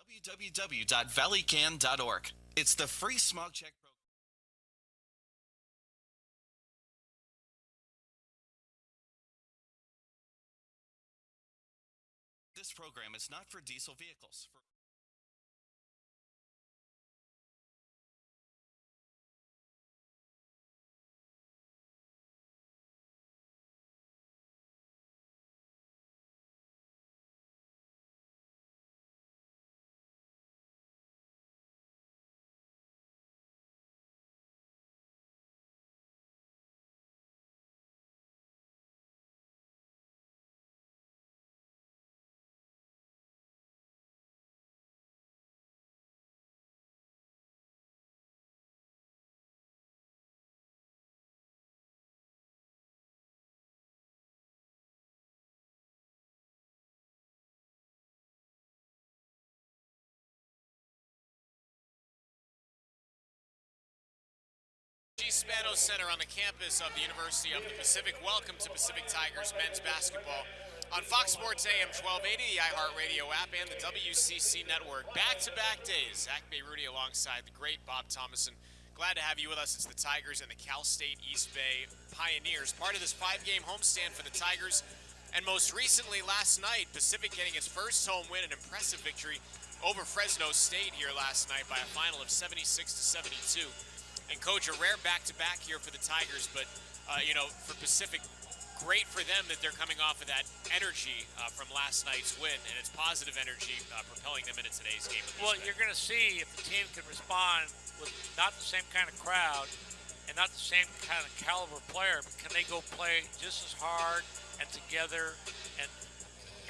www.valleycan.org. It's the free smog check program. This program is not for diesel vehicles. Spano Center on the campus of the University of the Pacific. Welcome to Pacific Tigers men's basketball on Fox Sports AM 1280, the iHeartRadio app, and the WCC network. Back-to-back days. Zach Rudy alongside the great Bob Thomason. Glad to have you with us. It's the Tigers and the Cal State East Bay Pioneers. Part of this 5-game homestand for the Tigers. And most recently, last night, Pacific getting its first home win, an impressive victory over Fresno State here last night by a final of 76-72. And Coach, a rare back-to-back here for the Tigers, but, for Pacific, great for them that they're coming off of that energy from last night's win, and it's positive energy propelling them into today's game. Well, you're going to see if the team can respond with not the same kind of crowd and not the same kind of caliber player, but can they go play just as hard and together and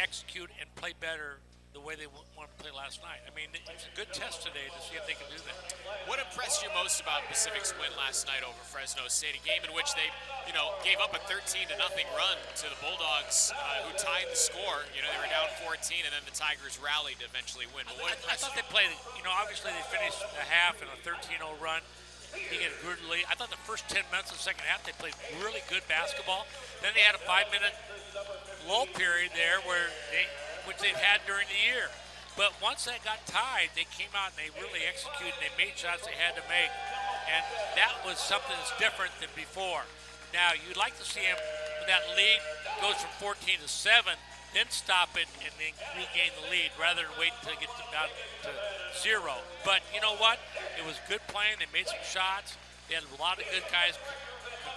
execute and play better the way they want to play last night. I mean, it's a good test today to see if they can do that. What impressed you most about Pacific's win last night over Fresno State? A game in which they, gave up a 13-0 run to the Bulldogs, who tied the score. They were down 14, and then the Tigers rallied to eventually win. But I thought they played, obviously they finished a half in a 13-0 run. He got a good lead. I thought the first 10 minutes of the second half, they played really good basketball. Then they had a 5-minute lull period there which they've had during the year. But once that got tied, they came out and they really executed. They made shots they had to make. And that was something that's different than before. Now, you'd like to see them, when that lead goes from 14 to 7, then stop it and then regain the lead rather than wait until it gets down to 0. But you know what? It was good playing. They made some shots. They had a lot of good guys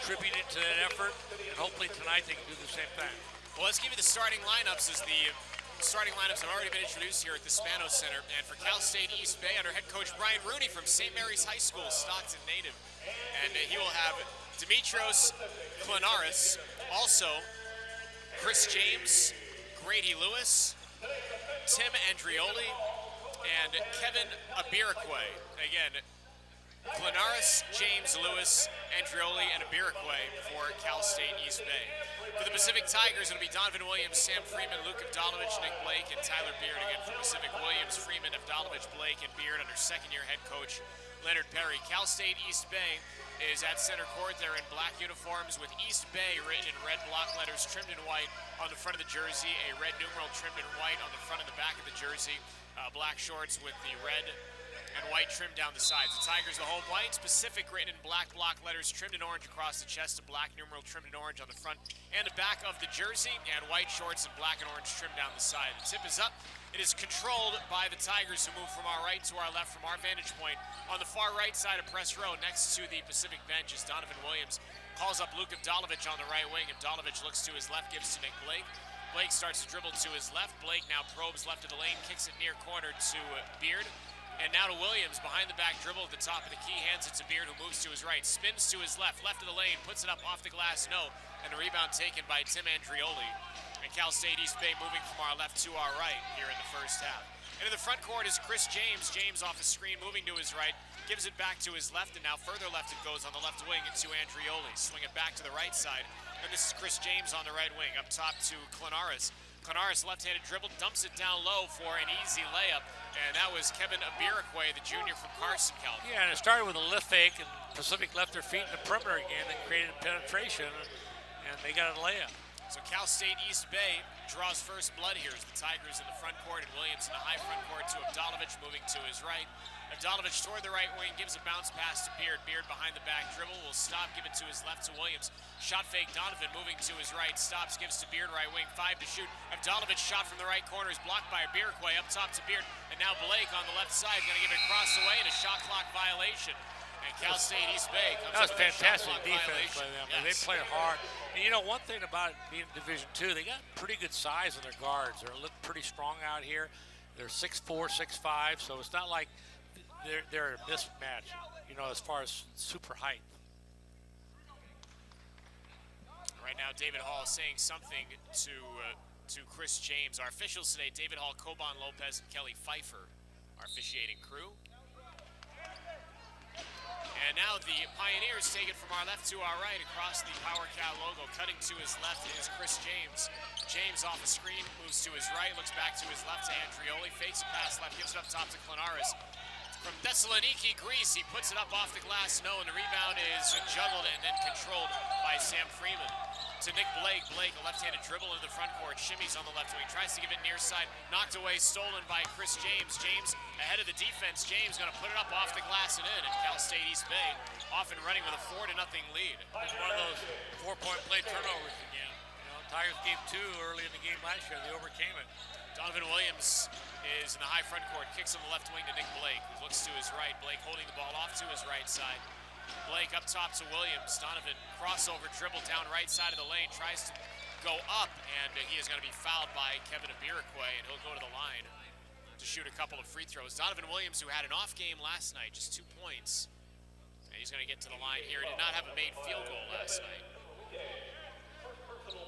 contributing to that effort. And hopefully tonight they can do the same thing. Well, let's give you the starting lineups as the starting lineups have already been introduced here at the Spano Center. And for Cal State East Bay, under head coach Brian Rooney from St. Mary's High School, Stockton native. And he will have Dimitrios Klanaris, also Chris James, Grady Lewis, Tim Andrioli, and Kevin Abirikwe. Again, Klanaris, James, Lewis, Andrioli, and Abirikwe for Cal State East Bay. For the Pacific Tigers, it'll be Donovan Williams, Sam Freeman, Luke Avdalovich, Nick Blake, and Tyler Beard. Again, for Pacific, Williams, Freeman, Avdalovich, Blake, and Beard under second-year head coach Leonard Perry. Cal State East Bay is at center court. They're in black uniforms with East Bay written in red block letters trimmed in white on the front of the jersey, a red numeral trimmed in white on the front and the back of the jersey, black shorts with the red and white trimmed down the sides. The Tigers, the home whites, Pacific written in black block letters trimmed in orange across the chest, a black numeral trimmed in orange on the front and the back of the jersey, and white shorts and black and orange trimmed down the side. The tip is up. It is controlled by the Tigers, who move from our right to our left from our vantage point. On the far right side of press row, next to the Pacific bench, is Donovan Williams. Calls up Luke Avdalovich on the right wing. Avdalovich looks to his left, gives to Nick Blake. Blake starts to dribble to his left. Blake now probes left of the lane, kicks it near corner to Beard. And now to Williams, behind the back dribble at the top of the key, hands it to Beard, who moves to his right, spins to his left, left of the lane, puts it up off the glass, no, and a rebound taken by Tim Andrioli. And Cal State East Bay moving from our left to our right here in the first half. And in the front court is Chris James. James off the screen, moving to his right, gives it back to his left, and now further left it goes on the left wing to Andrioli. Swing it back to the right side, and this is Chris James on the right wing, up top to Klanaris. Klanaris, left-handed dribble, dumps it down low for an easy layup, and that was Kevin Abirikwe, the junior from Carson, California. Yeah, and it started with a lift fake, and Pacific left their feet in the perimeter again and created penetration, and they got a layup. So Cal State East Bay draws first blood here as the Tigers in the front court and Williams in the high front court to Abdalovich moving to his right. Abdalovich toward the right wing, gives a bounce pass to Beard. Beard behind the back dribble, will stop, give it to his left to Williams. Shot fake, Donovan moving to his right, stops, gives to Beard right wing, 5 to shoot. Abdalovich shot from the right corner is blocked by Iroquois, up top to Beard. And now Blake on the left side, gonna give it across the way and a shot clock violation. And Cal State East Bay comes That was up with a shot fantastic clock defense violation. by them. Yes. They play hard. And you know, one thing about being Division II, they got pretty good size in their guards. They look pretty strong out here. They're 6'4", 6'5", so it's not like they're a mismatch, you know, as far as super height. Right now, David Hall saying something to Chris James. Our officials today, David Hall, Coban Lopez, and Kelly Pfeiffer, our officiating crew. And now the Pioneers take it from our left to our right across the Power Cal logo. Cutting to his left is Chris James. James off a screen, moves to his right, looks back to his left to Andrioli, fakes a pass left, gives it up top to Clinaris. From Thessaloniki, Greece, he puts it up off the glass, no, and the rebound is juggled and then controlled by Sam Freeman. To Nick Blake. Blake, a left-handed dribble into the front court, shimmies on the left wing, tries to give it near side, knocked away, stolen by Chris James. James ahead of the defense. James gonna put it up off the glass and in, and Cal State East Bay off and running with a 4-0 lead. It's one of those 4-point play turnovers again. You know, Tigers gave 2 early in the game last year. They overcame it. Donovan Williams is in the high front court, kicks on the left wing to Nick Blake, who looks to his right. Blake holding the ball off to his right side. Blake up top to Williams. Donovan crossover dribble down right side of the lane, tries to go up, and he is going to be fouled by Kevin Iroquois, and he'll go to the line to shoot a couple of free throws. Donovan Williams, who had an off game last night, just 2 points, and he's going to get to the line here. He did not have a made field goal last night.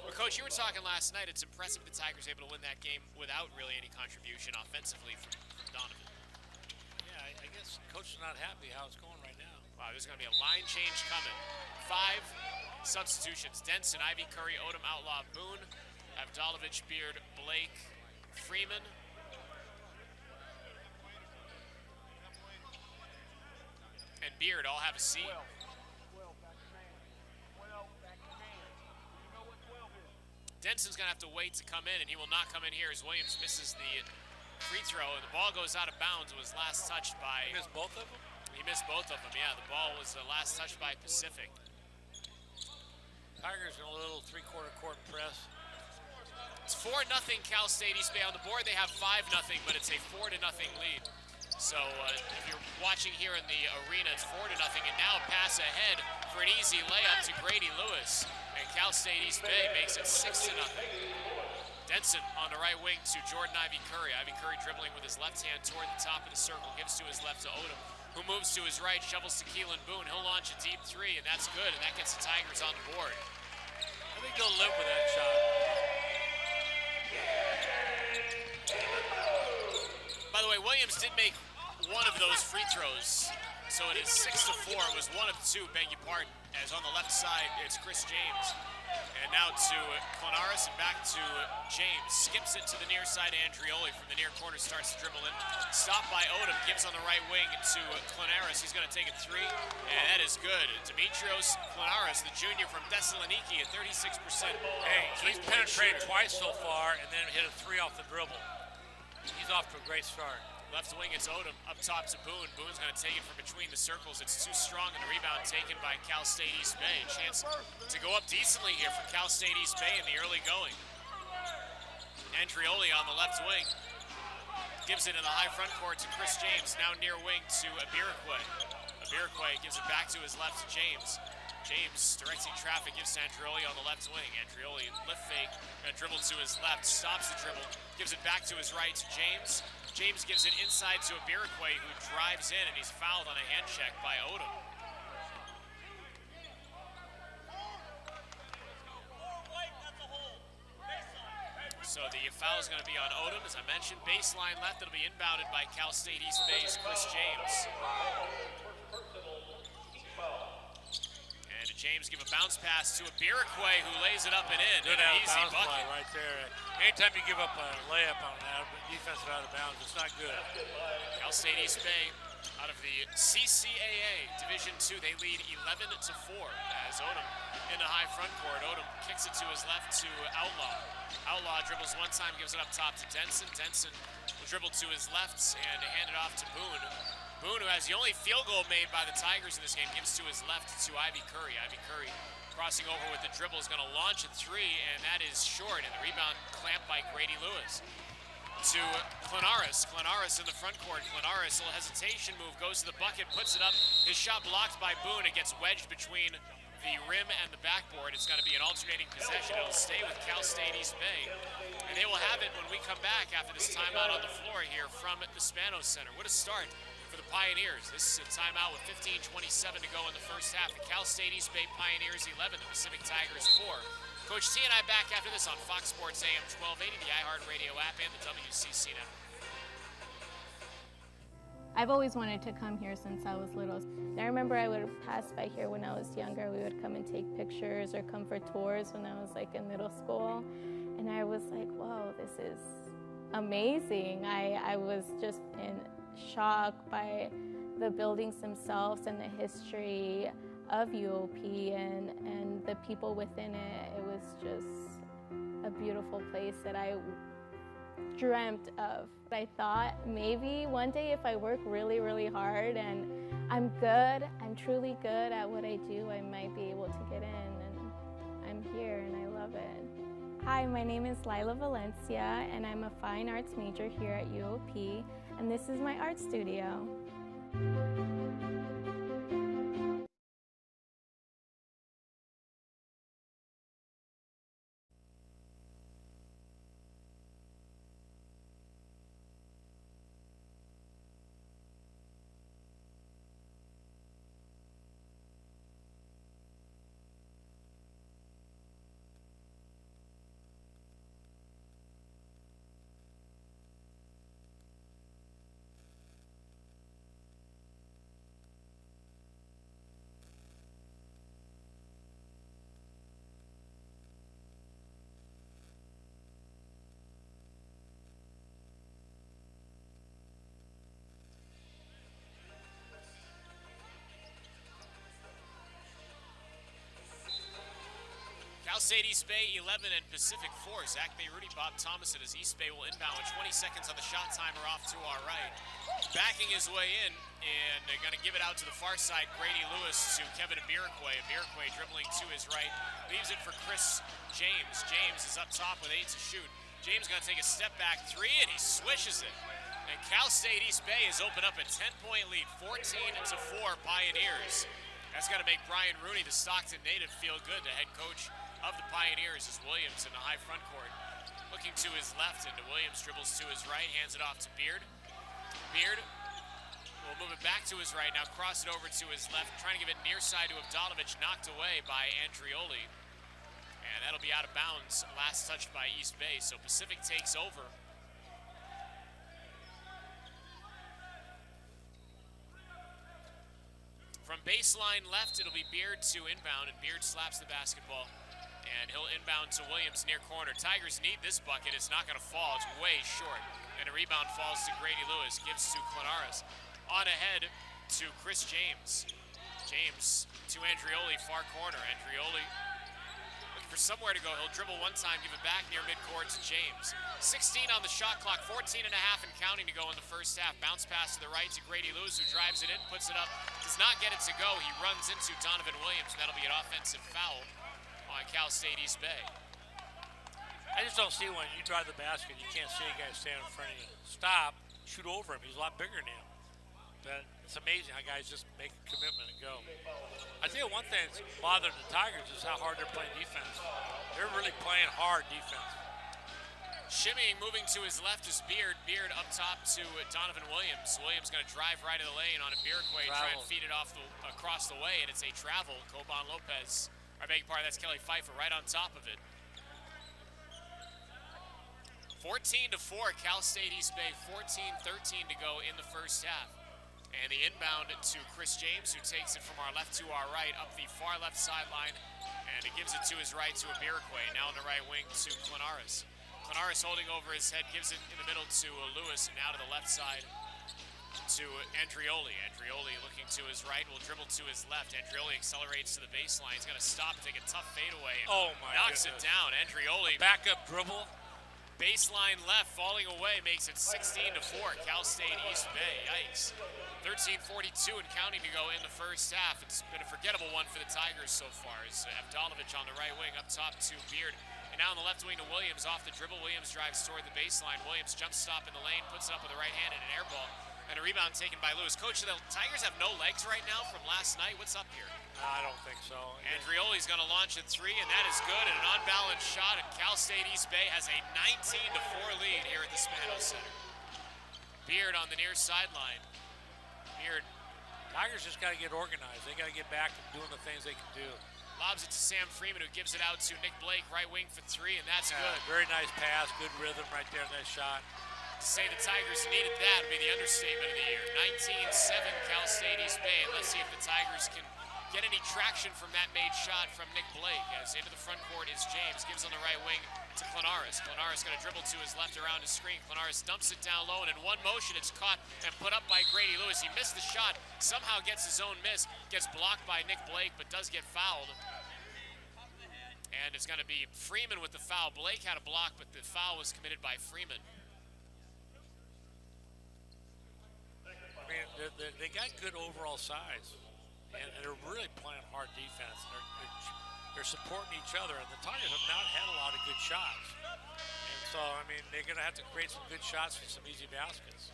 But Coach, you were talking last night, it's impressive the Tigers able to win that game without really any contribution offensively from Donovan. Yeah, I guess Coach is not happy how it's going right now. Wow, there's going to be a line change coming. 5 substitutions. Denson, Ivy, Curry, Odom, Outlaw, Boone, Avdalovich, Beard, Blake, Freeman. And Beard all have a seat. Denson's going to have to wait to come in, and he will not come in here as Williams misses the free throw, and the ball goes out of bounds. It was last touched by... He missed both of them? He missed both of them, yeah. The ball was last touched by Pacific. Tigers in a little three-quarter court press. It's 4-0 Cal State East Bay on the board. They have 5-0, but it's a 4-0 lead. So if you're watching here in the arena, it's 4-0, and now a pass ahead for an easy layup to Grady Lewis. And Cal State East Bay makes it 6-0. Denson on the right wing to Jordan Ivy Curry. Ivy Curry dribbling with his left hand toward the top of the circle, gives to his left to Odom, who moves to his right, shovels to Keelan Boone. He'll launch a deep 3, and that's good, and that gets the Tigers on the board. I think they'll live with that shot. By the way, Williams did make one of those free throws, so it is 6-4. It was 1 of 2, beg your pardon, as on the left side, it's Chris James. And now to Clinaris and back to James. Skips it to the near side. Andrioli from the near corner starts to dribble in. Stopped by Odom. Gives on the right wing to Clinaris. He's going to take a 3, and that is good. Dimitrios Clinaris, the junior from Thessaloniki, at 36%. Hey, he's penetrated twice so far and then hit a 3 off the dribble. He's off to a great start. Left wing, it's Odom. Up top to Boone. Boone's going to take it from between the circles. It's too strong, and the rebound taken by Cal State East Bay. Chance to go up decently here for Cal State East Bay in the early going. Andrioli on the left wing. Gives it in the high front court to Chris James. Now near wing to Iroquois. Iroquois gives it back to his left to James. James directing traffic, gives to Andrioli on the left wing. Andrioli lift fake, dribble to his left, stops the dribble, gives it back to his right to James. James gives it inside to Iroquois, who drives in, and he's fouled on a hand check by Odom. So the foul is going to be on Odom, as I mentioned. Baseline left, it'll be inbounded by Cal State East Bay's Chris James. And James give a bounce pass to Iroquois, who lays it up and in. Good An out of easy bounds bucket. play right there. Anytime you give up a layup on that defensive out of bounds, it's not good. Cal State East Bay Out of the CCAA Division II, they lead 11-4 as Odom in the high front court. Odom kicks it to his left to Outlaw. Outlaw dribbles one time, gives it up top to Denson. Denson will dribble to his left and hand it off to Boone. Boone, who has the only field goal made by the Tigers in this game, gives to his left to Ivy Curry. Ivy Curry crossing over with the dribble is going to launch a three, and that is short, and the rebound clamped by Grady Lewis. To Clenaris. Clenaris in the front court. Clenaris, a little hesitation move, goes to the bucket, puts it up. His shot blocked by Boone. It gets wedged between the rim and the backboard. It's going to be an alternating possession. It'll stay with Cal State East Bay. And they will have it when we come back after this timeout on the floor here from the Spanos Center. What a start for the Pioneers. This is a timeout with 15:27 to go in the first half. The Cal State East Bay Pioneers 11, the Pacific Tigers 4. Coach T and I back after this on Fox Sports AM 1280, the iHeartRadio app, and the WCC network. I've always wanted to come here since I was little. I remember I would pass by here when I was younger. We would come and take pictures or come for tours when I was like in middle school. And I was like, whoa, this is amazing. I was just in shock by the buildings themselves and the history of UOP and the people within it. It was just a beautiful place that I dreamt of. I thought maybe one day if I work really, really hard and I'm truly good at what I do, I might be able to get in, and I'm here and I love it. Hi, my name is Lila Valencia and I'm a fine arts major here at UOP, and this is my art studio. Cal State East Bay 11 and Pacific 4. Zach Rudy, Bob Thomas as East Bay will inbound with 20 seconds on the shot timer off to our right. Backing his way in, and they're going to give it out to the far side. Grady Lewis to Kevin Abirikwe. Abirikwe dribbling to his right. Leaves it for Chris James. James is up top with 8 to shoot. James going to take a step back three, and he swishes it. And Cal State East Bay has opened up a 10-point lead, 14-4 Pioneers. That's got to make Brian Rooney, the Stockton native, feel good, the head coach of the Pioneers, as Williams in the high front court. Looking to his left, and Williams dribbles to his right, hands it off to Beard. Beard will move it back to his right, now cross it over to his left, trying to give it near side to Avdalovic, knocked away by Andrioli. And that'll be out of bounds, last touched by East Bay, so Pacific takes over. From baseline left, it'll be Beard to inbound, and Beard slaps the basketball. And he'll inbound to Williams near corner. Tigers need this bucket. It's not going to fall. It's way short. And a rebound falls to Grady Lewis. Gives to Clenaris. On ahead to Chris James. James to Andrioli, far corner. Andrioli looking for somewhere to go. He'll dribble one time, give it back near midcourt to James. 16 on the shot clock. 14 and a half and counting to go in the first half. Bounce pass to the right to Grady Lewis, who drives it in, puts it up. Does not get it to go. He runs into Donovan Williams. That'll be an offensive foul on Cal State East Bay. I just don't see when you drive the basket, you can't see a guy stand in front of you. Stop, shoot over him. He's a lot bigger than him. But it's amazing how guys just make a commitment and go. I think one thing that's bothering the Tigers is how hard they're playing defense. They're really playing hard defense. Shimmying, moving to his left is Beard. Beard up top to Donovan Williams. Williams going to drive right of the lane on Abirikwe, try and feed it off across the way, and it's a travel. Coban Lopez, I beg your pardon, that's Kelly Pfeiffer right on top of it. 14-4, Cal State East Bay, 14-13 to go in the first half. And the inbound to Chris James, who takes it from our left to our right, up the far left sideline, and it gives it to his right to Abirikwe, now on the right wing to Clenaris. Clenaris holding over his head, gives it in the middle to Lewis, and now to the left side to Andrioli. Andrioli looking to his right, will dribble to his left. Andrioli accelerates to the baseline. He's going to stop and take a tough fadeaway. Oh, my knocks goodness. it down. Andrioli. Backup dribble. Baseline left, falling away, makes it 16-4. Cal State East Bay. Yikes. 13:42 and counting to go in the first half. It's been a forgettable one for the Tigers so far. It's Avdalovic on the right wing, up top to Beard. And now on the left wing to Williams, off the dribble. Williams drives toward the baseline. Williams jump stop in the lane, puts it up with the right hand and an air ball. And a rebound taken by Lewis. Coach, the Tigers have no legs right now from last night. What's up here? I don't think so. Andrioli's going to launch at three, and that is good. And an unbalanced shot, and Cal State East Bay has a 19-4 lead here at the Spano Center. Beard on the near sideline. Beard. Tigers just got to get organized. They got to get back to doing the things they can do. Lobs it to Sam Freeman, who gives it out to Nick Blake, right wing for three, and that's good. Very nice pass, good rhythm right there in that shot. To say the Tigers needed that would be the understatement of the year. 19-7 Cal State East Bay, and let's see if the Tigers can get any traction from that made shot from Nick Blake. As into the front court is James, gives on the right wing to Clanaris. Clanaris going to dribble to his left around his screen. Clanaris dumps it down low, and in one motion it's caught and put up by Grady Lewis. He missed the shot, somehow gets his own miss, gets blocked by Nick Blake, but does get fouled. And it's going to be Freeman with the foul. Blake had a block, but the foul was committed by Freeman. I mean, they got good overall size, and they're really playing hard defense. They're supporting each other, and the Tigers have not had a lot of good shots. And so, I mean, they're going to have to create some good shots for some easy baskets.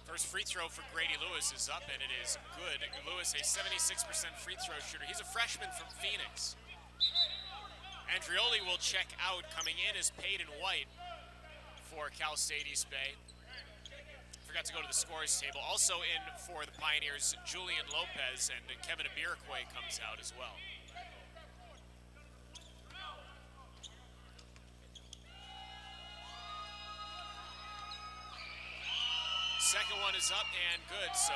First free throw for Grady Lewis is up, and it is good. Lewis, a 76% free throw shooter. He's a freshman from Phoenix. Andrioli will check out. Coming in is Peyton White for Cal State East Bay. Forgot to go to the scores table. Also in for the Pioneers, Julian Lopez, and Kevin Abiraquay comes out as well. Second one is up and good, so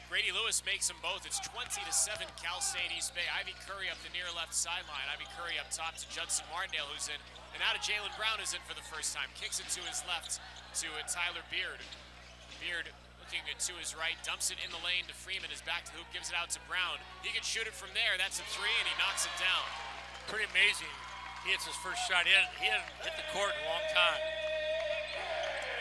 Grady Lewis makes them both. It's 20-7 Cal State East Bay. Ivy Curry up the near left sideline. Ivy Curry up top to Judson Martindale, who's in. And now to Jalen Brown, who's in for the first time. Kicks it to his left to Tyler Beard. Beard looking to his right, dumps it in the lane to Freeman. His back to the hoop, gives it out to Brown. He can shoot it from there. That's a three, and he knocks it down. Pretty amazing. He hits his first shot. He hadn't hit the court in a long time.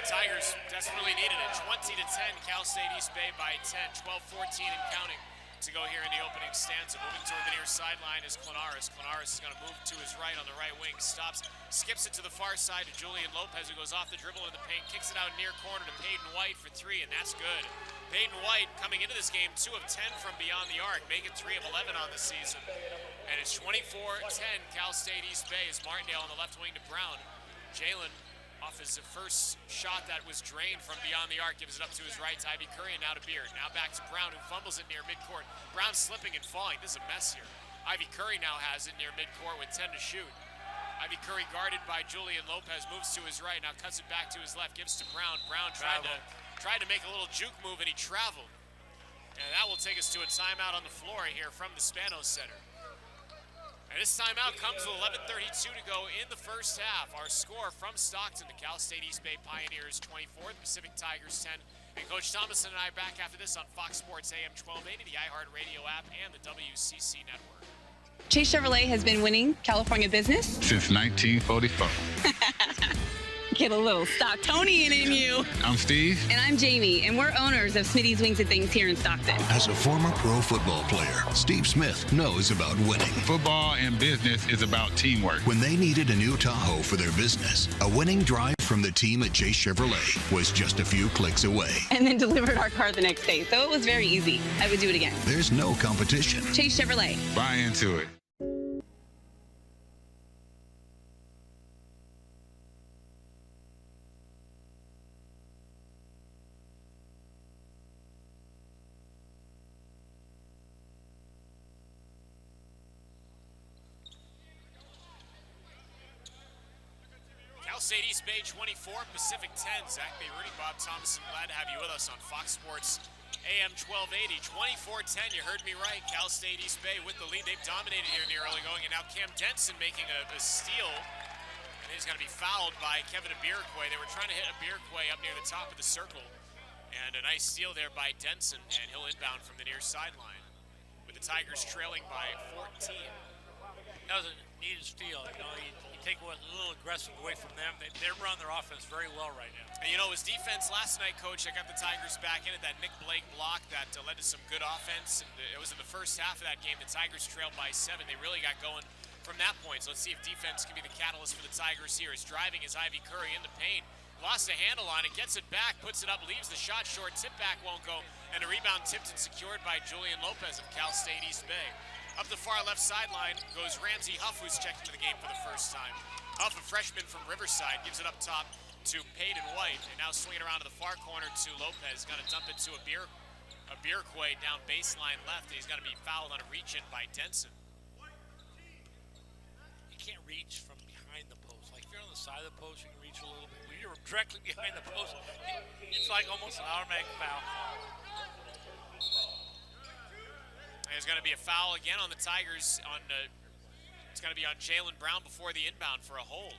The Tigers desperately needed it. 20-10, Cal State East Bay by 10. 12-14 and counting to go here in the opening stanza. Moving toward the near sideline is Clanaris. Clanaris is going to move to his right on the right wing. Stops, skips it to the far side to Julian Lopez, who goes off the dribble in the paint. Kicks it out near corner to Peyton White for three, and that's good. Peyton White coming into this game 2 of 10 from beyond the arc, making 3 of 11 on the season. And it's 24-10 Cal State East Bay as Martindale on the left wing to Brown. Jalen off his first shot that was drained from beyond the arc, gives it up to his right to Ivy Curry, and now to Beard. Now back to Brown, who fumbles it near midcourt. Brown slipping and falling. This is a mess here. Ivy Curry now has it near midcourt with 10 to shoot. Ivy Curry guarded by Julian Lopez, moves to his right, now cuts it back to his left, gives to Brown. Brown tried to make a little juke move, and he traveled. And that will take us to a timeout on the floor here from the Spano Center. And this timeout comes with 11:32 to go in the first half. Our score from Stockton, the Cal State East Bay Pioneers 24, the Pacific Tigers 10. And Coach Thomason and I are back after this on Fox Sports AM 1280, the iHeartRadio app, and the WCC network. Chase Chevrolet has been winning California business since 1944. Get a little Stocktonian in you. I'm Steve. And I'm Jamie, and we're owners of Smitty's Wings and Things here in Stockton. As a former pro football player, Steve Smith knows about winning. Football and business is about teamwork. When they needed a new Tahoe for their business, a winning drive from the team at Chase Chevrolet was just a few clicks away. And then delivered our car the next day, so it was very easy. I would do it again. There's no competition. Chase Chevrolet. Buy into it. State East Bay 24, Pacific 10. Zach Bay, Rudy, Bob Thomason, glad to have you with us on Fox Sports AM 1280. 24-10, you heard me right. Cal State East Bay with the lead. They've dominated here in the early going, and now Cam Denson making a steal. And he's going to be fouled by Kevin Abiraquay. They were trying to hit Abiraquay up near the top of the circle. And a nice steal there by Denson, and he'll inbound from the near sideline with the Tigers trailing by 14. That was a needed steal. You know, you take a little aggressive away from them. They run their offense very well right now. And you know, his defense last night, Coach, I got the Tigers back in it. That Nick Blake block that led to some good offense. And it was in the first half of that game. The Tigers trailed by 7. They really got going from that point. So let's see if defense can be the catalyst for the Tigers here. His driving is Ivy Curry in the paint. Lost a handle on it, gets it back, puts it up, leaves the shot short, tip back won't go, and a rebound tipped and secured by Julian Lopez of Cal State East Bay. Up the far left sideline goes Ramsey Huff, who's checked into the game for the first time. Huff, a freshman from Riverside, gives it up top to Peyton White, and now swinging around to the far corner to Lopez. Going to dump it to a Bierquay down baseline left, and he's going to be fouled on a reach-in by Denson. You can't reach from behind the post. Like if you're on the side of the post, you can reach a little bit. When you're directly behind the post, it's like almost an automatic foul. And there's going to be a foul again on the Tigers. It's going to be on Jalen Brown before the inbound for a hold.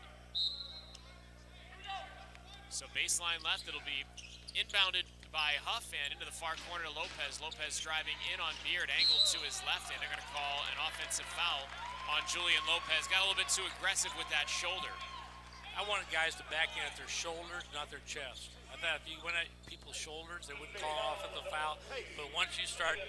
So baseline left, it'll be inbounded by Huff and into the far corner to Lopez. Lopez driving in on Beard, angled to his left, and they're going to call an offensive foul on Julian Lopez. Got a little bit too aggressive with that shoulder. I wanted guys to back in at their shoulders, not their chest. I thought if you went at people's shoulders, they wouldn't call off at the foul. But once you start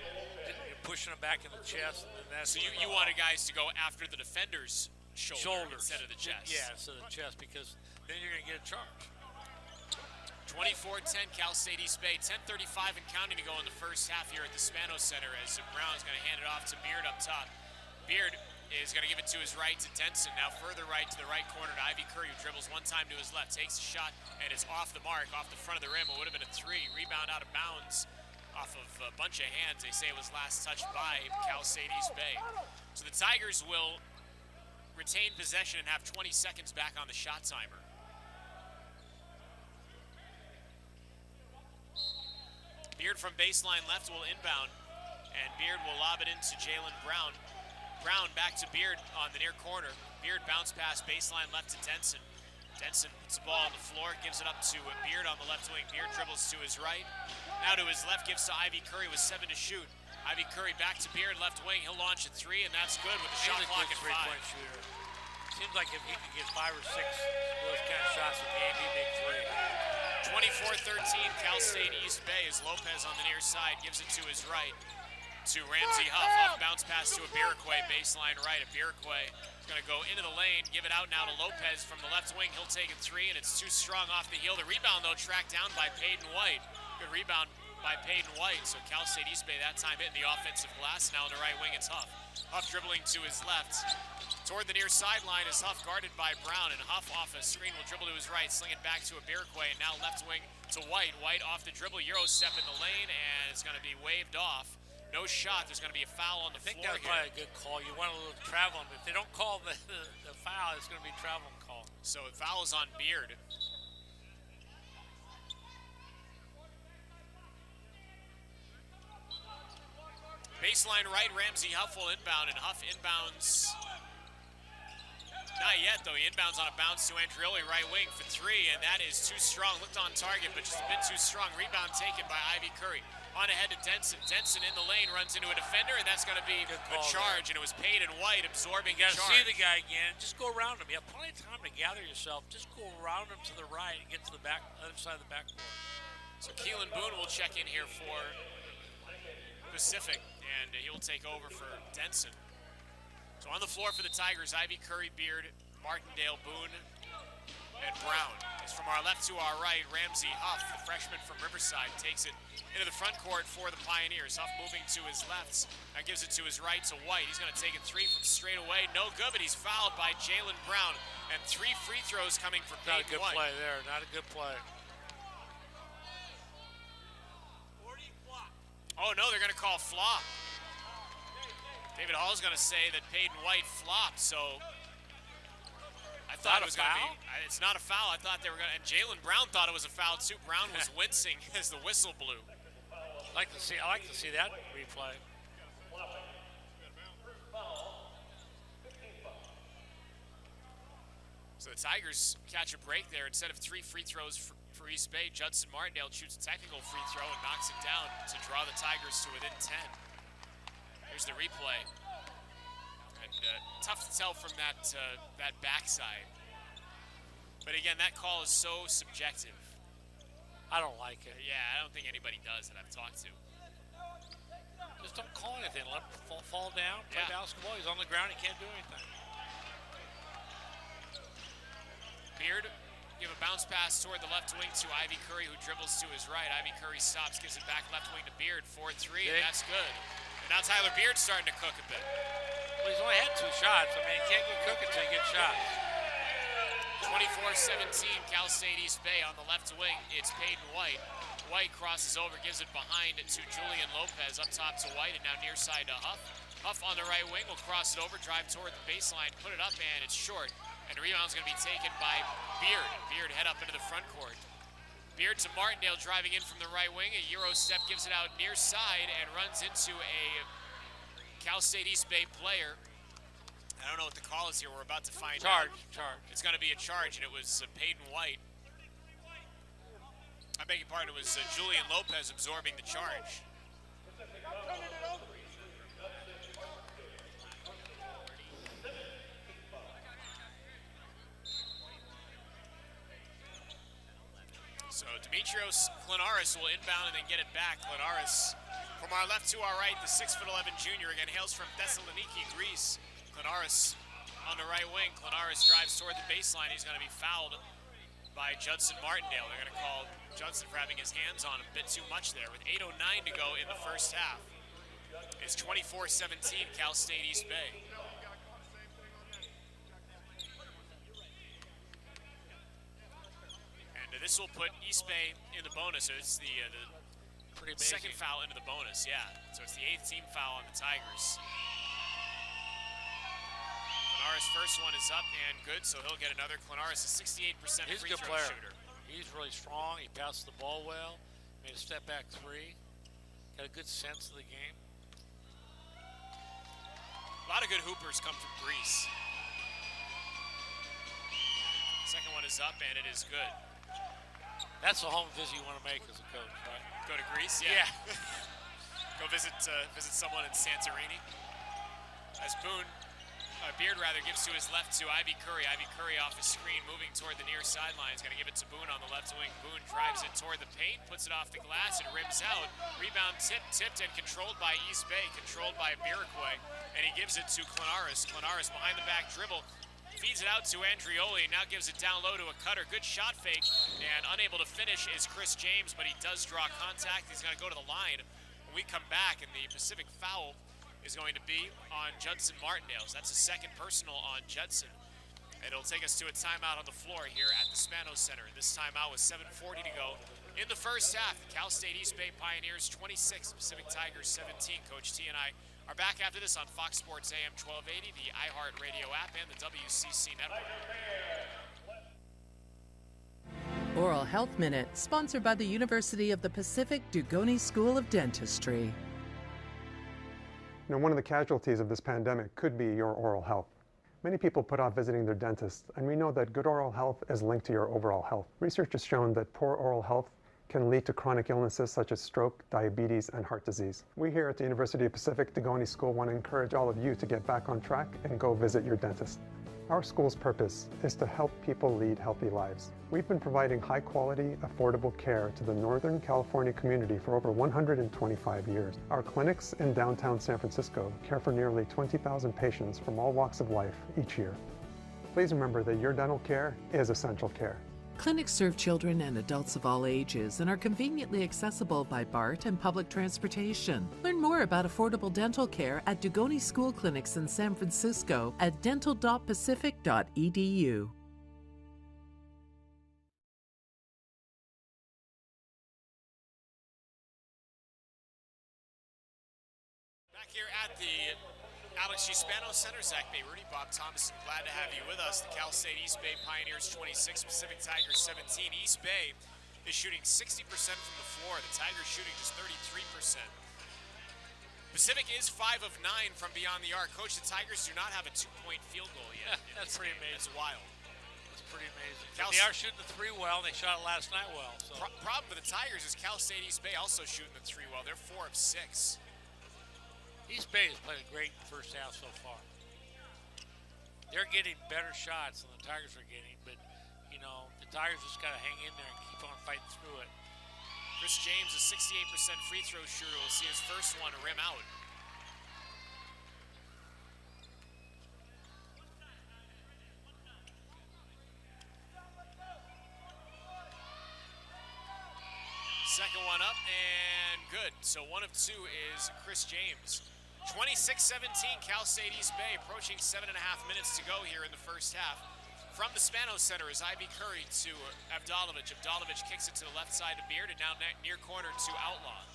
pushing them back in the chest, then that's so you wanted guys to go after the defender's shoulders instead of the chest. Yeah, instead of the chest, because then you're going to get a charge. 24-10 Cal State East Bay. 10:35 and counting to go in the first half here at the Spano Center as Brown's going to hand it off to Beard up top. Beard is going to give it to his right to Denson. Now further right to the right corner to Ivy Curry, who dribbles one time to his left, takes a shot, and it's off the mark, off the front of the rim. It would have been a 3. Rebound out of bounds off of a bunch of hands. They say it was last touched by Cal State East Bay. So the Tigers will retain possession and have 20 seconds back on the shot timer. Beard from baseline left will inbound, and Beard will lob it into Jalen Brown. Brown back to Beard on the near corner. Beard bounce pass baseline left to Denson. Denson puts the ball on the floor, gives it up to Beard on the left wing. Beard dribbles to his right. Now to his left, gives to Ivy Curry with 7 to shoot. Ivy Curry back to Beard, left wing. He'll launch a 3, and that's good with the shot clock at 5. Shooter. Seems like if he could get 5 or 6 of those kind of shots a game, he'd make 3. 24-13, Cal State East Bay as Lopez on the near side gives it to his right to Ramsey Huff. Huff bounce pass to Bierquay, baseline right. Bierquay is going to go into the lane, give it out now to Lopez from the left wing. He'll take a 3, and it's too strong off the heel. The rebound, though, tracked down by Peyton White. Good rebound by Peyton White. So Cal State East Bay that time hitting the offensive glass. Now on the right wing, it's Huff. Huff dribbling to his left. Toward the near sideline is Huff guarded by Brown, and Huff off a screen will dribble to his right, sling it back to Bierquay, and now left wing to White. White off the dribble, Euro step in the lane, and it's going to be waved off. No shot. There's going to be a foul on the floor here. I think that's probably a good call. You want a little travel. If they don't call the foul, it's going to be a traveling call. So the foul is on Beard. Baseline right, Ramsey Huff will inbound, and Huff inbounds. Not yet, though. He inbounds on a bounce to Andrioli, right wing for 3, and that is too strong. Looked on target, but just a bit too strong. Rebound taken by Ivy Curry. On ahead to Denson. Denson in the lane, runs into a defender, and that's going to be a charge. And it was Peyton White absorbing the charge. You got to see the guy again. Just go around him. You have plenty of time to gather yourself. Just go around him to the right and get to the other side of the backboard. So Keelan Boone will check in here for Pacific, and he'll take over for Denson. So on the floor for the Tigers, Ivy Curry, Beard, Martindale, Boone, and Brown. It's from our left to our right. Ramsey Huff, the freshman from Riverside, takes it into the front court for the Pioneers. Huff moving to his left. Now gives it to his right to White. He's going to take a 3 from straight away. No good, but he's fouled by Jalen Brown. And 3 free throws coming for Peyton White. Not a good play there. Not a good play. Oh, no, they're going to call flop. David Hall's going to say that Peyton White flopped, so I thought it was going to be. It's not a foul. I thought they were going to, and Jalen Brown thought it was a foul too. Brown was wincing as the whistle blew. I like to see that replay. So the Tigers catch a break there. Instead of 3 free throws for East Bay, Judson Martindale shoots a technical free throw and knocks it down to draw the Tigers to within 10. Here's the replay. And tough to tell from that backside. But again, that call is so subjective. I don't like it. Yeah, I don't think anybody does that I've talked to. Just don't call anything. Let him fall down, play basketball. He's on the ground. He can't do anything. Beard give a bounce pass toward the left wing to Ivy Curry, who dribbles to his right. Ivy Curry stops, gives it back left wing to Beard. 4-3, and that's good. And now Tyler Beard's starting to cook a bit. Well, he's only had 2 shots. I mean, he can't get cooking until he gets shots. 24-17, Cal State East Bay on the left wing. It's Peyton White. White crosses over, gives it behind to Julian Lopez, up top to White, and now near side to Huff. Huff on the right wing will cross it over, drive toward the baseline, put it up, and it's short. And the rebound's going to be taken by Beard. Beard head up into the front court. Beard to Martindale driving in from the right wing. A Euro step gives it out near side and runs into a Cal State East Bay player. I don't know what the call is here. We're about to find out. Charge. It's going to be a charge, and it was Peyton White. I beg your pardon, it was Julian Lopez absorbing the charge. So Demetrios Klinaris will inbound and then get it back. Klinaris from our left to our right, the 6'11" junior, again hails from Thessaloniki, Greece. Klinaris on the right wing. Klinaris drives toward the baseline. He's going to be fouled by Judson Martindale. They're going to call Judson for having his hands on him a bit too much there with 8:09 to go in the first half. It's 24-17, Cal State East Bay. This will put East Bay in the bonus. So it's the second foul into the bonus, yeah. So it's the 8th team foul on the Tigers. Klinaris' first one is up and good, so he'll get another. Klinaris is 68% free throw shooter. He's really strong. He passes the ball well. Made a step back 3. Got a good sense of the game. A lot of good hoopers come from Greece. Second one is up and it is good. That's the home visit you want to make as a coach, right? Go to Greece, yeah. Go visit someone in Santorini. As Beard gives to his left to Ivy Curry. Ivy Curry off his screen, moving toward the near sideline. He's going to give it to Boone on the left wing. Boone drives it toward the paint, puts it off the glass, and rims out. Rebound tipped and controlled by East Bay, controlled by Biriquay, and he gives it to Klinaris. Klinaris behind the back dribble. Feeds it out to Andrioli, and now gives it down low to a cutter. Good shot fake, and unable to finish is Chris James, but he does draw contact. He's going to go to the line. When we come back, and the Pacific foul is going to be on Judson Martindale. So that's a second personal on Judson. And it'll take us to a timeout on the floor here at the Spanos Center. This timeout with 7:40 to go in the first half. Cal State East Bay Pioneers 26, Pacific Tigers 17. Coach T and I are back after this on Fox Sports AM 1280, the iHeartRadio app, and the WCC network. Oral Health Minute, sponsored by the University of the Pacific Dugoni School of Dentistry. One of the casualties of this pandemic could be your oral health. Many people put off visiting their dentist, and we know that good oral health is linked to your overall health. Research has shown that poor oral health can lead to chronic illnesses such as stroke, diabetes, and heart disease. We here at the University of Pacific Dugoni School want to encourage all of you to get back on track and go visit your dentist. Our school's purpose is to help people lead healthy lives. We've been providing high-quality, affordable care to the Northern California community for over 125 years. Our clinics in downtown San Francisco care for nearly 20,000 patients from all walks of life each year. Please remember that your dental care is essential care. Clinics serve children and adults of all ages and are conveniently accessible by BART and public transportation. Learn more about affordable dental care at Dugoni School Clinics in San Francisco at dental.pacific.edu. Back here at the Alex G. Spanos Center, Zach Bay, Rudy, Bob Thomas, glad to have you with us. The Cal State East Bay Pioneers 26, Pacific Tigers 17. East Bay is shooting 60% from the floor. The Tigers shooting just 33%. Pacific is 5 of 9 from beyond the arc. Coach, the Tigers do not have a 2-point field goal yet. That's pretty amazing. It's wild. It's pretty amazing. Cal They are shooting the three well. They shot it last night well. So. Problem for the Tigers is Cal State East Bay also shooting the three well. They're 4 of 6. East Bay has played a great first half so far. They're getting better shots than the Tigers are getting, but you know the Tigers just got to hang in there and keep on fighting through it. Chris James, a 68% free throw shooter, will see his first one rim out. Second one up and good. So 1 of 2 is Chris James. 26-17, Cal State East Bay approaching 7.5 minutes to go here in the first half. From the Spanos Center is Ivy Curry to Avdalovic. Avdalovic kicks it to the left side to Beard and now near corner to Outlaw.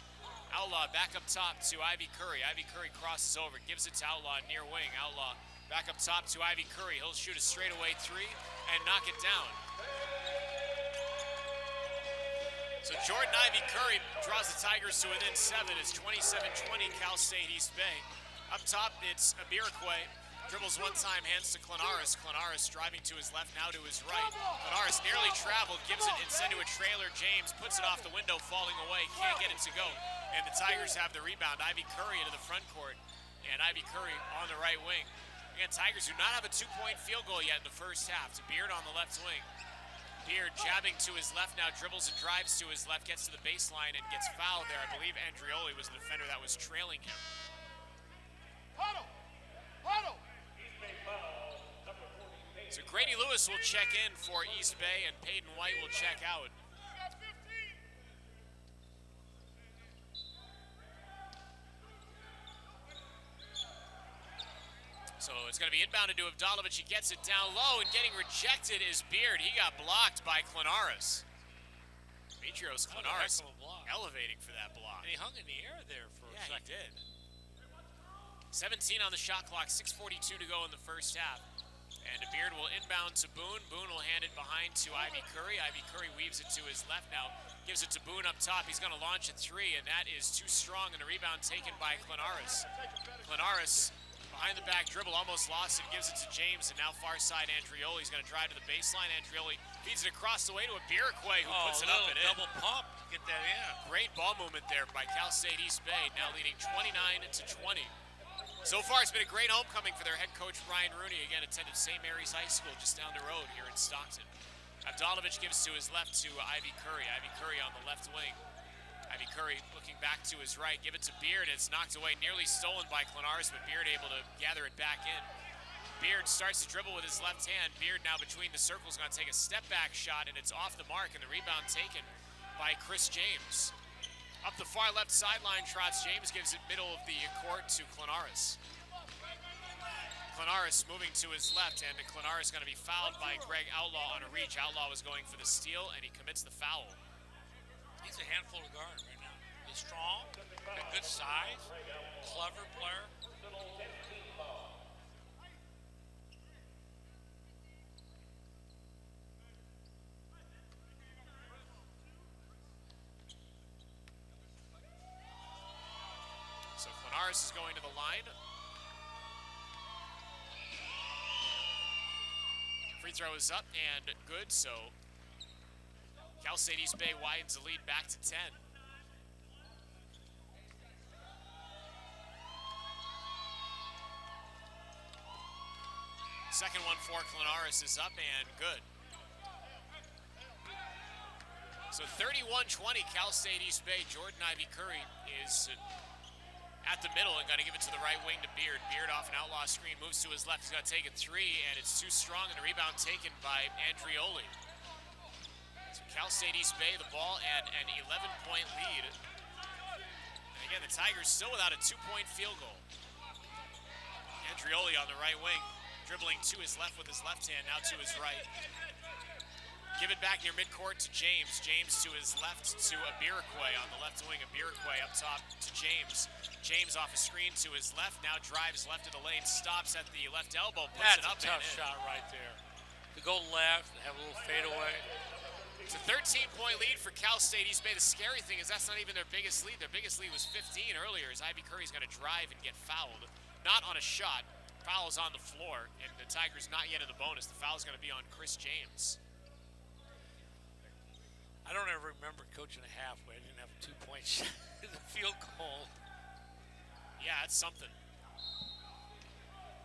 Outlaw back up top to Ivy Curry. Ivy Curry crosses over, gives it to Outlaw near wing. Outlaw back up top to Ivy Curry. He'll shoot a straightaway 3 and knock it down. So Jordan Ivy Curry draws the Tigers to within 7. It's 27-20 Cal State East Bay. Up top, it's Abirikwe. Dribbles one time, hands to Clanaris. Clanaris driving to his left, now to his right. Clanaris nearly traveled, gives it instead to a trailer. James puts it off the window, falling away. Can't get it to go. And the Tigers have the rebound. Ivy Curry into the front court. And Ivy Curry on the right wing. Again, Tigers do not have a 2-point field goal yet in the first half. It's Beard on the left wing. Beard jabbing to his left now, dribbles and drives to his left, gets to the baseline and gets fouled there. I believe Andrioli was the defender that was trailing him. So Grady Lewis will check in for East Bay and Peyton White will check out. So it's going to be inbounded to Avdalovic. He gets it down low, and getting rejected is Beard. He got blocked by Clanaris. Demetrios Clanaris elevating for that block. And he hung in the air there for a second. He did. 17 on the shot clock, 6:42 to go in the first half. And Beard will inbound to Boone. Boone will hand it behind to Ivy Curry. Ivy Curry weaves it to his left now. Gives it to Boone up top. He's going to launch a 3, and that is too strong, and the rebound taken by Clanaris. Clanaris behind the back dribble, almost lost it, gives it to James, and now far side Andrioli. He's going to drive to the baseline. Andrioli feeds it across the way to Abirikwe, who puts it up and in. Double pump to get that in. Great ball movement there by Cal State East Bay, now leading 29-20. So far, it's been a great homecoming for their head coach, Brian Rooney. Again, attended St. Mary's High School just down the road here in Stockton. Avdalovic gives to his left to Ivy Curry. Ivy Curry on the left wing. Ivy Curry looking back to his right. Give it to Beard. It's knocked away, nearly stolen by Clanaris, but Beard able to gather it back in. Beard starts to dribble with his left hand. Beard now between the circles, going to take a step-back shot, and it's off the mark, and the rebound taken by Chris James. Up the far left sideline trots James, gives it middle of the court to Clanaris. Clanaris moving to his left, and Clanaris going to be fouled by Greg Outlaw on a reach. Outlaw was going for the steal, and he commits the foul. He's a handful to guard right now. He's strong, got good size, clever player. So Clanaris is going to the line. Free throw is up and good, so Cal State East Bay widens the lead back to 10. Second one for Clanaris is up and good. So 31-20, Cal State East Bay. Jordan Ivy Curry is at the middle and going to give it to the right wing to Beard. Beard off an outlaw screen, moves to his left. He's going to take a 3, and it's too strong, and the rebound taken by Andrioli. So Cal State East Bay, the ball and an 11-point lead. And again, the Tigers still without a 2-point field goal. Andrioli on the right wing, dribbling to his left with his left hand, now to his right. Give it back near midcourt to James. James to his left to Abirikwe on the left wing. Abirikwe up top to James. James off a screen to his left, now drives left of the lane, stops at the left elbow, puts it up and in. That's a tough shot right there. To go left and have a little fadeaway. It's a 13-point lead for Cal State East Bay. The scary thing is that's not even their biggest lead. Their biggest lead was 15 earlier as Ivy Curry's going to drive and get fouled. Not on a shot. Foul is on the floor, and the Tigers not yet in the bonus. The foul is going to be on Chris James. I don't ever remember coaching a half where I didn't have a 2-point shot in the field goal. Yeah, that's something.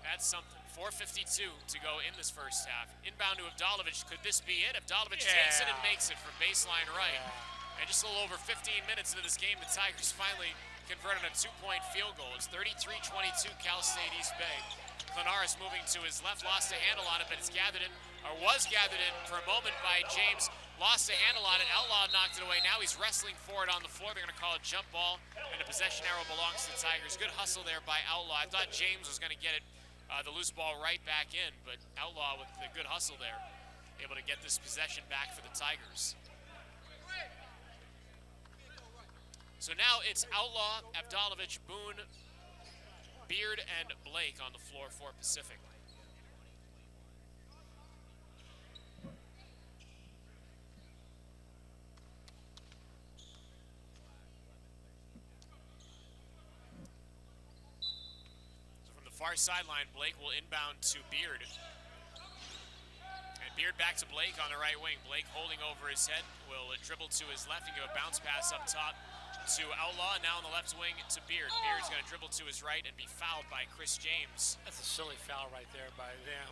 That's something. 4:52 to go in this first half. Inbound to Avdalovic. Could this be it? Avdalovic takes it and makes it from baseline right. And just a little over 15 minutes into this game, the Tigers finally converted a 2-point field goal. It's 33-22 Cal State East Bay. Clanaris moving to his left, lost a handle on it, but it's gathered in, or was gathered in for a moment by James. Lost a handle on it. Outlaw knocked it away. Now he's wrestling for it on the floor. They're going to call it jump ball, and the possession arrow belongs to the Tigers. Good hustle there by Outlaw. I thought James was going to get it, the loose ball right back in, but Outlaw with the good hustle there, able to get this possession back for the Tigers. So now it's Outlaw, Avdalovic, Boone, Beard, and Blake on the floor for Pacific. So from the far sideline, Blake will inbound to Beard. And Beard back to Blake on the right wing. Blake holding over his head, will dribble to his left and give a bounce pass up top to Outlaw, now on the left wing to Beard. Beard's going to dribble to his right and be fouled by Chris James. That's a silly foul right there by them.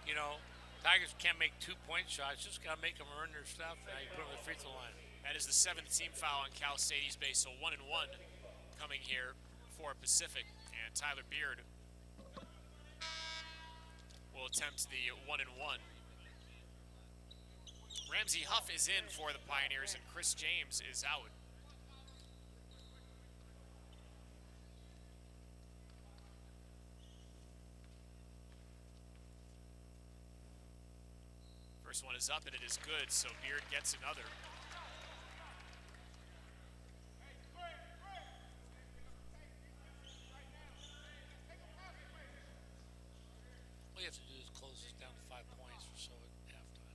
You know, Tigers can't make 2-point shots, just got to make them earn their stuff. Now you put them at the free throw line. That is the 7th team foul on Cal State East Bay, so 1-1 coming here for Pacific. And Tyler Beard will attempt the 1-1. Ramsey Huff is in for the Pioneers, and Chris James is out. First one is up, and it is good, so Beard gets another. All you have to do is close this down to 5 points or so at halftime.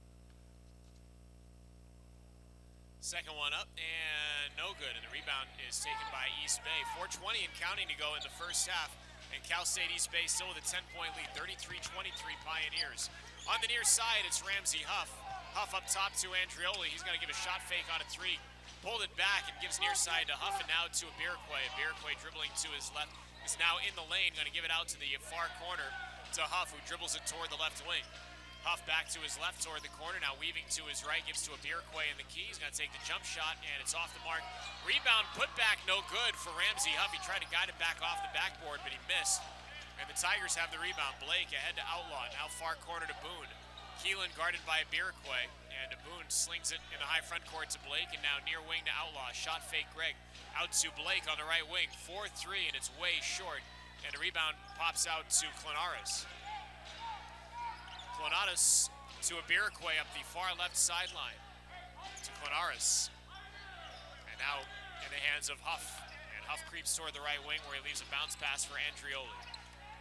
Second one up, and no good, and the rebound is taken by East Bay. 4:20 and counting to go in the first half, and Cal State East Bay still with a 10-point lead, 33-23 Pioneers. On the near side, it's Ramsey Huff. Huff up top to Andrioli. He's going to give a shot fake on a 3. Pulled it back and gives near side to Huff, and now to Abirquay. Abirquay dribbling to his left is now in the lane. Going to give it out to the far corner to Huff, who dribbles it toward the left wing. Huff back to his left toward the corner, now weaving to his right, gives to Abirquay in the key. He's going to take the jump shot, and it's off the mark. Rebound put back, no good for Ramsey Huff. He tried to guide it back off the backboard, but he missed. And the Tigers have the rebound. Blake ahead to Outlaw, now far corner to Boone. Keelan guarded by Abirquay, and Boone slings it in the high front court to Blake, and now near wing to Outlaw. Shot fake Greg out to Blake on the right wing. 4-3, and it's way short. And the rebound pops out to Clanaris. Clanaris to Abirquay up the far left sideline. To Clanaris. And now in the hands of Huff. And Huff creeps toward the right wing where he leaves a bounce pass for Andrioli.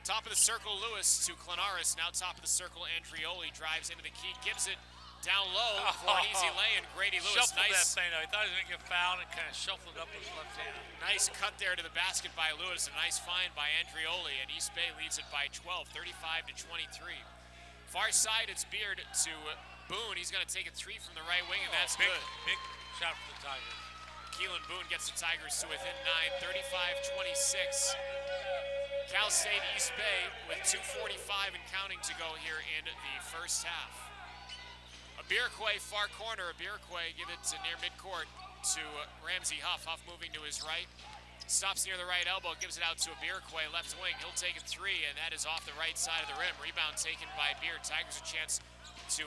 Top of the circle, Lewis to Clanaris. Now top of the circle, Andrioli drives into the key, gives it down low for an easy lay, and Grady Lewis, shuffled that thing. I thought he was going to get fouled and kind of shuffled up with his left hand. Nice cut there to the basket by Lewis. A nice find by Andrioli, and East Bay leads it by 12, 35-23. Far side, it's Beard to Boone. He's going to take a 3 from the right wing, and that's big, good. Big shot for the Tigers. Keelan Boone gets the Tigers to within 9, 35-26. Cal State East Bay with 2:45 and counting to go here in the first half. Abirquay far corner. Abirquay give it to near midcourt to Ramsey Huff. Huff moving to his right. Stops near the right elbow, gives it out to Abirquay, left wing. He'll take a 3, and that is off the right side of the rim. Rebound taken by Beard. Tigers a chance to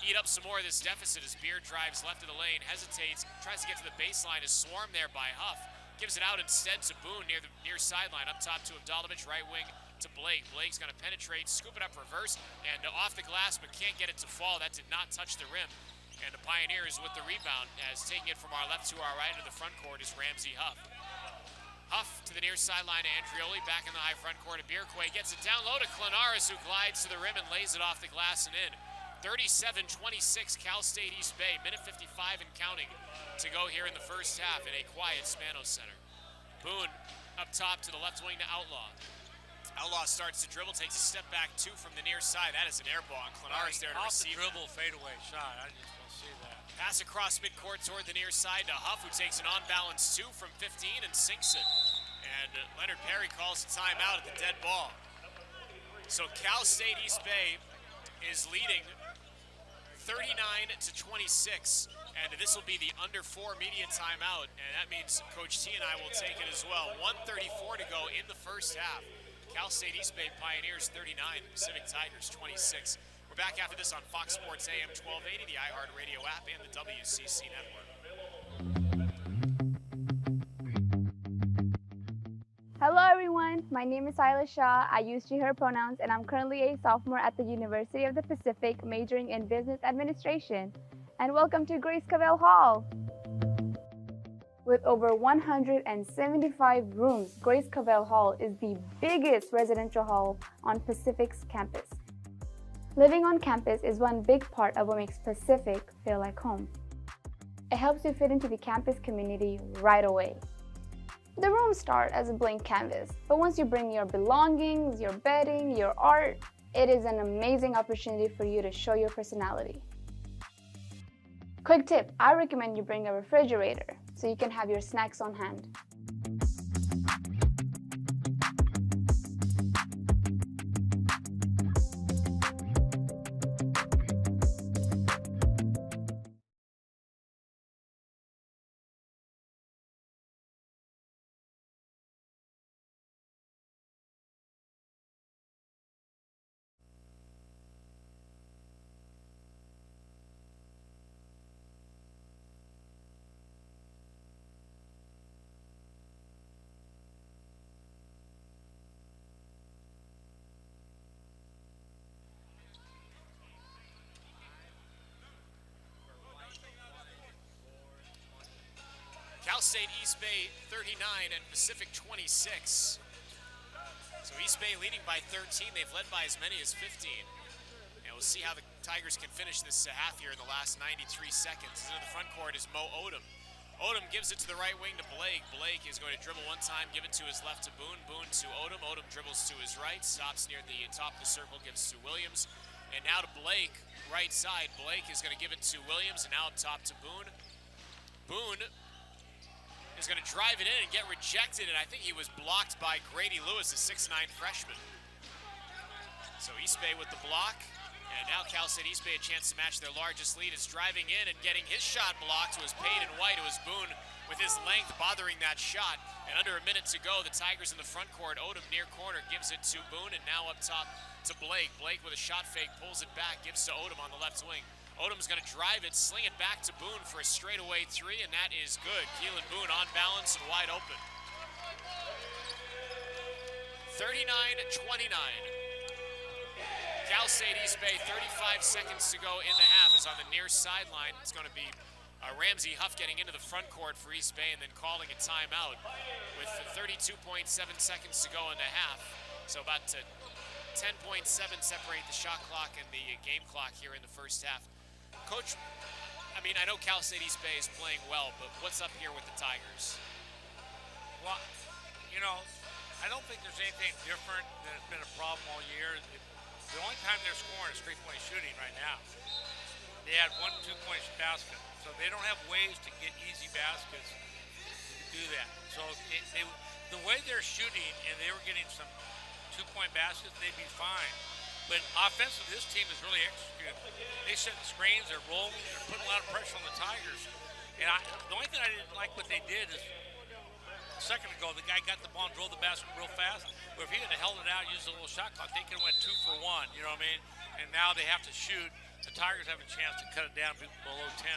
eat up some more of this deficit as Beard drives left of the lane, hesitates, tries to get to the baseline, is swarmed there by Huff. Gives it out instead to Boone near the near sideline. Up top to Avdalovic, right wing to Blake. Blake's going to penetrate, scoop it up reverse, and off the glass, but can't get it to fall. That did not touch the rim. And the Pioneers with the rebound, as taking it from our left to our right into the front court is Ramsey Huff. Huff to the near sideline to Andrioli, back in the high front court. Abirquay gets it down low to Clanaris, who glides to the rim and lays it off the glass and in. 37-26 Cal State East Bay, minute 55 and counting to go here in the first half in a quiet Spanos Center. Boone up top to the left wing to Outlaw. Outlaw starts to dribble, takes a step back 2 from the near side. That is an air ball, and Clonar's there to receive. Off the dribble, fadeaway shot. I just want to see that. Pass across midcourt toward the near side to Huff, who takes an on-balance 2 from 15 and sinks it. And Leonard Perry calls a timeout at the dead ball. So Cal State East Bay is leading 39-26, and this will be the under 4 media timeout, and that means Coach T and I will take it as well. 1:34 to go in the first half. Cal State East Bay Pioneers 39, Pacific Tigers 26. We're back after this on Fox Sports AM 1280, the iHeartRadio app, and the WCC network. Hello everyone, my name is Ayla Shah. I use she, her pronouns, and I'm currently a sophomore at the University of the Pacific, majoring in Business Administration. And welcome to Grace Cavell Hall. With over 175 rooms, Grace Cavell Hall is the biggest residential hall on Pacific's campus. Living on campus is one big part of what makes Pacific feel like home. It helps you fit into the campus community right away. The rooms start as a blank canvas, but once you bring your belongings, your bedding, your art, it is an amazing opportunity for you to show your personality. Quick tip, I recommend you bring a refrigerator so you can have your snacks on hand. Cal State East Bay 39 and Pacific 26. So East Bay leading by 13. They've led by as many as 15. And we'll see how the Tigers can finish this half here in the last 93 seconds. Into the front court is Mo Odom. Odom gives it to the right wing to Blake. Blake is going to dribble one time, give it to his left to Boone. Boone to Odom. Odom dribbles to his right, stops near the top of the circle, gives to Williams. And now to Blake, right side. Blake is going to give it to Williams, and now up top to Boone. Boone is going to drive it in and get rejected, and I think he was blocked by Grady Lewis, a 6'9 freshman. So East Bay with the block, and now Cal State East Bay a chance to match their largest lead is driving in and getting his shot blocked. It was Payton White. It was Boone with his length bothering that shot, and under a minute to go, the Tigers in the front court. Odom near corner gives it to Boone, and now up top to Blake. Blake with a shot fake, pulls it back, gives to Odom on the left wing. Odom's going to drive it, sling it back to Boone for a straightaway 3, and that is good. Keelan Boone on balance and wide open. 39-29. Cal State East Bay, 35 seconds to go in the half, is on the near sideline. It's going to be Ramsey Huff getting into the front court for East Bay and then calling a timeout with 32.7 seconds to go in the half. So about 10.7 separate the shot clock and the game clock here in the first half. Coach, I mean, I know Cal State East Bay is playing well, but what's up here with the Tigers? Well, you know, I don't think there's anything different that has been a problem all year. The only time they're scoring is three-point shooting right now. They had 1 2-point basket, so they don't have ways to get easy baskets to do that. So the way they're shooting, and they were getting some 2-point baskets, they'd be fine. But offensively, this team is really executing. They set screens, they're rolling, they're putting a lot of pressure on the Tigers. And the only thing I didn't like what they did is, a second ago, the guy got the ball and drove the basket real fast. But if he had held it out, used a little shot clock, they could have went 2 for 1, you know what I mean? And now they have to shoot. The Tigers have a chance to cut it down below 10.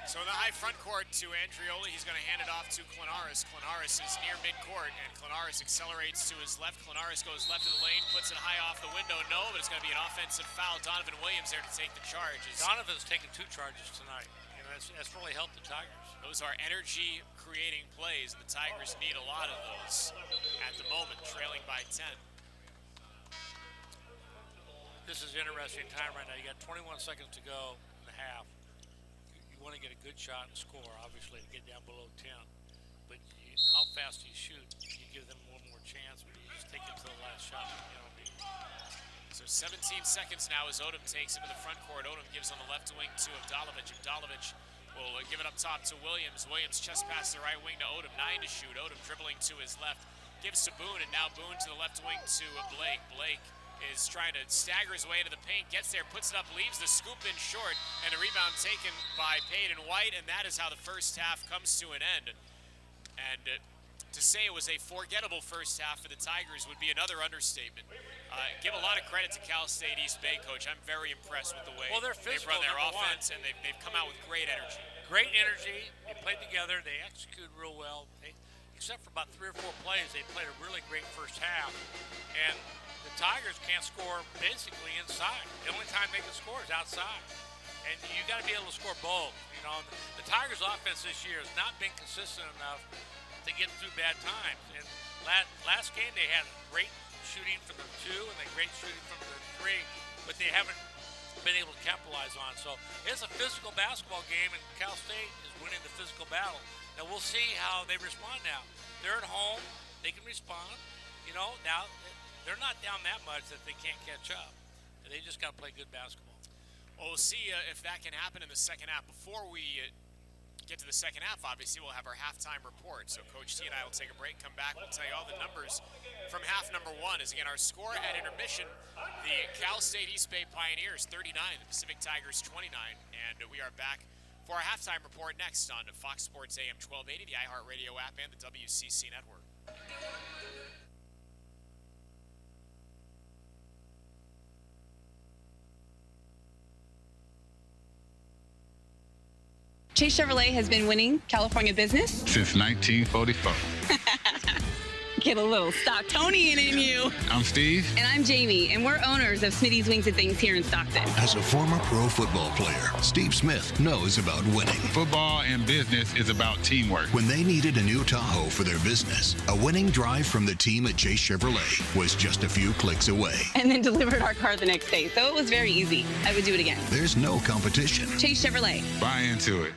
So in the high front court to Andrioli, he's going to hand it off to Clonarus. Clonarus is near midcourt, and Clonarus accelerates to his left. Clonarus goes left of the lane, puts it high off the window. No, but it's going to be an offensive foul. Donovan Williams there to take the charge. Donovan's taken 2 charges tonight. You know, that's really helped the Tigers. Those are energy-creating plays, and the Tigers need a lot of those at the moment, trailing by 10. This is interesting time right now. You got 21 seconds to go in the half. You want to get a good shot and score, obviously, to get down below 10. But but how fast do you shoot? You give them one more chance, or you just take it to the last shot. You know what I mean? So 17 seconds now as Odom takes it to the front court. Odom gives on the left wing to Abdalovic. Abdalovic will give it up top to Williams. Williams chest pass the right wing to Odom. 9 to shoot. Odom dribbling to his left. Gives to Boone, and now Boone to the left wing to Blake. Blake is trying to stagger his way into the paint. Gets there, puts it up, leaves the scoop in short, and a rebound taken by Payton White, and that is how the first half comes to an end. And to say it was a forgettable first half for the Tigers would be another understatement. Give a lot of credit to Cal State East Bay, Coach. I'm very impressed with the way they've run their offense, and they've come out with great energy. Great energy. They played together. They executed real well. Except for about 3 or 4 plays, they played a really great first half. And the Tigers can't score basically inside. The only time they can score is outside. And you got to be able to score both. You know, the Tigers' offense this year has not been consistent enough to get through bad times. And last game they had great shooting from the 2 and then great shooting from the 3, but they haven't been able to capitalize on. So it's a physical basketball game, and Cal State is winning the physical battle. Now we'll see how they respond now. They're at home, they can respond. You know, now they're not down that much that they can't catch up. They just got to play good basketball. Well, we'll see if that can happen in the second half. Before we get to the second half, obviously, we'll have our halftime report. So Coach T and I will take a break, come back, we'll tell you all the numbers from half number 1. As again, our score at intermission, the Cal State East Bay Pioneers 39, the Pacific Tigers 29, and we are back for our halftime report next on Fox Sports AM 1280, the iHeartRadio app, and the WCC network. Chase Chevrolet has been winning California business since 1944. Get a little Stocktonian in you. I'm Steve. And I'm Jamie, and we're owners of Smitty's Wings and Things here in Stockton. As a former pro football player, Steve Smith knows about winning. Football and business is about teamwork. When they needed a new Tahoe for their business, a winning drive from the team at Chase Chevrolet was just a few clicks away. And then delivered our car the next day, so it was very easy. I would do it again. There's no competition. Chase Chevrolet. Buy into it.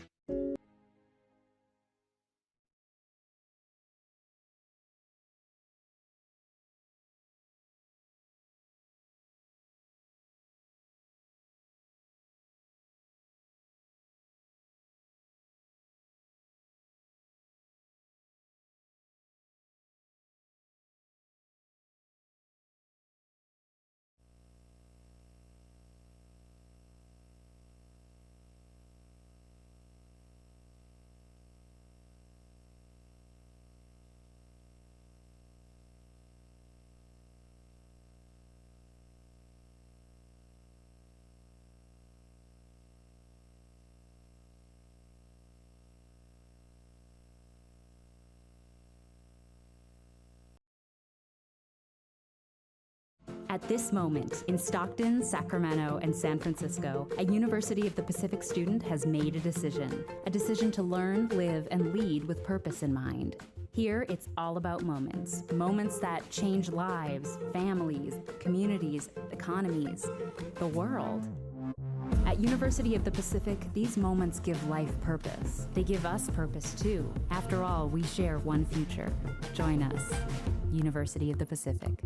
At this moment, in Stockton, Sacramento, and San Francisco, a University of the Pacific student has made a decision to learn, live, and lead with purpose in mind. Here, it's all about moments that change lives, families, communities, economies, the world. At University of the Pacific, these moments give life purpose. They give us purpose, too. After all, we share one future. Join us, University of the Pacific.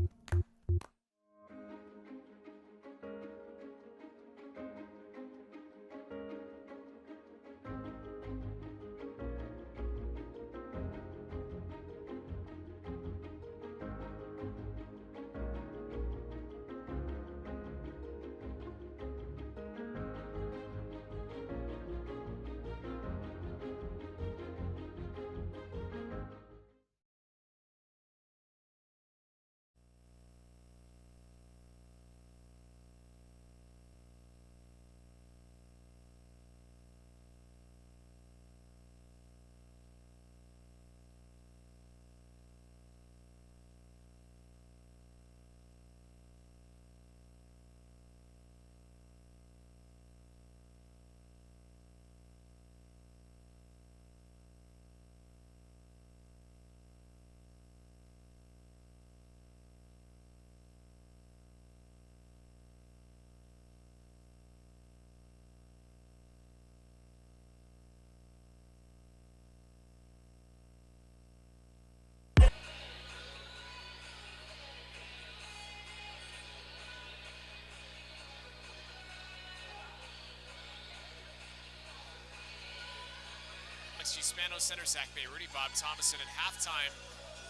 University Spano Center, Zach Bay, Rudy, Bob Thomason. At halftime,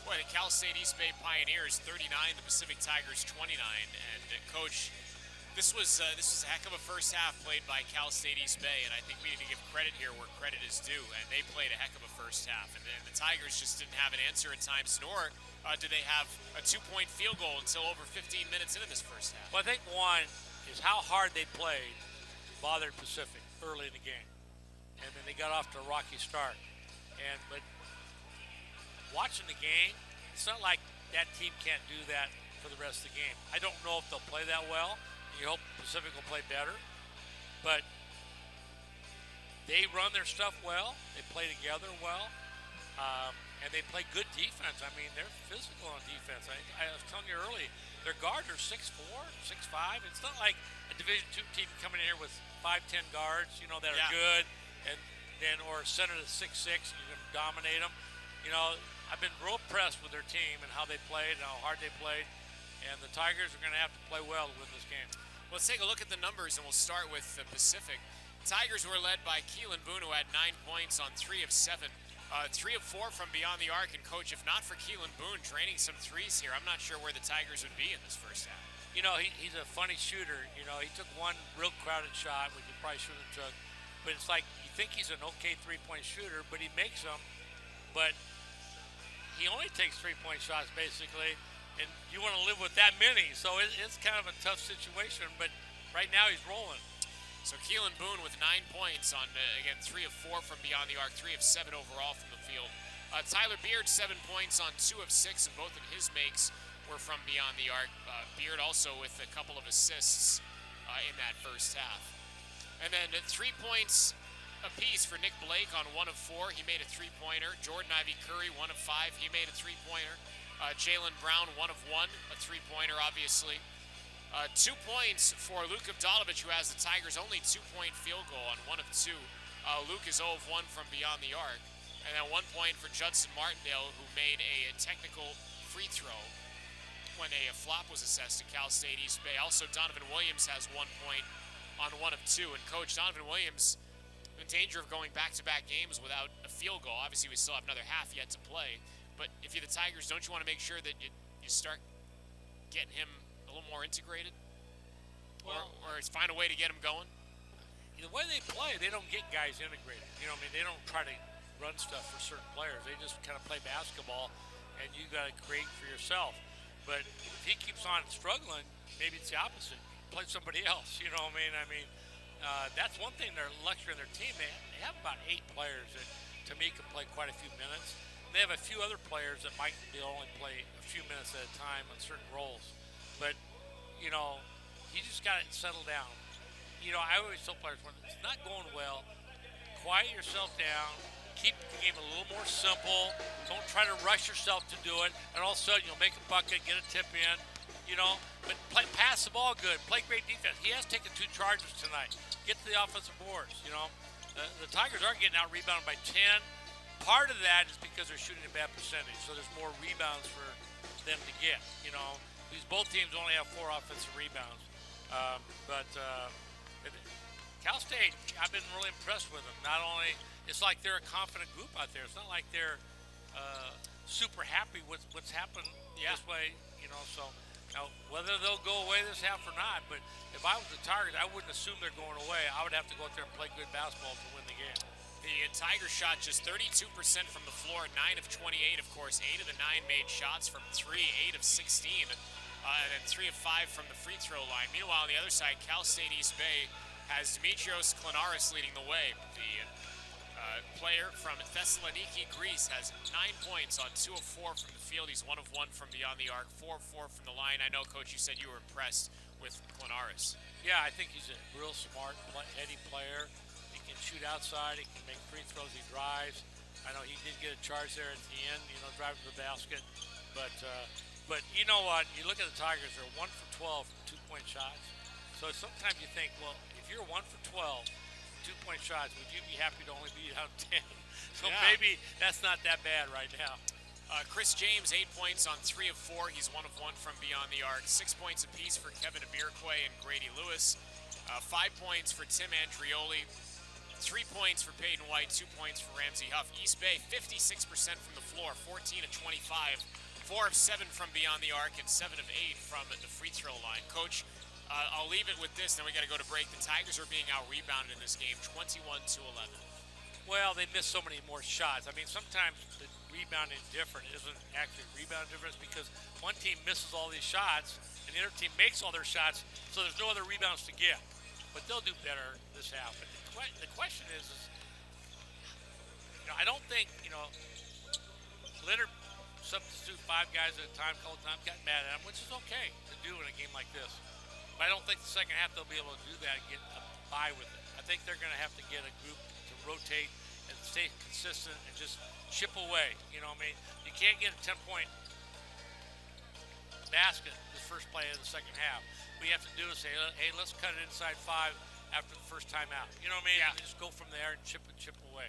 boy, the Cal State East Bay Pioneers 39, the Pacific Tigers 29. And Coach, this was a heck of a first half played by Cal State East Bay, and I think we need to give credit here where credit is due. And they played a heck of a first half, and then the Tigers just didn't have an answer at times, nor did they have a 2-point field goal until over 15 minutes into this first half. Well, I think one is how hard they played bothered Pacific early in the game, and then they got off to a rocky start. But watching the game, it's not like that team can't do that for the rest of the game. I don't know if they'll play that well. You hope Pacific will play better, but they run their stuff well. They play together well, and they play good defense. I mean, they're physical on defense. I was telling you early, their guards are 6'4", 6'5". It's not like a Division II team coming in here with 5'10" guards, that are good, and then or center to 6'6", and you can dominate them. I've been real impressed with their team and how they played and how hard they played. And the Tigers are going to have to play well to win this game. Let's take a look at the numbers, and we'll start with the Pacific. Tigers were led by Keelan Boone, who had 9 points on 3 of 7. 3 of 4 from beyond the arc. And, Coach, if not for Keelan Boone draining some threes here, I'm not sure where the Tigers would be in this first half. He's a funny shooter. He took one real crowded shot, which he probably shouldn't have took. But it's like you think he's an okay three-point shooter, but he makes them. But he only takes three-point shots, basically. And you want to live with that many, so it's kind of a tough situation. But right now he's rolling. So Keelan Boone with 9 points on, again, 3 of 4 from beyond the arc, 3 of 7 overall from the field. Tyler Beard, 7 points on 2 of 6, and both of his makes were from beyond the arc. Beard also with a couple of assists in that first half. And then 3 points apiece for Nick Blake on 1 of 4. He made a three-pointer. Jordan Ivy Curry, 1 of 5. He made a three-pointer. Jalen Brown, 1 of 1, a three-pointer, obviously. 2 points for Luke Avdalovich, who has the Tigers' only 2-point field goal on 1 of 2. Luke is 0 of 1 from beyond the arc. And then 1 point for Judson Martindale, who made a technical free throw when a flop was assessed to Cal State East Bay. Also, Donovan Williams has 1 point on 1 of 2. And, Coach, Donovan Williams in danger of going back-to-back games without a field goal. Obviously, we still have another half yet to play. But if you're the Tigers, don't you want to make sure that you start getting him a little more integrated? Or find a way to get him going? The way they play, they don't get guys integrated. They don't try to run stuff for certain players. They just kind of play basketball, and you got to create for yourself. But if he keeps on struggling, maybe it's the opposite. Play somebody else, that's one thing they're luxury in their team. They have about 8 players that, to me, can play quite a few minutes. They have a few other players that might only play a few minutes at a time on certain roles. But, you just got to settle down. I always tell players, when it's not going well, quiet yourself down, keep the game a little more simple, don't try to rush yourself to do it, and all of a sudden you'll make a bucket, get a tip in, but pass the ball good, play great defense. He has taken 2 charges tonight. Get to the offensive boards, The Tigers are getting out-rebounded by 10. Part of that is because they're shooting a bad percentage, so there's more rebounds for them to get, These both teams only have 4 offensive rebounds. Cal State, I've been really impressed with them. Not only, it's like they're a confident group out there. It's not like they're super happy with what's happened this way, So now, whether they'll go away this half or not, but if I was the Tigers, I wouldn't assume they're going away. I would have to go out there and play good basketball to win the game. The Tigers shot just 32% from the floor, 9 of 28, of course. 8 of the 9 made shots from 3, 8 of 16, and then 3 of 5 from the free throw line. Meanwhile, on the other side, Cal State East Bay has Dimitrios Klinaris leading the way. The player from Thessaloniki, Greece, has 9 points on 2 of 4 from the field. He's 1 of 1 from beyond the arc, 4 of 4 from the line. I know, Coach, you said you were impressed with Klinaris. Yeah, I think he's a real smart, heady player. He can shoot outside. He can make free throws. He drives. I know he did get a charge there at the end, driving to the basket. But you know what? You look at the Tigers, they're 1 for 12 from 2-point shots. So sometimes you think, well, if you're 1 for 12, 2-point shots, would you be happy to only be out 10? So maybe that's not that bad right now. Chris James, 8 points on 3 of 4. He's 1 of 1 from beyond the arc. 6 points apiece for Kevin Abirquay and Grady Lewis. 5 points for Tim Andrioli. 3 points for Peyton White, 2 points for Ramsey Huff. East Bay, 56% from the floor, 14 of 25, 4 of 7 from beyond the arc, and 7 of 8 from the free throw line. Coach, I'll leave it with this, then we got to go to break. The Tigers are being out-rebounded in this game, 21-11. Well, they miss so many more shots. I mean, sometimes the rebounding different. It isn't actually rebound difference because one team misses all these shots and the other team makes all their shots, so there's no other rebounds to get. But they'll do better this half. But the question is I don't think, Leonard substitute 5 guys at a time, a couple times, got mad at him, which is okay to do in a game like this. But I don't think the second half they'll be able to do that and get by with it. I think they're going to have to get a group to rotate and stay consistent and just chip away. You can't get a 10-point basket the first play of the second half. What you have to do is say, hey, let's cut it inside 5 after the first time out. You know what I mean? Yeah. And just go from there and chip away.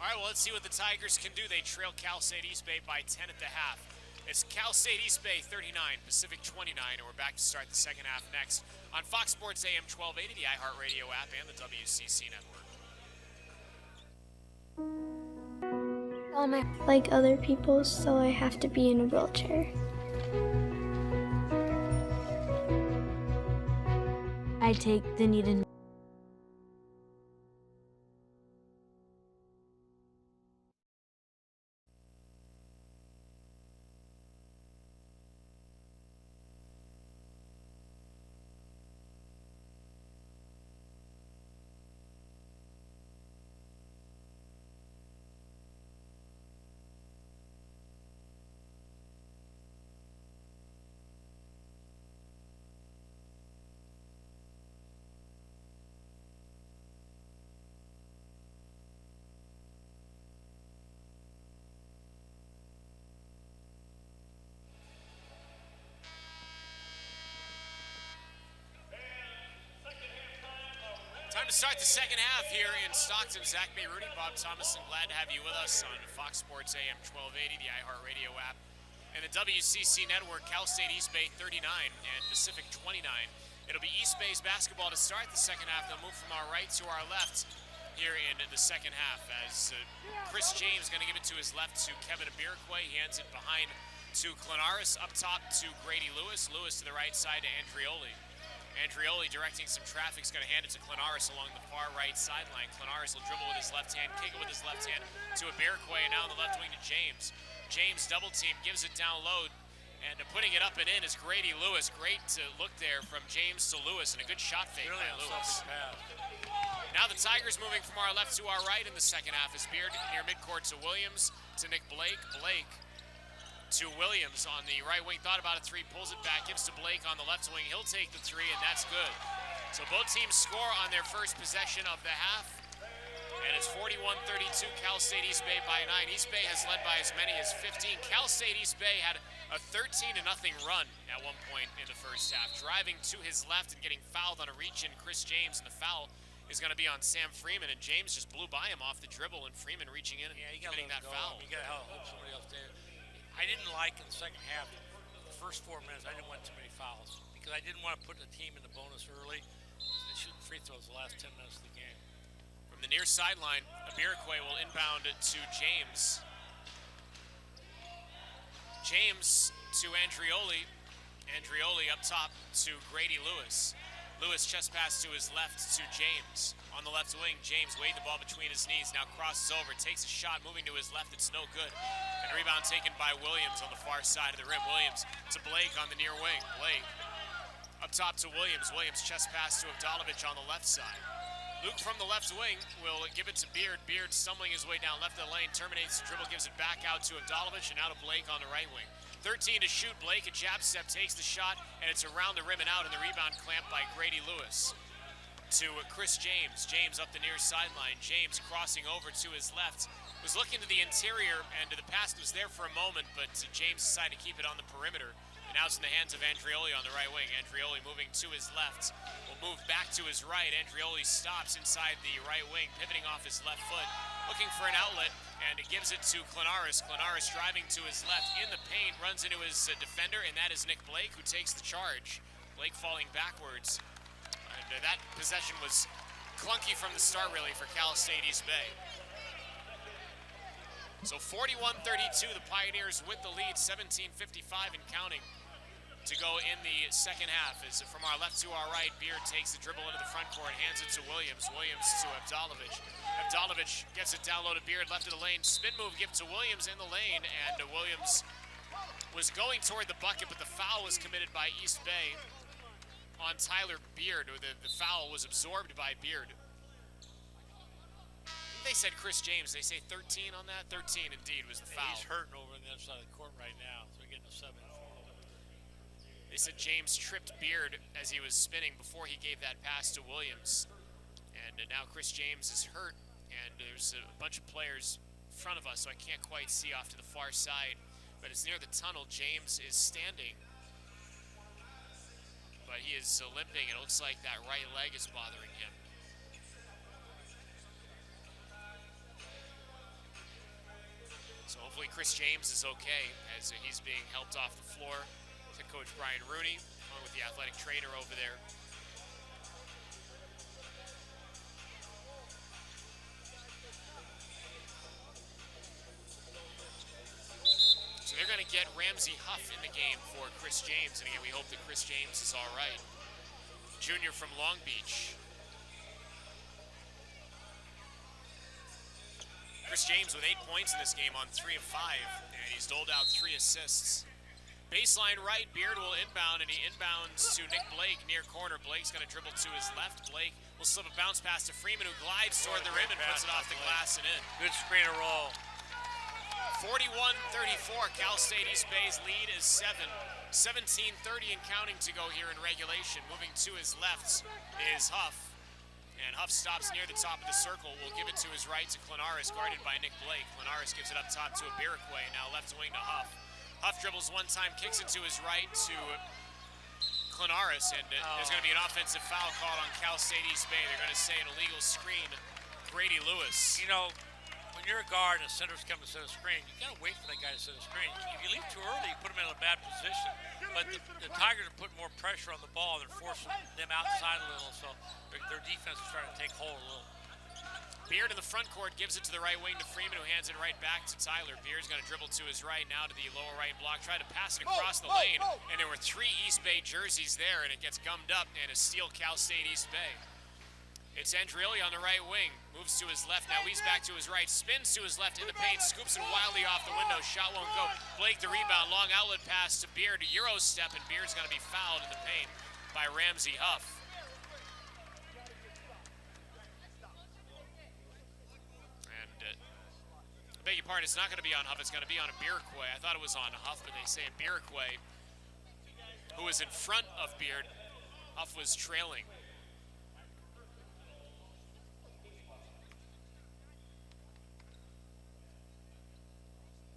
All right, well, let's see what the Tigers can do. They trail Cal State East Bay by 10 at the half. It's Cal State East Bay 39, Pacific 29, and we're back to start the second half next on Fox Sports AM 1280, the iHeartRadio app, and the WCC network. I'm like other people, so I have to be in a wheelchair. I take the needed. Time to start the second half here in Stockton. Zach May, Rudy, Bob Thomason, glad to have you with us on Fox Sports AM 1280, the iHeartRadio app, and the WCC network. Cal State East Bay 39 and Pacific 29. It'll be East Bay's basketball to start the second half. They'll move from our right to our left here in the second half as Chris James is going to give it to his left to Kevin Abirquay. He hands it behind to Clenaris, up top to Grady Lewis. Lewis to the right side to Andrioli. Andrioli directing some traffic is going to hand it to Clenaris along the far right sideline. Clenaris will dribble with his left hand, kick it with his left hand to Abirquay, and now on the left wing to James. James double team, gives it down low, and putting it up and in is Grady Lewis. Great to look there from James to Lewis, and a good shot fake by Lewis. Now the Tigers moving from our left to our right in the second half is Beard near midcourt to Williams, to Nick Blake. Blake to Williams on the right wing, thought about a three, pulls it back, gives to Blake on the left wing. He'll take the three, and that's good. So both teams score on their first possession of the half, and it's 41-32, Cal State East Bay by 9. East Bay has led by as many as 15. Cal State East Bay had a 13-0 run at one point in the first half, driving to his left and getting fouled on a reach-in. Chris James, and the foul is going to be on Sam Freeman, and James just blew by him off the dribble, and Freeman reaching in and getting that foul. You got to hope somebody else did. I didn't like in the second half, the first 4 minutes, I didn't want too many fouls because I didn't want to put the team in the bonus early and shooting free throws the last 10 minutes of the game. From the near sideline, Abirquay will inbound it to James. James to Andrioli. Andrioli up top to Grady Lewis. Lewis chest pass to his left to James. On the left wing, James weighed the ball between his knees, now crosses over, takes a shot, moving to his left, it's no good. And a rebound taken by Williams on the far side of the rim. Williams to Blake on the near wing. Blake up top to Williams. Williams chest pass to Avdalovich on the left side. Luke from the left wing will give it to Beard. Beard stumbling his way down left of the lane, terminates the dribble, gives it back out to Avdalovich, and now to Blake on the right wing. 13 to shoot. Blake, a jab step, takes the shot, and it's around the rim and out, and the rebound clamped by Grady Lewis. To Chris James. James up the near sideline. James crossing over to his left. Was looking to the interior, and the pass was there for a moment, but James decided to keep it on the perimeter. And now it's in the hands of Andrioli on the right wing. Andrioli moving to his left. Will move back to his right. Andrioli stops inside the right wing, pivoting off his left foot, looking for an outlet, and it gives it to Clenaris. Clenaris driving to his left in the paint, runs into his defender, and that is Nick Blake, who takes the charge. Blake falling backwards. And that possession was clunky from the start, really, for Cal State East Bay. So 41-32, the Pioneers with the lead, 17:55 and counting to go in the second half. As from our left to our right, Beard takes the dribble into the front court, hands it to Williams. Williams to Avdalovic. Avdalovic gets it down low to Beard, left of the lane. Spin move, give it to Williams in the lane, and Williams was going toward the bucket, but the foul was committed by East Bay on Tyler Beard, or the foul was absorbed by Beard. They said Chris James. They say 13 on that. 13 indeed was the foul. He's hurting over on the other side of the court right now, so we're getting a 7. They said James tripped Beard as he was spinning before he gave that pass to Williams. And now Chris James is hurt, and there's a bunch of players in front of us, so I can't quite see off to the far side. But it's near the tunnel. James is standing, but he is limping. It looks like that right leg is bothering him. So hopefully Chris James is okay as he's being helped off the floor. Head coach Brian Rooney, along with the athletic trainer over there. So they're going to get Ramsey Huff in the game for Chris James. And again, we hope that Chris James is all right. Junior from Long Beach. Chris James with 8 points in this game on 3 of 5, and he's doled out 3 assists. Baseline right, Beard will inbound, and he inbounds to Nick Blake near corner. Blake's going to dribble to his left. Blake will slip a bounce pass to Freeman, who glides toward the rim and puts it off the glass and in. Good screen and roll. 41-34, Cal State East Bay's lead is 7. 17:30 and counting to go here in regulation. Moving to his left is Huff. And Huff stops near the top of the circle. Will give it to his right to Clanaris, guarded by Nick Blake. Clanaris gives it up top to Abirikwe, now left wing to Huff. Huff dribbles one time, kicks it to his right to Clanaris, and there's going to be an offensive foul called on Cal State East Bay. They're going to say an illegal screen, Grady Lewis. You know, when you're a guard and a center's coming to set a screen, you got to wait for that guy to set a screen. If you leave too early, you put him in a bad position. But the Tigers are putting more pressure on the ball. They're forcing them outside a little, so their defense is starting to take hold a little. Beard in the front court gives it to the right wing to Freeman, who hands it right back to Tyler. Beard's going to dribble to his right, now to the lower right block, try to pass it across the lane, and there were 3 East Bay jerseys there, and it gets gummed up, and a steal Cal State East Bay. It's Andrioli on the right wing, moves to his left, now he's back to his right, spins to his left in the paint, scoops it wildly off the window, shot won't go. Blake the rebound, long outlet pass to Beard, Euro step, and Beard's going to be fouled in the paint by Ramsey Huff. And I beg your pardon, it's not going to be on Huff, it's going to be on Abirikwe. I thought it was on Huff, but they say Abirikwe, who was in front of Beard. Huff was trailing.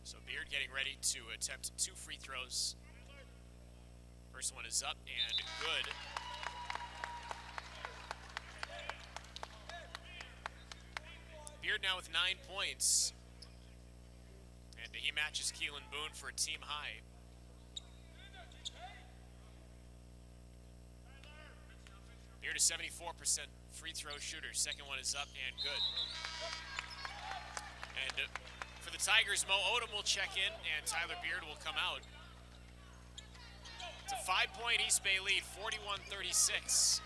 So Beard getting ready to attempt 2 free throws. First one is up and good. Beard now with 9 points. And he matches Keelan Boone for a team high. Beard is 74% free throw shooter. Second one is up and good. And for the Tigers, Mo Odom will check in, and Tyler Beard will come out. It's a 5-point East Bay lead, 41-36.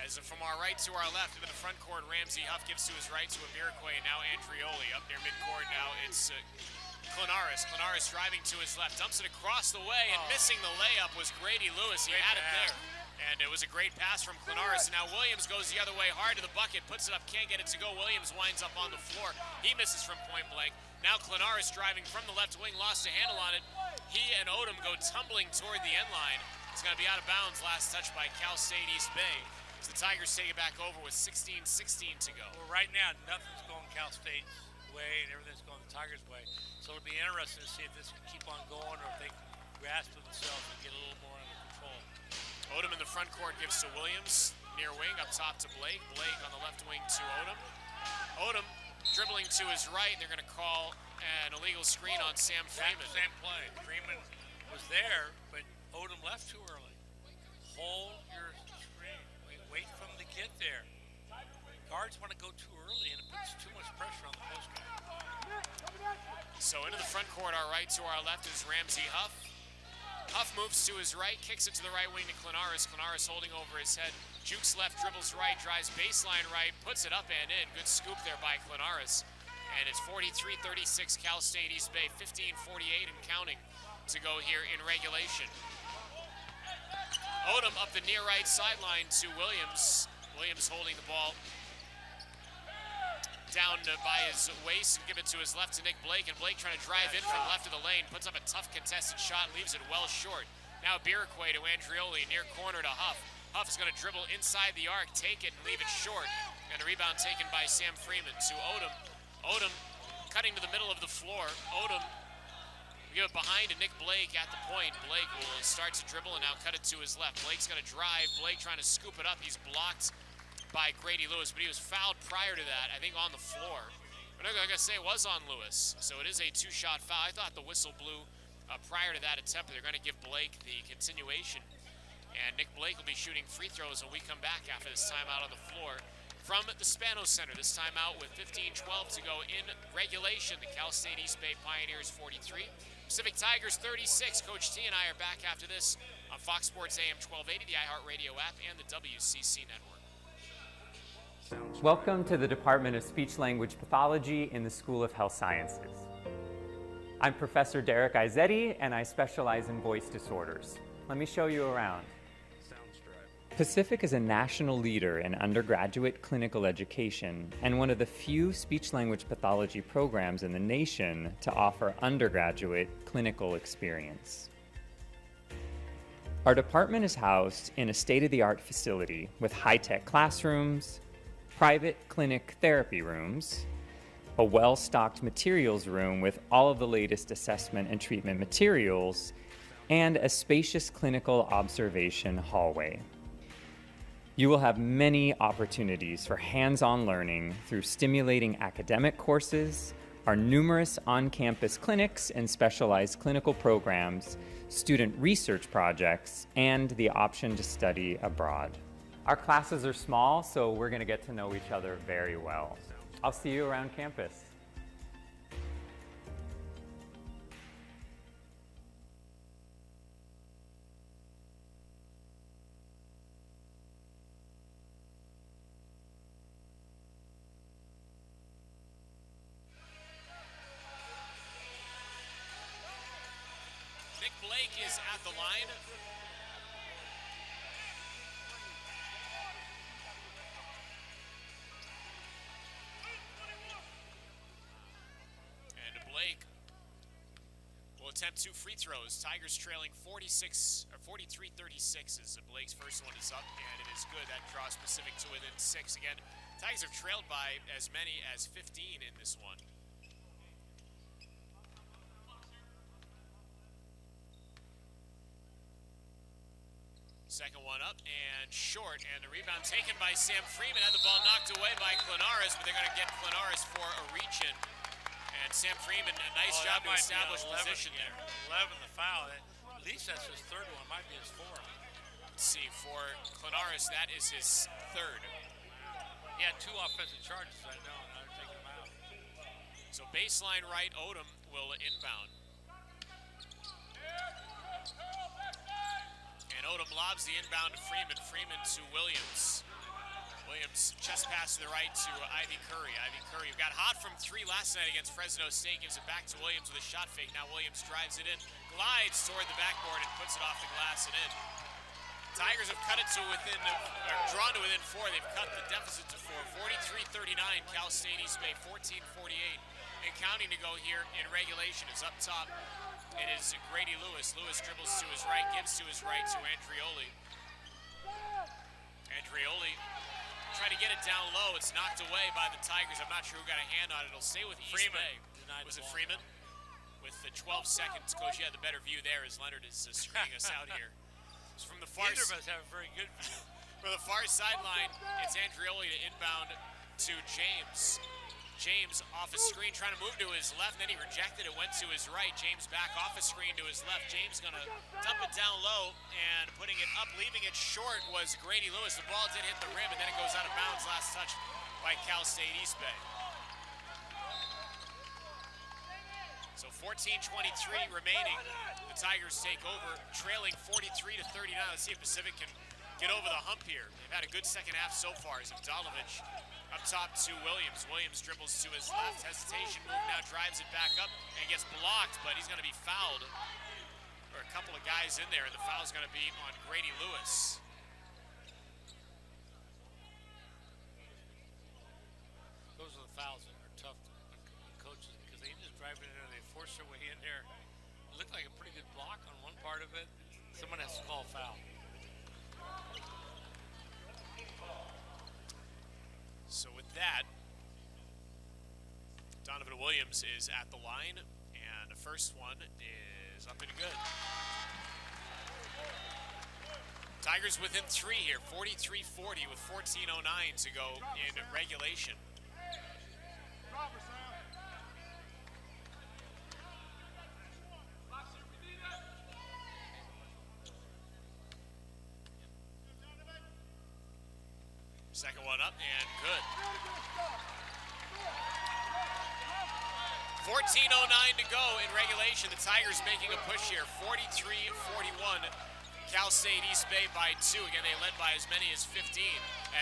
As from our right to our left, into the front court, Ramsey Huff gives to his right to Abirikwe, and now Andrioli. Up near midcourt now, it's Clanaris. Clanaris driving to his left, dumps it across the way, and missing the layup was Grady Lewis. He had it there. And it was a great pass from Clanaris. And now Williams goes the other way, hard to the bucket, puts it up, can't get it to go. Williams winds up on the floor. He misses from point blank. Now Clanaris driving from the left wing, lost a handle on it. He and Odom go tumbling toward the end line. It's going to be out of bounds, last touch by Cal State East Bay. So the Tigers take it back over with 16-16 to go. Well, right now, nothing's going Cal State's way and everything's going the Tigers' way. So it'll be interesting to see if this can keep on going or if they can grasp themselves and get a little more under control. Odom in the front court gives to Williams, near wing, up top to Blake. Blake on the left wing to Odom. Odom dribbling to his right, and they're going to call an illegal screen on Sam Freeman. Same play. Freeman was there, but Odom left too early. Hold your screen. Wait for him to get there. guards want to go too early, and it puts too much pressure on the post guy. So into the front court, our right to our left is Ramsey Huff. Huff moves to his right, kicks it to the right wing to Clinaris. Clinaris holding over his head. Jukes left, dribbles right, drives baseline right, puts it up and in. Good scoop there by Clinaris. And it's 43-36 Cal State East Bay, 15:48 and counting to go here in regulation. Odom up the near right sideline to Williams. Williams holding the ball down by his waist and give it to his left to Nick Blake, and Blake trying to drive in from left of the lane, puts up a tough contested shot, leaves it well short. Now Biraquay to Andrioli, near corner to Huff. Huff is going to dribble inside the arc, take it and leave it short, and a rebound taken by Sam Freeman to Odom. Odom cutting to the middle of the floor. Odom give it behind to Nick Blake at the point. Blake will start to dribble and now cut it to his left. Blake's going to drive. Blake trying to scoop it up. He's blocked by Grady Lewis, but he was fouled prior to that, I think on the floor. But I'm going to say it was on Lewis, so it is a two-shot foul. I thought the whistle blew prior to that attempt. They're going to give Blake the continuation. And Nick Blake will be shooting free throws when we come back after this timeout on the floor from the Spano Center. This timeout with 15-12 to go in regulation. The Cal State East Bay Pioneers 43, Pacific Tigers 36. Coach T and I are back after this on Fox Sports AM 1280, the iHeartRadio app, and the WCC network. Welcome to the Department of Speech-Language Pathology in the School of Health Sciences. I'm Professor Derek Izzetti, and I specialize in voice disorders. Let me show you around. Pacific is a national leader in undergraduate clinical education and one of the few speech-language pathology programs in the nation to offer undergraduate clinical experience. Our department is housed in a state-of-the-art facility with high-tech classrooms, private clinic therapy rooms, a well-stocked materials room with all of the latest assessment and treatment materials, and a spacious clinical observation hallway. You will have many opportunities for hands-on learning through stimulating academic courses, our numerous on-campus clinics and specialized clinical programs, student research projects, and the option to study abroad. Our classes are small, so we're going to get to know each other very well. I'll see you around campus. Nick Blake is at the line. Blake will attempt two free throws. Tigers trailing 43-36 as Blake's first one is up, and it is good. That draws Pacific to within 6. Again, Tigers have trailed by as many as 15 in this one. Second one up and short, and the rebound taken by Sam Freeman. Had the ball knocked away by Clinaris, but they're going to get Clinaris for a reach-in. And Sam Freeman, a nice job to establish position there. 11 the foul. At least that's his third one. Might be his fourth. Let's see, for Clinaris, that is his third. He had 2 offensive charges, I know, and I'm taking him out. So baseline right, Odom will inbound. And Odom lobs the inbound to Freeman. Freeman to Williams. Williams chest pass to the right to Ivy Curry. Ivy Curry got hot from 3 last night against Fresno State. Gives it back to Williams with a shot fake. Now Williams drives it in, glides toward the backboard and puts it off the glass and in. Tigers have cut it to within, or drawn to within 4. They've cut the deficit to 4. 43-39, Cal State East Bay 14-48. And counting to go here in regulation is up top. It is Grady Lewis. Lewis dribbles to his right, gives to his right to Andrioli. Andrioli trying to get it down low. It's knocked away by the Tigers. I'm not sure who got a hand on it. It'll stay with East Bay. Was it Freeman? With the 12 seconds, Coach, you had the better view there as Leonard is screening us out here. So from the far Neither of us have a very good view. From the far sideline, it's Andrioli to inbound to James. James off a screen, trying to move to his left, then he rejected it, went to his right. James back off a screen to his left. James gonna dump it down low, and putting it up, leaving it short was Grady Lewis. The ball did hit the rim, and then it goes out of bounds. Last touch by Cal State East Bay. So 14:23 remaining. The Tigers take over, trailing 43-39. Let's see if Pacific can get over the hump here. They've had a good second half so far as Avdalovich up top to Williams. Williams dribbles to his left. Hesitation move now, drives it back up and gets blocked, but he's going to be fouled. There are a couple of guys in there, and the foul's going to be on Grady Lewis. Those are the fouls that are tough on coaches because they just drive it in and they force their way in there. It looked like a pretty good block on one part of it. Someone has to call a foul. So with that, Donovan Williams is at the line, and the first one is up and good. Tigers within 3 here, 43-40 with 14:09 to go in regulation. Second one up and good. 14:09 to go in regulation. The Tigers making a push here, 43-41. Cal State East Bay by 2. Again, they led by as many as 15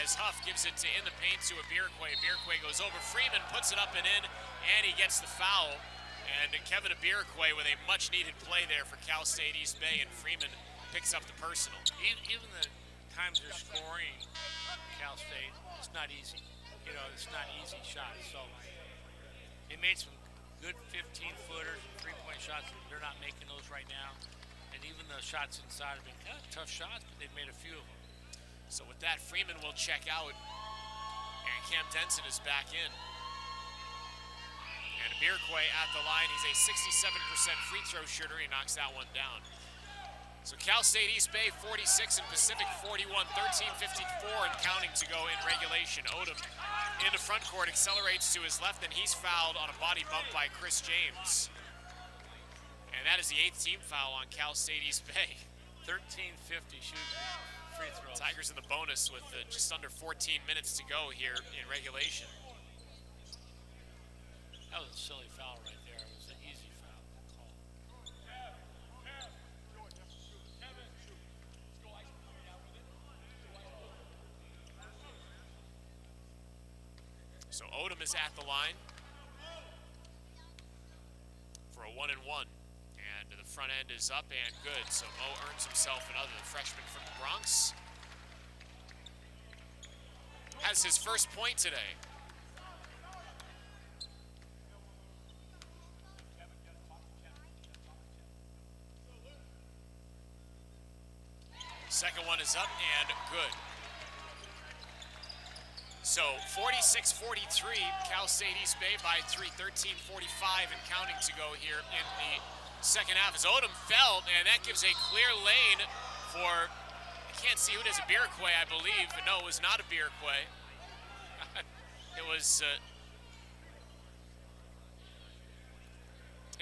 as Huff gives it to in the paint to Abirkwe. Abirkwe goes over. Freeman puts it up and in, and he gets the foul. And Kevin Abirkwe with a much-needed play there for Cal State East Bay, and Freeman picks up the personal. Even the times they're scoring Cal State, it's not easy. You know, it's not easy shots. So they made some good 15-footers and three-point shots. They're not making those right now. And even the shots inside have been kind of tough shots, but they've made a few of them. So with that, Freeman will check out, and Cam Denson is back in. And Abirkwe at the line. He's a 67% free throw shooter. He knocks that one down. So Cal State East Bay 46 and Pacific 41, 13:54 and counting to go in regulation. Odom into front court, accelerates to his left, and he's fouled on a body bump by Chris James. And that is the 8th team foul on Cal State East Bay. 13:50 shooting free throws. Tigers in the bonus with just under 14 minutes to go here in regulation. That was a silly foul right there. It was an easy foul call. So Odom is at the line for a 1-and-1. And the front end is up and good. So Mo earns himself another. The freshman from the Bronx has his first point today. Second one is up and good. So 46-43, Cal State East Bay by 3, 13:45 and counting to go here in the second half as Odom fell, and that gives a clear lane for, I can't see who it is, Abirkwe, I believe, but no, it was not Abirkwe. It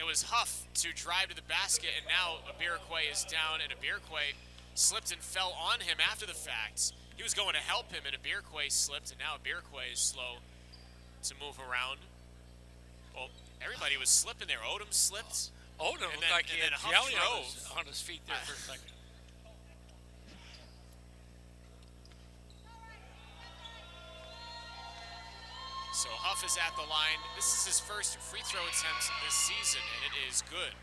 was Huff to drive to the basket, and now Abirkwe is down, and Abirkwe slipped and fell on him after the fact. He was going to help him, and Abirkwe slipped, and now Abirkwe is slow to move around. Well, everybody was slipping there. Odom slipped. Odom looked like he had jelly on his feet there for a second. So Huff is at the line. This is his first free throw attempt this season, and it is good.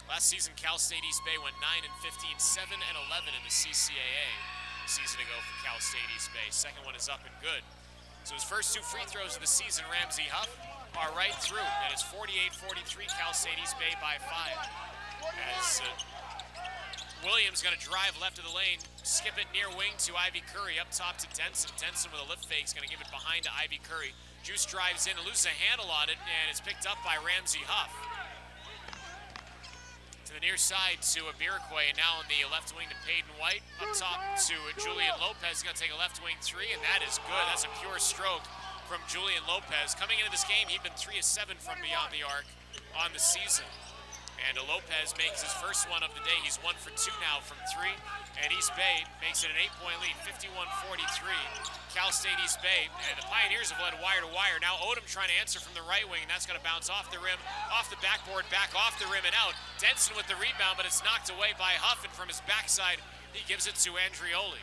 Last season, Cal State East Bay went 9-15, 7-11 in the CCAA a season ago for Cal State East Bay. Second one is up and good. So his first 2 free throws of the season, Ramsey Huff, are right through. And it's 48-43, Cal State East Bay by 5. As Williams going to drive left of the lane, skip it near wing to Ivy Curry, up top to Denson. Denson with a lift fake is going to give it behind to Ivy Curry. Juice drives in, loses a handle on it, and it's picked up by Ramsey Huff. To the near side to Abirkwe, and now on the left wing to Peyton White. Up top to Julian Lopez. He's going to take a left wing 3, and that is good. That's a pure stroke from Julian Lopez. Coming into this game, he'd been 3 of 7 from beyond the arc on the season. And Lopez makes his first one of the day. He's 1 for 2 now from 3. And East Bay makes it an 8-point lead, 51-43. Cal State East Bay. And the Pioneers have led wire to wire. Now Odom trying to answer from the right wing. And that's going to bounce off the rim, off the backboard, back off the rim and out. Denson with the rebound, but it's knocked away by Huff. And from his backside, he gives it to Andrioli.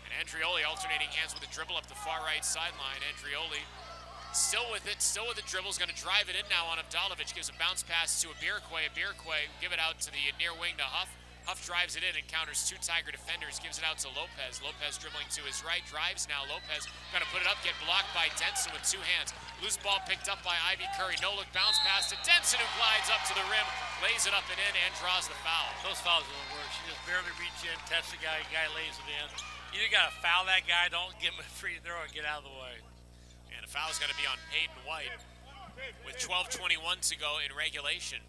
And Andrioli alternating hands with a dribble up the far right sideline. Andrioli still with it, still with the dribble, is going to drive it in now on Avdalovic, gives a bounce pass to Abirquay, give it out to the near wing to Huff. Huff drives it in, encounters 2 Tiger defenders, gives it out to Lopez. Lopez dribbling to his right, drives now. Lopez going to put it up, get blocked by Denson with 2 hands. Loose ball picked up by Ivy Curry. No-look bounce pass to Denson, who glides up to the rim, lays it up and in, and draws the foul. Those fouls are the worst. You just barely reach in, touch the guy lays it in. You either got to foul that guy, don't give him a free throw, and get out of the way. And the foul is going to be on Peyton White with 12:21 to go in regulation.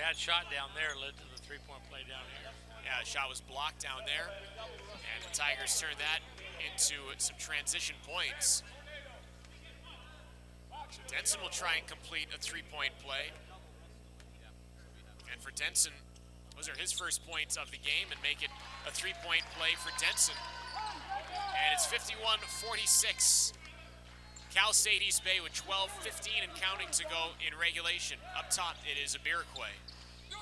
Bad shot down there led to the 3-point play down here. Yeah, the shot was blocked down there. And the Tigers turned that into some transition points. So Denson will try and complete a 3-point play. And for Denson, those are his first points of the game, and make it a 3-point play for Denson. And it's 51-46. Cal State East Bay with 12:15 and counting to go in regulation. Up top, it is Abirquay.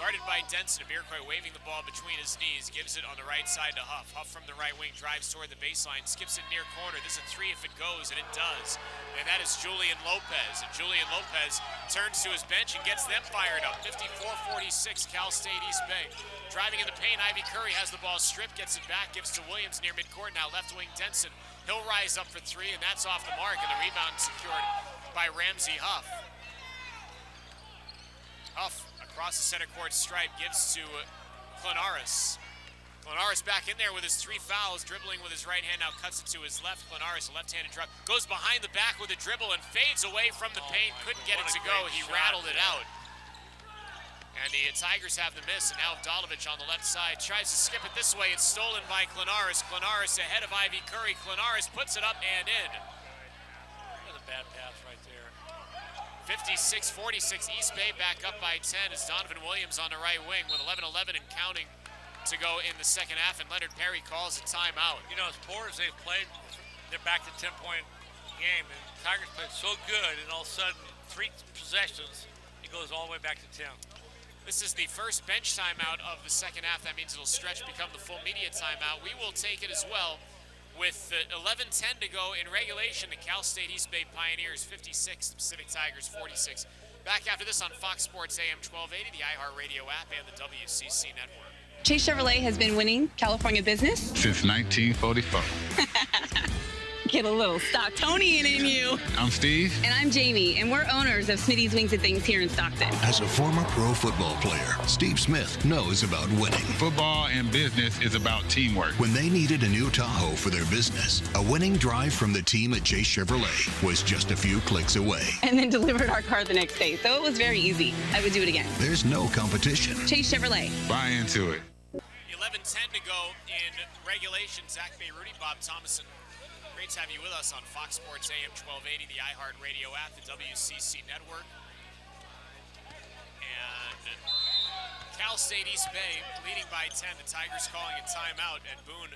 Guarded by Denson, Abirquay waving the ball between his knees, gives it on the right side to Huff. Huff from the right wing drives toward the baseline, skips it near corner. This is a 3 if it goes, and it does. And that is Julian Lopez. And Julian Lopez turns to his bench and gets them fired up. 54-46, Cal State East Bay. Driving in the paint, Ivy Curry has the ball stripped, gets it back, gives to Williams near midcourt. Now left wing Denson. He'll rise up for 3, and that's off the mark, and the rebound secured by Ramsey Huff. Huff across the center court stripe gives to Clanaris. Clanaris back in there with his 3 fouls, dribbling with his right hand, now cuts it to his left. Clanaris, a left-handed drop, goes behind the back with a dribble and fades away from the paint. Couldn't get it to go. He rattled it out. And the Tigers have the miss, and now Avdalovic on the left side tries to skip it this way. It's stolen by Clanaris. Clanaris ahead of Ivy Curry. Clanaris puts it up and in. That's a bad pass right there. 56-46, East Bay back up by 10 as Donovan Williams on the right wing with 11-11 and counting to go in the second half, and Leonard Perry calls a timeout. You know, as poor as they've played, they're back to 10-point game, and Tigers played so good, and all of a sudden, 3 possessions, it goes all the way back to 10. This is the first bench timeout of the second half. That means it'll stretch, become the full media timeout. We will take it as well with 11:10 to go in regulation. The Cal State East Bay Pioneers 56, the Pacific Tigers 46. Back after this on Fox Sports AM 1280, the iHeartRadio app, and the WCC network. Chase Chevrolet has been winning California business since 1944. Get a little Stocktonian in you. I'm Steve. And I'm Jamie, and we're owners of Smitty's Wings and Things here in Stockton. As a former pro football player, Steve Smith knows about winning. Football and business is about teamwork. When they needed a new Tahoe for their business, a winning drive from the team at Chase Chevrolet was just a few clicks away. And then delivered our car the next day, so it was very easy. I would do it again. There's no competition. Chase Chevrolet. Buy into it. 11:10 to go in regulation. Zach Bay, Rudy, Bob Thomason. Great to have you with us on Fox Sports AM 1280, the iHeartRadio app, the WCC network. And Cal State East Bay leading by 10. The Tigers calling a timeout, and Boone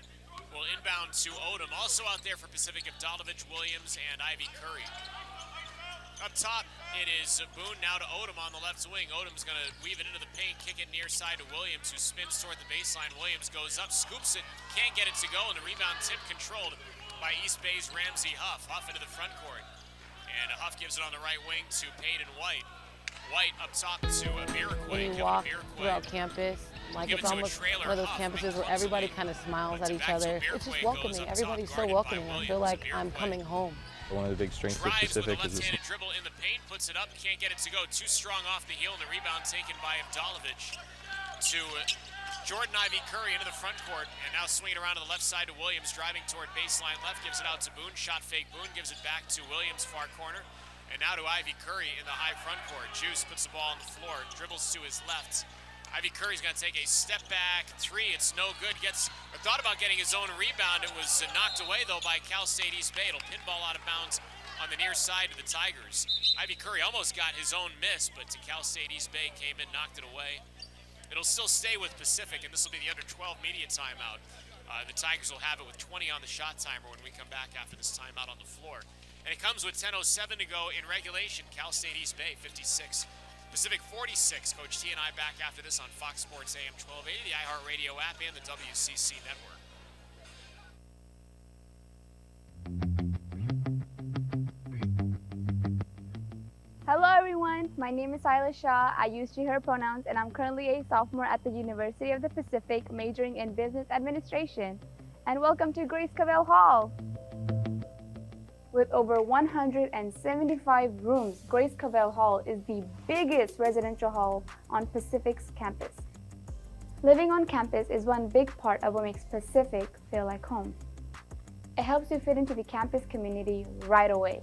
will inbound to Odom. Also out there for Pacific, Avdalovic, Williams, and Ivy Curry. Up top, it is Boone now to Odom on the left wing. Odom's going to weave it into the paint, kick it near side to Williams, who spins toward the baseline. Williams goes up, scoops it, can't get it to go, and the rebound tip controlled by East Bay's Ramsey Huff. Huff into the front court. And Huff gives it on the right wing to Peyton White. White up top to Abirquay. When you walk throughout campus, like it's almost one of those campuses where everybody kind of smiles at each other. It's just welcoming. Everybody's so welcoming. I feel like I'm coming home. One of the big strengths of Pacific is this. Dribble in the paint, puts it up, can't get it to go. Too strong off the heel, and the rebound taken by Avdalovic to Jordan Ivy Curry into the front court, and now swinging around to the left side to Williams, driving toward baseline left, gives it out to Boone, shot fake Boone, gives it back to Williams, far corner, and now to Ivy Curry in the high front court. Juice puts the ball on the floor, dribbles to his left. Ivy Curry's gonna take a step back three, it's no good, thought about getting his own rebound. It was knocked away though by Cal State East Bay. It'll pinball out of bounds on the near side of the Tigers. Ivy Curry almost got his own miss, but to Cal State East Bay came in, knocked it away. It'll still stay with Pacific, and this will be the under 12 media timeout. The Tigers will have it with 20 on the shot timer when we come back after this timeout on the floor. And it comes with 10:07 to go in regulation. Cal State East Bay 56, Pacific 46. Coach T and I back after this on Fox Sports AM 1280, the iHeartRadio app, and the WCC network. Hello everyone, my name is Silas Shaw. I use she, her pronouns, and I'm currently a sophomore at the University of the Pacific, majoring in business administration. And welcome to Grace Cavell Hall. With over 175 rooms, Grace Cavell Hall is the biggest residential hall on Pacific's campus. Living on campus is one big part of what makes Pacific feel like home. It helps you fit into the campus community right away.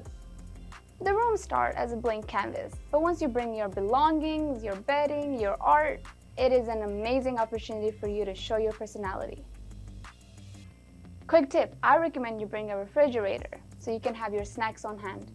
The rooms start as a blank canvas, but once you bring your belongings, your bedding, your art, it is an amazing opportunity for you to show your personality. Quick tip, I recommend you bring a refrigerator so you can have your snacks on hand.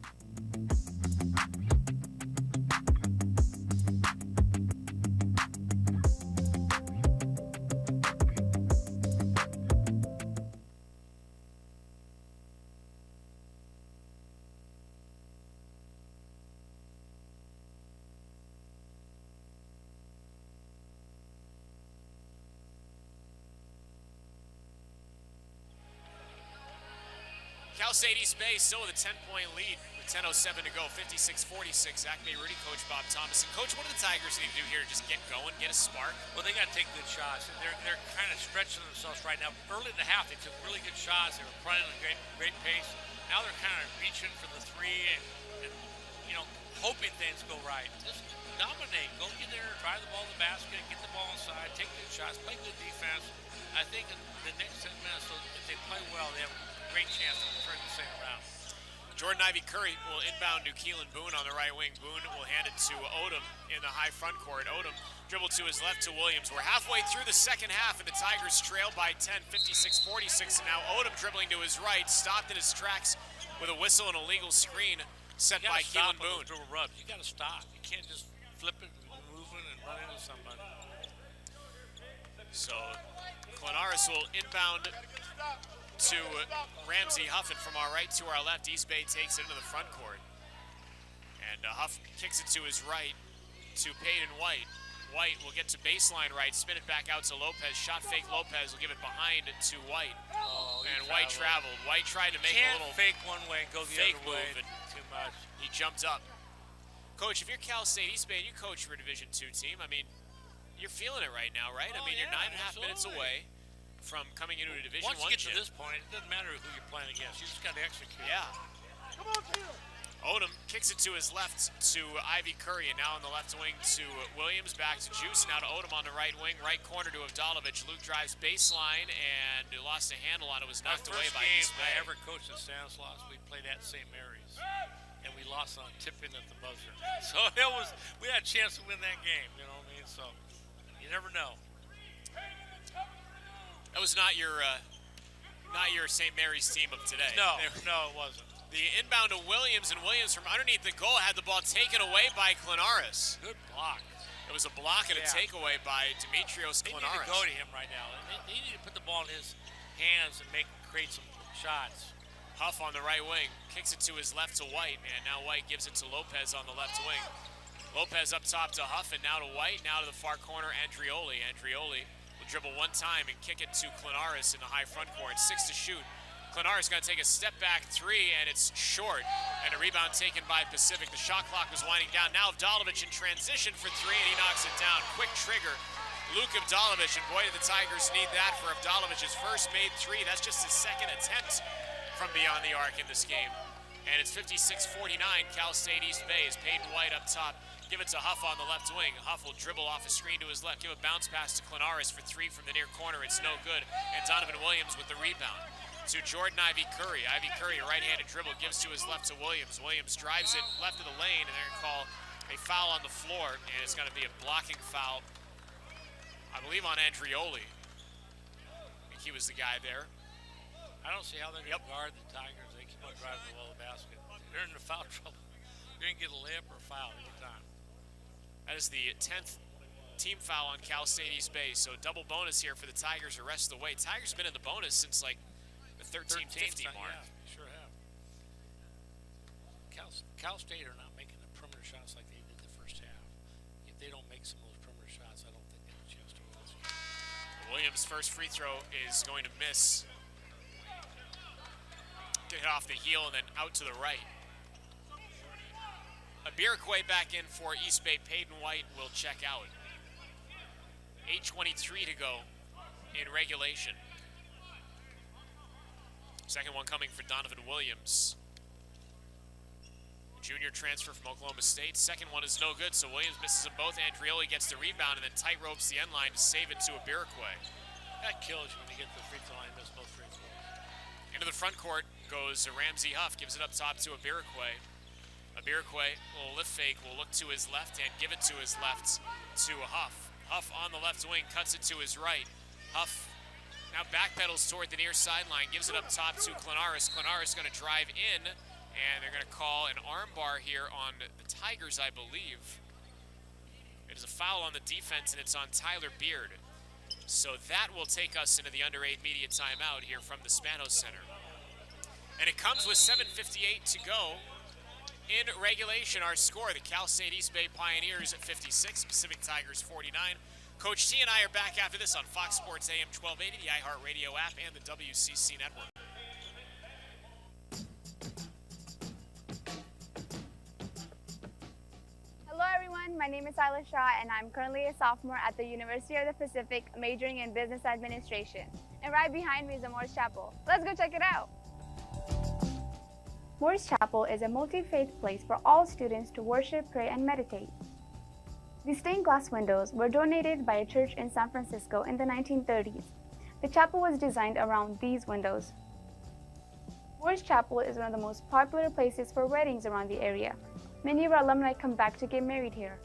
Cal State East Bay still with a 10-point lead with 10:07 to go, 56-46. Acme Rudy, Coach Bob Thomas. And Coach, what do the Tigers need to do here to just get going, get a spark? Well, they got to take good shots. They're kind of stretching themselves right now. Early in the half, they took really good shots. They were playing at a great pace. Now they're kind of reaching for the three and you know, hoping things go right. Just dominate. Go get there, drive the ball to the basket, get the ball inside, take good shots, play good defense. I think in the next 10 minutes, so if they play well, they have a great chance to turn this thing around. Jordan Ivy Curry will inbound to Keelan Boone on the right wing. Boone will hand it to Odom in the high front court. Odom dribbled to his left to Williams. We're halfway through the second half, and the Tigers trail by 10, 56-46. And now Odom dribbling to his right, stopped in his tracks with a whistle and a legal screen set by Keelan Boone. You got to stop. You can't just flip it and move it and run into somebody. So Clanaris will inbound to Ramsey Huffin from our right to our left. East Bay takes it into the front court. And Huff kicks it to his right to Peyton White. White will get to baseline right, spin it back out to Lopez. Shot fake Lopez will give it behind to White. And White traveled. White tried to make a little fake one way and go the fake other way. move, and Too much. he jumped up. Coach, if you're Cal State East Bay and you coach for a Division II team, I mean, you're feeling it right now, right? I mean, you're 9.5 minutes away from coming into a Division I Once you get chip. to this point, it doesn't matter who you're playing against. You just got to execute. Yeah. Come on, Odom kicks it to his left to Ivy Curry, and now on the left wing to Williams, back to Juice, now to Odom on the right wing, right corner to Avdalovich. Luke drives baseline and lost a handle on it, was knocked away by East Bay. I ever coached at Stanislaus, we played at St. Mary's, and we lost on tipping at the buzzer. So we had a chance to win that game, you know what I mean? So you never know. That was not your St. Mary's team of today. No, it wasn't. The inbound to Williams, and Williams from underneath the goal had the ball taken away by Clanaris. Good block. It was a block and a takeaway by Demetrios Clanaris. They need to go to him right now. They need to put the ball in his hands and create some shots. Huff on the right wing, kicks it to his left to White, and now White gives it to Lopez on the left wing. Lopez up top to Huff, and now to White, now to the far corner, Andrioli. Andrioli will dribble one time and kick it to Clanaris in the high front court. 6 to shoot. Clanaris going to take a step back three, and it's short. And a rebound taken by Pacific. The shot clock was winding down. Now Avdalovich in transition for three, and he knocks it down. Quick trigger. Luke Avdalovich, and boy, do the Tigers need that for Avdalovich's first made three. That's just his second attempt from beyond the arc in this game. And it's 56-49, Cal State East Bay is Peyton White up top. Give it to Huff on the left wing. Huff will dribble off a screen to his left. Give a bounce pass to Clanaris for three from the near corner. It's no good. And Donovan Williams with the rebound. To Jordan Ivy Curry. Ivy Curry, a right-handed dribble, gives to his left to Williams. Williams drives it left of the lane, and they're going to call a foul on the floor, and it's going to be a blocking foul, I believe, on Andrioli. I think he was the guy there. I don't see how they're going to guard the Tigers. They keep on driving the well of the basket. They're in the foul trouble. They're going to get a layup or a foul every time. That is the 10th team foul on Cal State East Bay, so double bonus here for the Tigers the rest of the way. Tigers have been in the bonus since like the 13-50 mark. Yeah, sure have. Cal State are not making the perimeter shots like they did the first half. If they don't make some of those perimeter shots, I don't think they have a chance to win this game. Williams' first free throw is going to miss. Get hit off the heel and then out to the right. Abirikwe back in for East Bay. Peyton White will check out. 8:23 to go in regulation. Second one coming for Donovan Williams. Junior transfer from Oklahoma State. Second one is no good, so Williams misses them both. Andrioli gets the rebound and then tight ropes the end line to save it to Abirikwe. That kills you when you get to the free throw line and miss both free throws. Into the front court goes Ramsey Huff, gives it up top to Abirikwe. Abirikwe will lift fake, will look to his left hand, give it to his left to Huff. Huff on the left wing, cuts it to his right. Huff now backpedals toward the near sideline, gives it up top to Clanaris. Clanaris going to drive in, and they're going to call an arm bar here on the Tigers, I believe. It is a foul on the defense, and it's on Tyler Beard. So that will take us into the under 8 media timeout here from the Spanos Center. And it comes with 7:58 to go in regulation. Our score, the Cal State East Bay Pioneers at 56, Pacific Tigers 49. Coach T and I are back after this on Fox Sports AM 1280, the iHeartRadio app, and the WCC network. Hello everyone, my name is Isla Shah and I'm currently a sophomore at the University of the Pacific, majoring in Business Administration. And right behind me is the Morris Chapel. Let's go check it out. Morris Chapel is a multi-faith place for all students to worship, pray, and meditate. The stained glass windows were donated by a church in San Francisco in the 1930s. The chapel was designed around these windows. Morris Chapel is one of the most popular places for weddings around the area. Many of our alumni come back to get married here.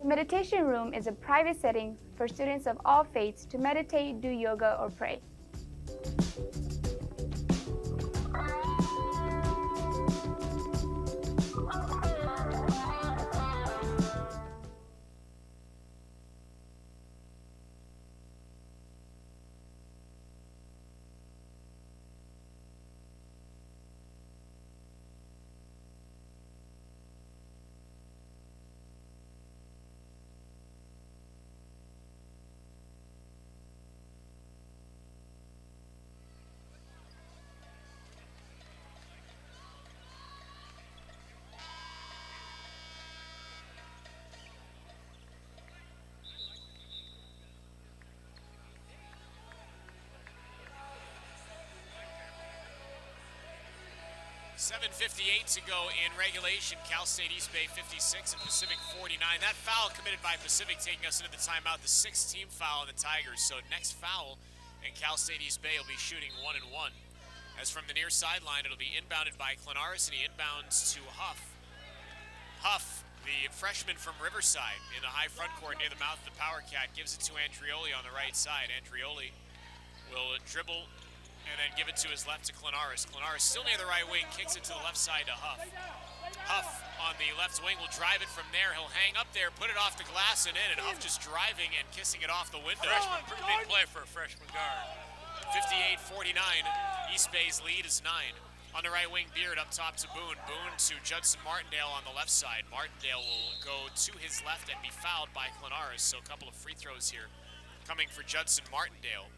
The meditation room is a private setting for students of all faiths to meditate, do yoga, or pray. .58 to go in regulation. Cal State East Bay 56 and Pacific 49. That foul committed by Pacific taking us into the timeout. The 6th team foul on the Tigers. So next foul, and Cal State East Bay will be shooting 1-1. As from the near sideline, it'll be inbounded by Clanaris, and he inbounds to Huff. Huff, the freshman from Riverside, in the high front court near the mouth of the Power Cat, gives it to Andrioli on the right side. Andrioli will dribble and then give it to his left to Clanaris. Clanaris still near the right wing, kicks it to the left side to Huff. Huff on the left wing will drive it from there. He'll hang up there, put it off the glass and in, and Huff just driving and kissing it off the window. Freshman, pretty big play for a freshman guard. 58-49, East Bay's lead is 9. On the right wing, Beard up top to Boone. Boone to Judson Martindale on the left side. Martindale will go to his left and be fouled by Clanaris, so a couple of free throws here coming for Judson Martindale.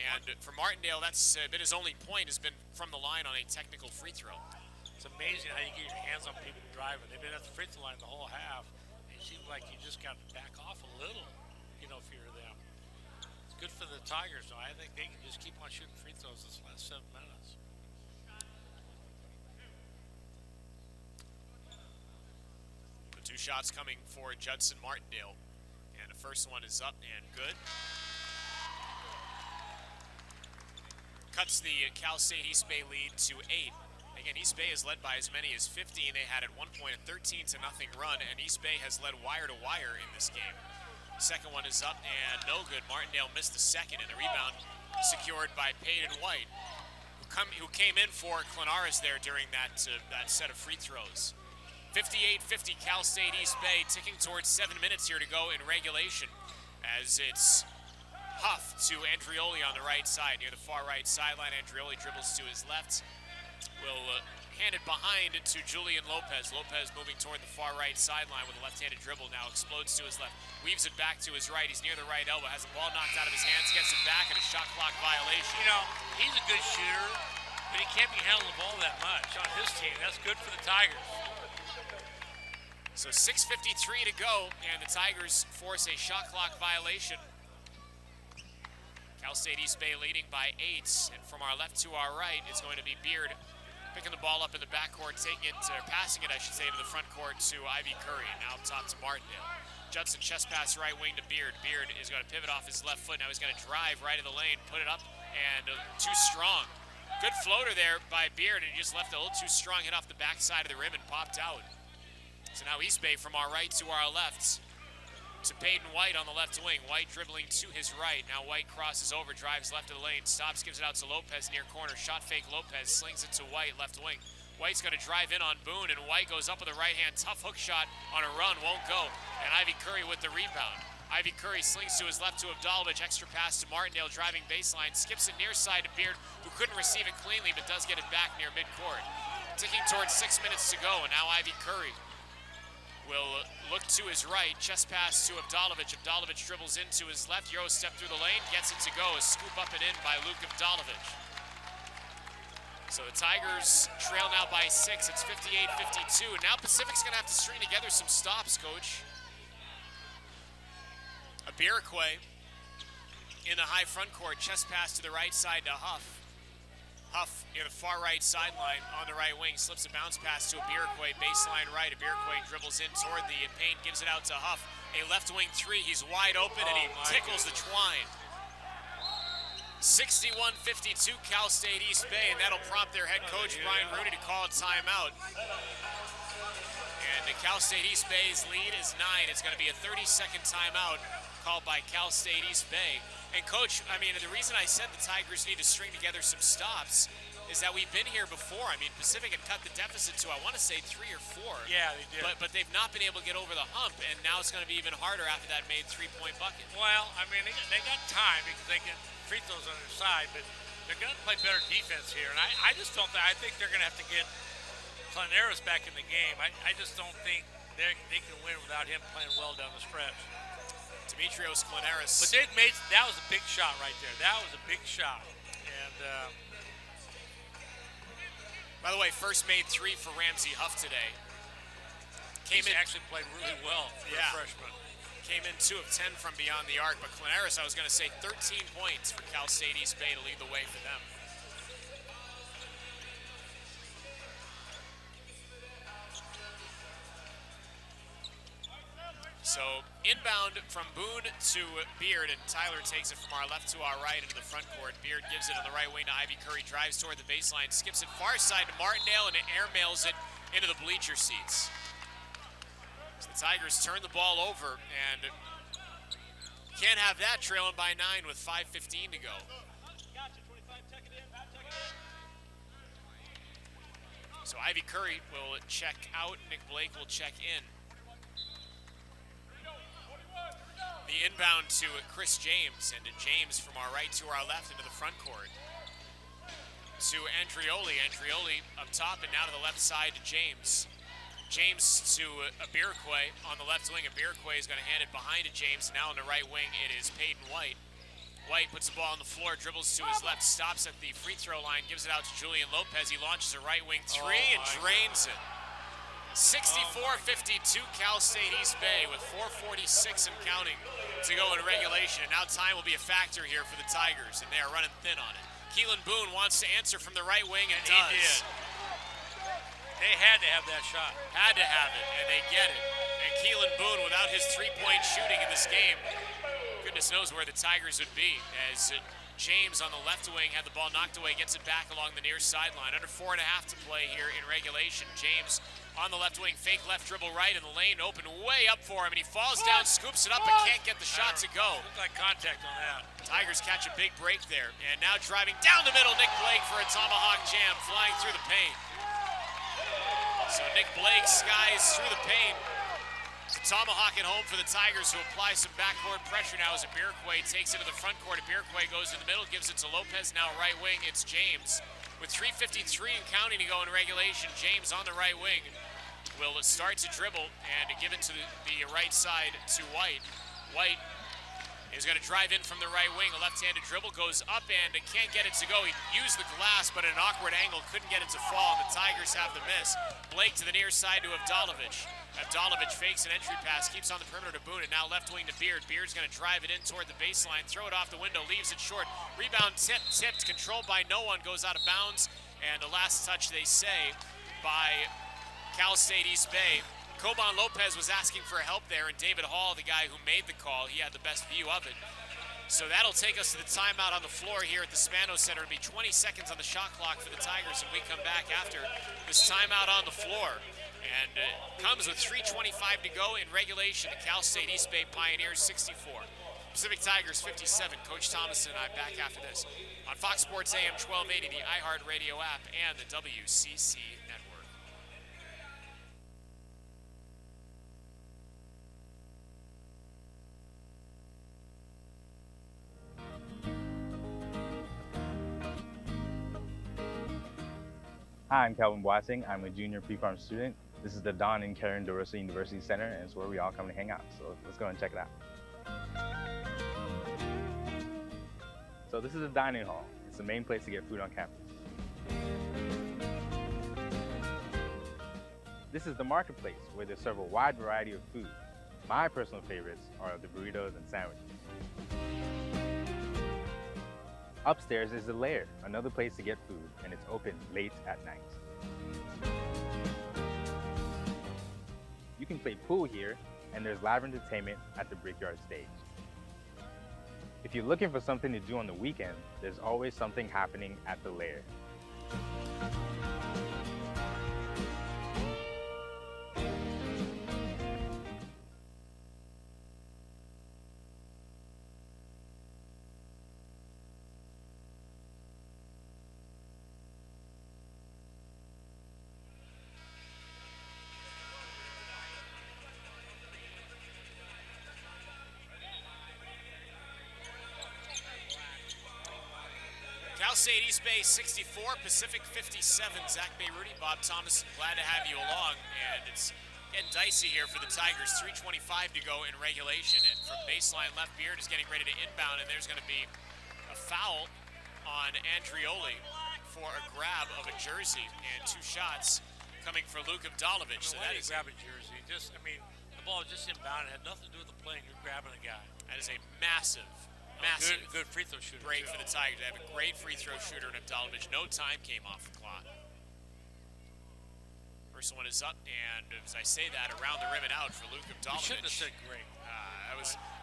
And for Martindale, that's been his only point, has been from the line on a technical free throw. It's amazing how you get your hands on people driving. They've been at the free throw line the whole half. It seems like you just got to back off a little, you know, if you're them. It's good for the Tigers, though. I think they can just keep on shooting free throws this last 7 minutes. The 2 shots coming for Judson Martindale. And the first one is up and good. Cuts the Cal State East Bay lead to 8. Again, East Bay is led by as many as 15. They had at one point a 13-0 run, and East Bay has led wire to wire in this game. Second one is up and no good. Martindale missed the second, and the rebound secured by Peyton White, who who came in for Clemaris there during that set of free throws. 58-50 Cal State East Bay, ticking towards 7 minutes here to go in regulation, as it's Huff to Andrioli on the right side, near the far right sideline. Andrioli dribbles to his left, will hand it behind to Julian Lopez. Lopez moving toward the far right sideline with a left-handed dribble, now explodes to his left, weaves it back to his right. He's near the right elbow, has the ball knocked out of his hands, gets it back, and a shot clock violation. You know, he's a good shooter, but he can't be handling the ball that much on his team. That's good for the Tigers. So 6:53 to go, and the Tigers force a shot clock violation. Cal State East Bay leading by 8, and from our left to our right, it's going to be Beard picking the ball up in the backcourt, passing it, I should say, to the front court to Ivy Curry, and now up top to Martindale. Judson chest pass right wing to Beard. Beard is going to pivot off his left foot. Now he's going to drive right of the lane, put it up, and too strong. Good floater there by Beard, and he just left a little too strong, hit off the backside of the rim and popped out. So now East Bay from our right to our left to Peyton White on the left wing. White dribbling to his right. Now White crosses over, drives left of the lane, stops, gives it out to Lopez near corner. Shot fake Lopez, slings it to White, left wing. White's going to drive in on Boone, and White goes up with a right hand. Tough hook shot on a run, won't go. And Ivy Curry with the rebound. Ivy Curry slings to his left to Avdalovic. Extra pass to Martindale, driving baseline. Skips it near side to Beard, who couldn't receive it cleanly, but does get it back near midcourt. Ticking towards 6 minutes to go, and now Ivy Curry will look to his right, chest pass to Avdalovic. Avdalovic dribbles into his left, Euro step through the lane, gets it to go, a scoop up and in by Luke Avdalovic. So the Tigers trail now by 6, it's 58-52. Now Pacific's gonna have to string together some stops, Coach. Abirikwe in the high front court, chest pass to the right side to Huff. Huff near the far right sideline on the right wing, slips a bounce pass to Abirikwe, baseline right. Abirikwe dribbles in toward the paint, gives it out to Huff. A left wing three, he's wide open, and he tickles the twine. 61-52 Cal State East Bay, and that'll prompt their head coach, Brian Rooney, to call a timeout. And the Cal State East Bay's lead is 9. It's going to be a 30-second timeout called by Cal State East Bay. And Coach, I mean, the reason I said the Tigers need to string together some stops is that we've been here before. I mean, Pacific had cut the deficit to, I want to say, 3 or 4. Yeah, they did. But they've not been able to get over the hump, and now it's going to be even harder after that made three-point bucket. Well, I mean, they got time because they get free throws on their side, but they're going to play better defense here. And I just don't think, I think they're going to have to get Clemaris back in the game. I just don't think they can win without him playing well down the stretch. Demetrios Clemaris. But that was a big shot right there. That was a big shot. And by the way, first made three for Ramsey Huff today. He's actually played really well for a freshman. Came in 2 of 10 from beyond the arc, but Clemaris, I was going to say 13 points for Cal State East Bay to lead the way for them. So inbound from Boone to Beard, and Tyler takes it from our left to our right into the front court. Beard gives it on the right wing to Ivy Curry, drives toward the baseline, skips it far side to Martindale, and airmails it into the bleacher seats. So the Tigers turn the ball over, and can't have that, trailing by 9 with 5:15 to go. So Ivy Curry will check out, Nick Blake will check in. The inbound to Chris James, and to James from our right to our left into the front court. To Andrioli. Andrioli up top and now to the left side to James. James to Abirikwe on the left wing. Abirikwe is going to hand it behind to James. Now on the right wing, it is Peyton White. White puts the ball on the floor, dribbles to his left, stops at the free throw line, gives it out to Julian Lopez. He launches a right wing three and drains it. 64-52 Cal State East Bay with 4:46 and counting to go in regulation. And now time will be a factor here for the Tigers, and they are running thin on it. Keelan Boone wants to answer from the right wing, and he did. They had to have that shot. Had to have it, and they get it. And Keelan Boone, without his three-point shooting in this game, goodness knows where the Tigers would be, as James on the left wing had the ball knocked away, gets it back along the near sideline. Under 4.5 to play here in regulation. James on the left wing, fake left dribble right in the lane, open way up for him, and he falls down, scoops it up, but can't get the shot to go. Looked like contact on that. Tigers catch a big break there, and now driving down the middle, Nick Blake for a tomahawk jam, flying through the paint. So Nick Blake skies through the paint. Tomahawk at home for the Tigers, who apply some backcourt pressure now as Ibirikwe takes it to the front court. Ibirikwe goes in the middle, gives it to Lopez, now right wing. It's James. With 3:53 and counting to go in regulation, James on the right wing will start to dribble and give it to the right side to White. White is going to drive in from the right wing. A left-handed dribble, goes up and can't get it to go. He used the glass, but at an awkward angle, couldn't get it to fall, and the Tigers have the miss. Blake to the near side to Avdalovic. Avdalovic fakes an entry pass, keeps on the perimeter to Boone, and now left wing to Beard. Beard's going to drive it in toward the baseline, throw it off the window, leaves it short. Rebound tipped, controlled by no one, goes out of bounds, and the last touch, they say, by Cal State East Bay. Coban Lopez was asking for help there, and David Hall, the guy who made the call, he had the best view of it. So that'll take us to the timeout on the floor here at the Spano Center. It'll be 20 seconds on the shot clock for the Tigers, and we come back after this timeout on the floor. And comes with 3:25 to go in regulation. The Cal State East Bay Pioneers 64. Pacific Tigers 57. Coach Thomas and I back after this on Fox Sports AM 1280, the iHeart Radio app, and the WCC network. Hi, I'm Calvin Boasing. I'm a junior pre-farm student. This is the Don and Karen DeRosa University Center, and it's where we all come to hang out. So let's go and check it out. So this is the dining hall. It's the main place to get food on campus. This is the marketplace, where they serve a wide variety of food. My personal favorites are the burritos and sandwiches. Upstairs is the lair, another place to get food, and it's open late at night. You can play pool here, and there's live entertainment at the Brickyard stage. If you're looking for something to do on the weekend, there's always something happening at the lair. Cal State East Bay 64, Pacific 57. Zach Bay, Rudy, Bob Thomas, glad to have you along. And it's getting dicey here for the Tigers. 3:25 to go in regulation. And from baseline left, Beard is getting ready to inbound. And there's going to be a foul on Andrioli for a grab of a jersey. And 2 shots coming for Luke Avdalovic. So that is grab a jersey. The ball just inbound. It had nothing to do with the play. You're grabbing a guy. That is a massive good free throw shooter break for the Tigers. They have a great free throw shooter in Avdalovic. No time came off the clock. First one is up, and as I say that, around the rim and out for Luke Avdalovic. You shouldn't have said great.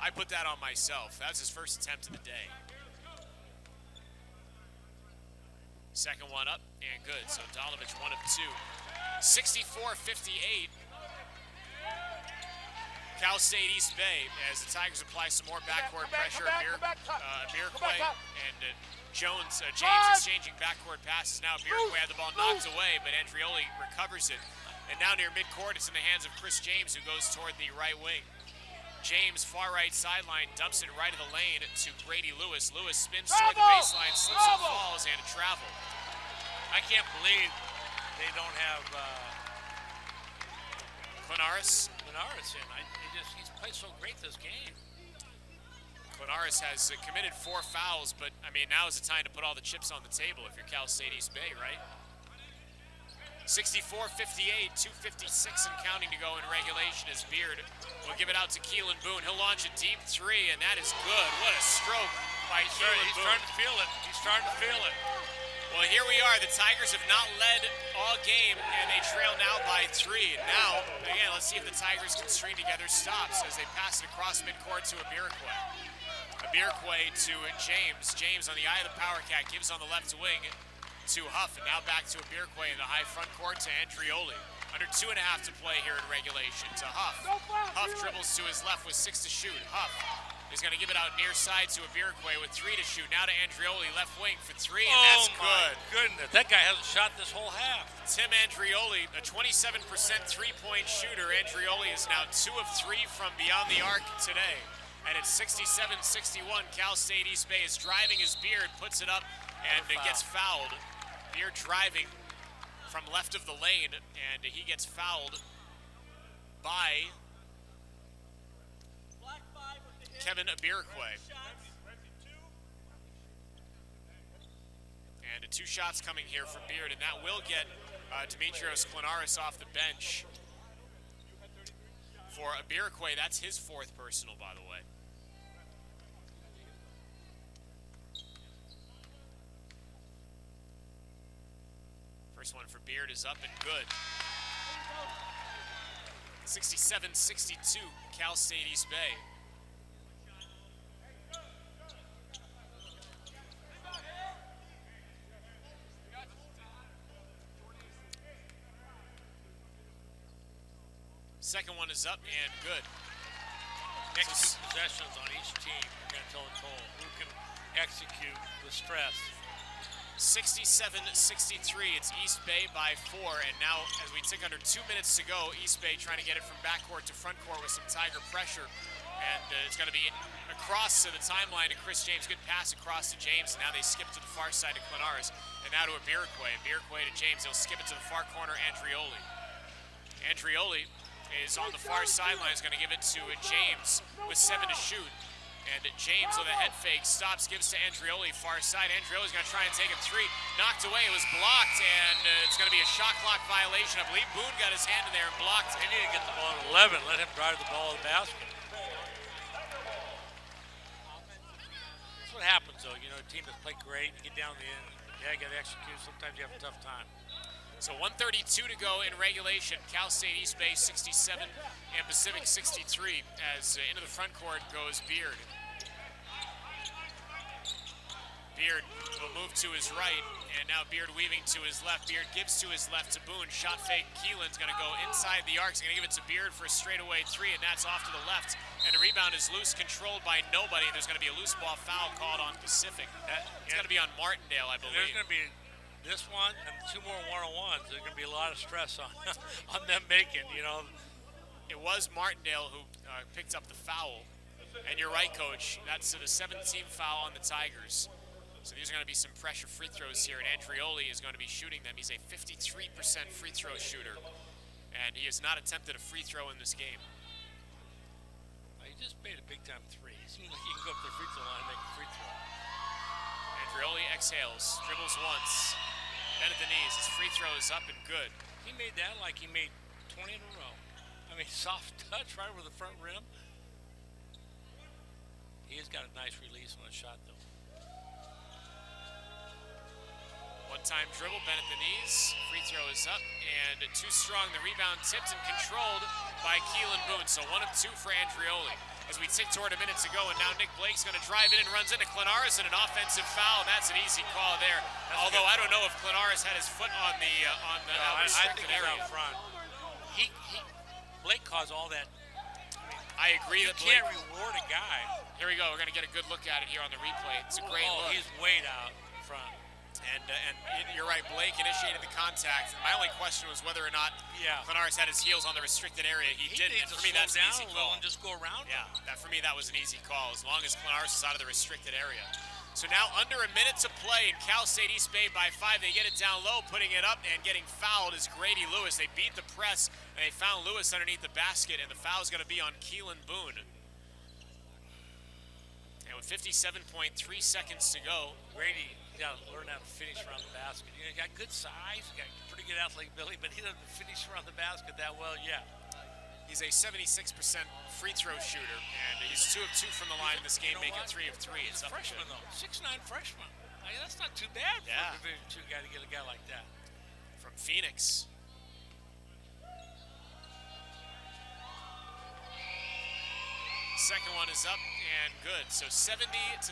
I put that on myself. That was his first attempt of the day. Second one up and good. So Avdalovic 1 of 2. 64-58. Cal State East Bay as the Tigers apply some more backcourt pressure. Ibirikwe and James exchanging backcourt passes. Now Ibirikwe had the ball knocked away, but Andrioli recovers it. And now near midcourt, it's in the hands of Chris James, who goes toward the right wing. James, far right sideline, dumps it right of the lane to Grady Lewis. Lewis spins toward the baseline, slips and falls, and a travel. I can't believe they don't have Quinaris in. He's played so great this game. Quinaris has committed 4 fouls, but I mean, now is the time to put all the chips on the table if you're Cal State East Bay, right? 64-58, 2:56 and counting to go in regulation as Beard will give it out to Keelan Boone. He'll launch a deep 3, and that is good. What a stroke by Keelan Boone. He's starting to feel it. He's starting to feel it. Well, here we are. The Tigers have not led all game, and they trail now by 3. Now, again, let's see if the Tigers can string together stops as they pass it across midcourt to Ibirikwe. Bierquay to James. James on the eye of the power cat, gives on the left wing to Huff, and now back to Bierquay in the high front court to Andrioli. Under 2.5 to play here in regulation to Huff. Huff dribbles to his left with 6 to shoot. Huff is going to give it out near side to Bierquay with 3 to shoot. Now to Andrioli, left wing for 3, and that's good. Goodness, that guy hasn't shot this whole half. Tim Andrioli, a 27% three-point shooter. Andrioli is now 2 of 3 from beyond the arc today. And it's 67-61. Cal State East Bay is driving his Beard, puts it up, and gets fouled. Beard driving from left of the lane, and he gets fouled by Kevin Bierquay. And 2 shots coming here from Beard, and that will get Dimitrios Klinaris off the bench. For Bierquay, that's his 4th personal, by the way. First one for Beard is up and good. 67-62, Cal State East Bay. Second one is up and good. Next 2 possessions on each team are going to tell a toll. Who can execute with stress? 67-63, it's East Bay by 4, and now as we tick under 2 minutes to go, East Bay trying to get it from backcourt to front court with some Tiger pressure, and it's going to be across to the timeline to Chris James. Good pass across to James, and now they skip to the far side to Klinaris, and now to Bierquay. Bierquay to James, they'll skip it to the far corner, Andrioli. Andrioli is on the far sideline, is going to give it to James with 7 to shoot. And James with a head fake stops, gives to Andrioli, far side. Andrioli's going to try and take a 3. Knocked away, it was blocked, and it's going to be a shot clock violation. I believe Boone got his hand in there and blocked. They need to get the ball at 11, let him drive the ball to the basket. That's what happens, though. You know, a team that's played great, you get down the end, you got to execute. Sometimes you have a tough time. So 1:32 to go in regulation. Cal State East Bay 67 and Pacific 63 as into the front court goes Beard. Beard will move to his right, and now Beard weaving to his left. Beard gives to his left to Boone. Shot fake. Keelan's going to go inside the arc. He's going to give it to Beard for a straightaway 3, and that's off to the left. And the rebound is loose, controlled by nobody. There's going to be a loose ball foul called on Pacific. It's going to be on Martindale, I believe. There's going to be this one and 2 more one-on-ones. There's going to be a lot of stress on on them making, you know. It was Martindale who picked up the foul. And you're right, Coach. That's the 17th foul on the Tigers. So these are going to be some pressure free throws here, and Andrioli is going to be shooting them. He's a 53% free throw shooter, and he has not attempted a free throw in this game. He just made a big-time 3. It seems like he can go up to the free throw line and make a free throw. Andrioli exhales, dribbles once, then at the knees. His free throw is up and good. He made that like he made 20 in a row. I mean, soft touch right over the front rim. He has got a nice release on a shot, though. One-time dribble, bent at the knees. Free throw is up, and too strong. The rebound tipped and controlled by Keelan Boone. So 1 of 2 for Andrioli. As we tick toward a minute to go, and now Nick Blake's going to drive in and runs into Klinaris, and an offensive foul. That's an easy call there. Although I don't know if Klinaris had his foot on the restricted area. Out front. Blake caused all that. I agree that Blake, you can't reward a guy. Here we go. We're going to get a good look at it here on the replay. It's a great look. He's way out in front. And you're right, Blake initiated the contact. My only question was whether or not Klinaris had his heels on the restricted area. He didn't. And for me, that's an easy call. And just go around. Yeah, for me, that was an easy call, as long as Klinaris is out of the restricted area. So now under a minute to play, and Cal State East Bay by 5. They get it down low, putting it up, and getting fouled is Grady Lewis. They beat the press, and they found Lewis underneath the basket, and the foul is going to be on Keelan Boone. And with 57.3 seconds to go, Grady got to learn how to finish around the basket. You know, he got good size, he got pretty good athletic ability, but he doesn't finish around the basket that well yet. He's a 76% free throw shooter, and he's 2 of 2 from the line in this game, making 3 of 3. It's a freshman, though. 6'9" freshman. I mean, that's not too bad for a Division II guy to get a guy like that. From Phoenix. second one is up and good. So 70-63,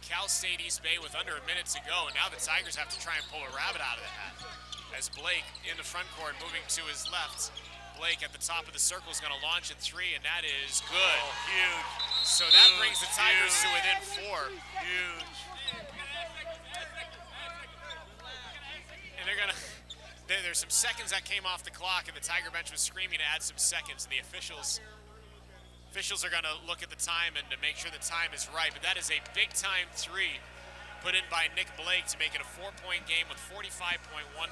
Cal State East Bay with under a minute to go. And now the Tigers have to try and pull a rabbit out of the hat. As Blake in the front court moving to his left. Blake at the top of the circle is going to launch at three, and that is good. Oh, huge. So that brings the Tigers to within 4. Huge. And they're going to... There's some seconds that came off the clock, and the Tiger bench was screaming to add some seconds, and the officials are going to look at the time and to make sure the time is right. But that is a big-time 3 put in by Nick Blake to make it a 4-point game with 45.1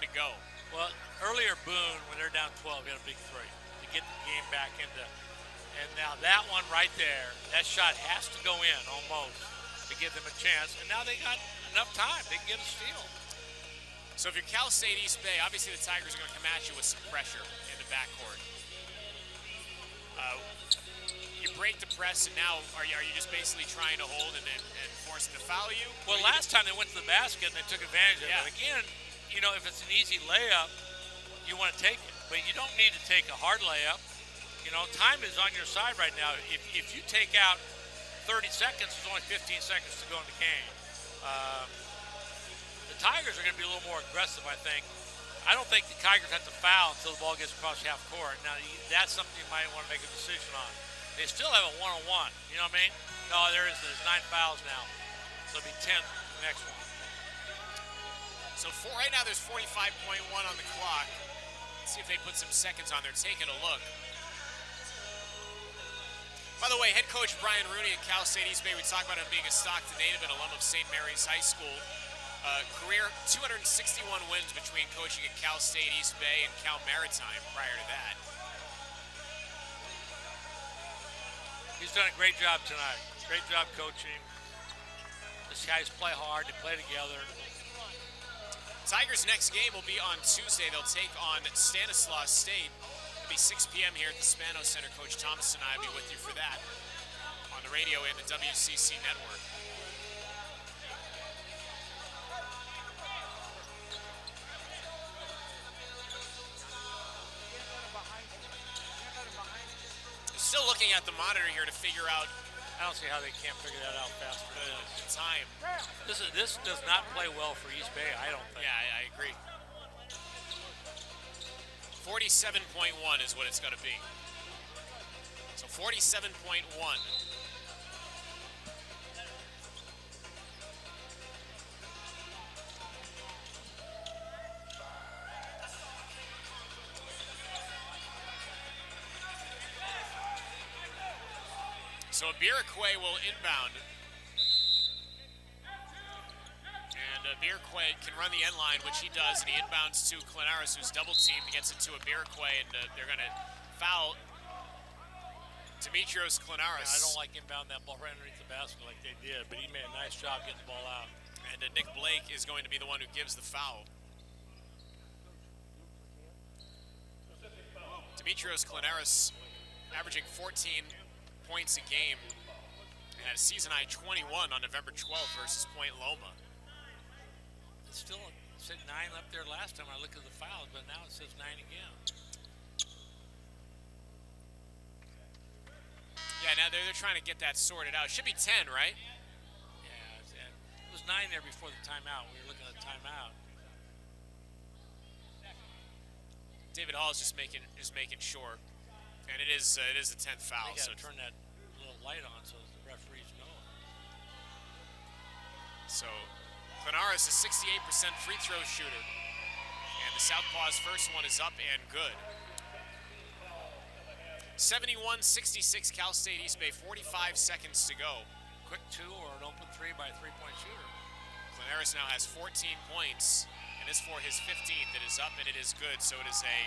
to go. Well, earlier Boone, when they're down 12, he had a big 3 to get the game back into. And now that one right there, that shot has to go in almost to give them a chance. And now they got enough time. They can get a steal. So if you're Cal State East Bay, obviously the Tigers are going to come at you with some pressure in the backcourt. You break the press, and now are you just basically trying to hold and force them to foul you? Well, last time they went to the basket and they took advantage of it. Again, you know, if it's an easy layup, you want to take it. But you don't need to take a hard layup. You know, time is on your side right now. If you take out 30 seconds, there's only 15 seconds to go in the game. The Tigers are going to be a little more aggressive, I think. I don't think the Tigers have to foul until the ball gets across half court. Now, that's something you might want to make a decision on. They still have a one-on-one. You know what I mean? No, there's 9 fouls now. So it'll be 10 the next one. So right now there's 45.1 on the clock. Let's see if they put some seconds on there. Taking a look. By the way, head coach Brian Rooney at Cal State East Bay, we talked about him being a Stockton native and alum of St. Mary's High School. Career 261 wins between coaching at Cal State East Bay and Cal Maritime prior to that. He's done a great job tonight. Great job coaching. These guys play hard. They play together. Tigers' next game will be on Tuesday. They'll take on Stanislaus State. It'll be 6 p.m. here at the Spano Center. Coach Thomas and I will be with you for that on the radio and the WCC network. Still looking at the monitor here to figure out. I don't see how they can't figure that out faster. The time. This does not play well for East Bay, I don't think. Yeah, I agree. 47.1 is what it's going to be. So 47.1. So Iroquois will inbound. And Iroquois can run the end line, which he does, and he inbounds to Clinaris, who's double-teamed, gets it to Iroquois, and they're going to foul Demetrios Clinaris. Yeah, I don't like inbound that ball right underneath the basket like they did, but he made a nice job getting the ball out. And Nick Blake is going to be the one who gives the foul. Demetrios Clinaris averaging 14 points a game and had a season-high 21 on November 12th versus Point Loma. It still said 9 up there last time I looked at the fouls, but now it says 9 again. Yeah, now they're trying to get that sorted out. It should be 10, right? Yeah, it was 9 there before the timeout. We were looking at the timeout. David Hall is just making sure. And it is the 10th foul. They got to turn that little light on so the referees know. So Clinaris is 68% free throw shooter. And the Southpaw's first one is up and good. 71-66 Cal State East Bay, 45 seconds to go. Quick 2 or an open 3 by a three-point shooter. Clinaris now has 14 points and is for his 15th. It is up and it is good. So it is a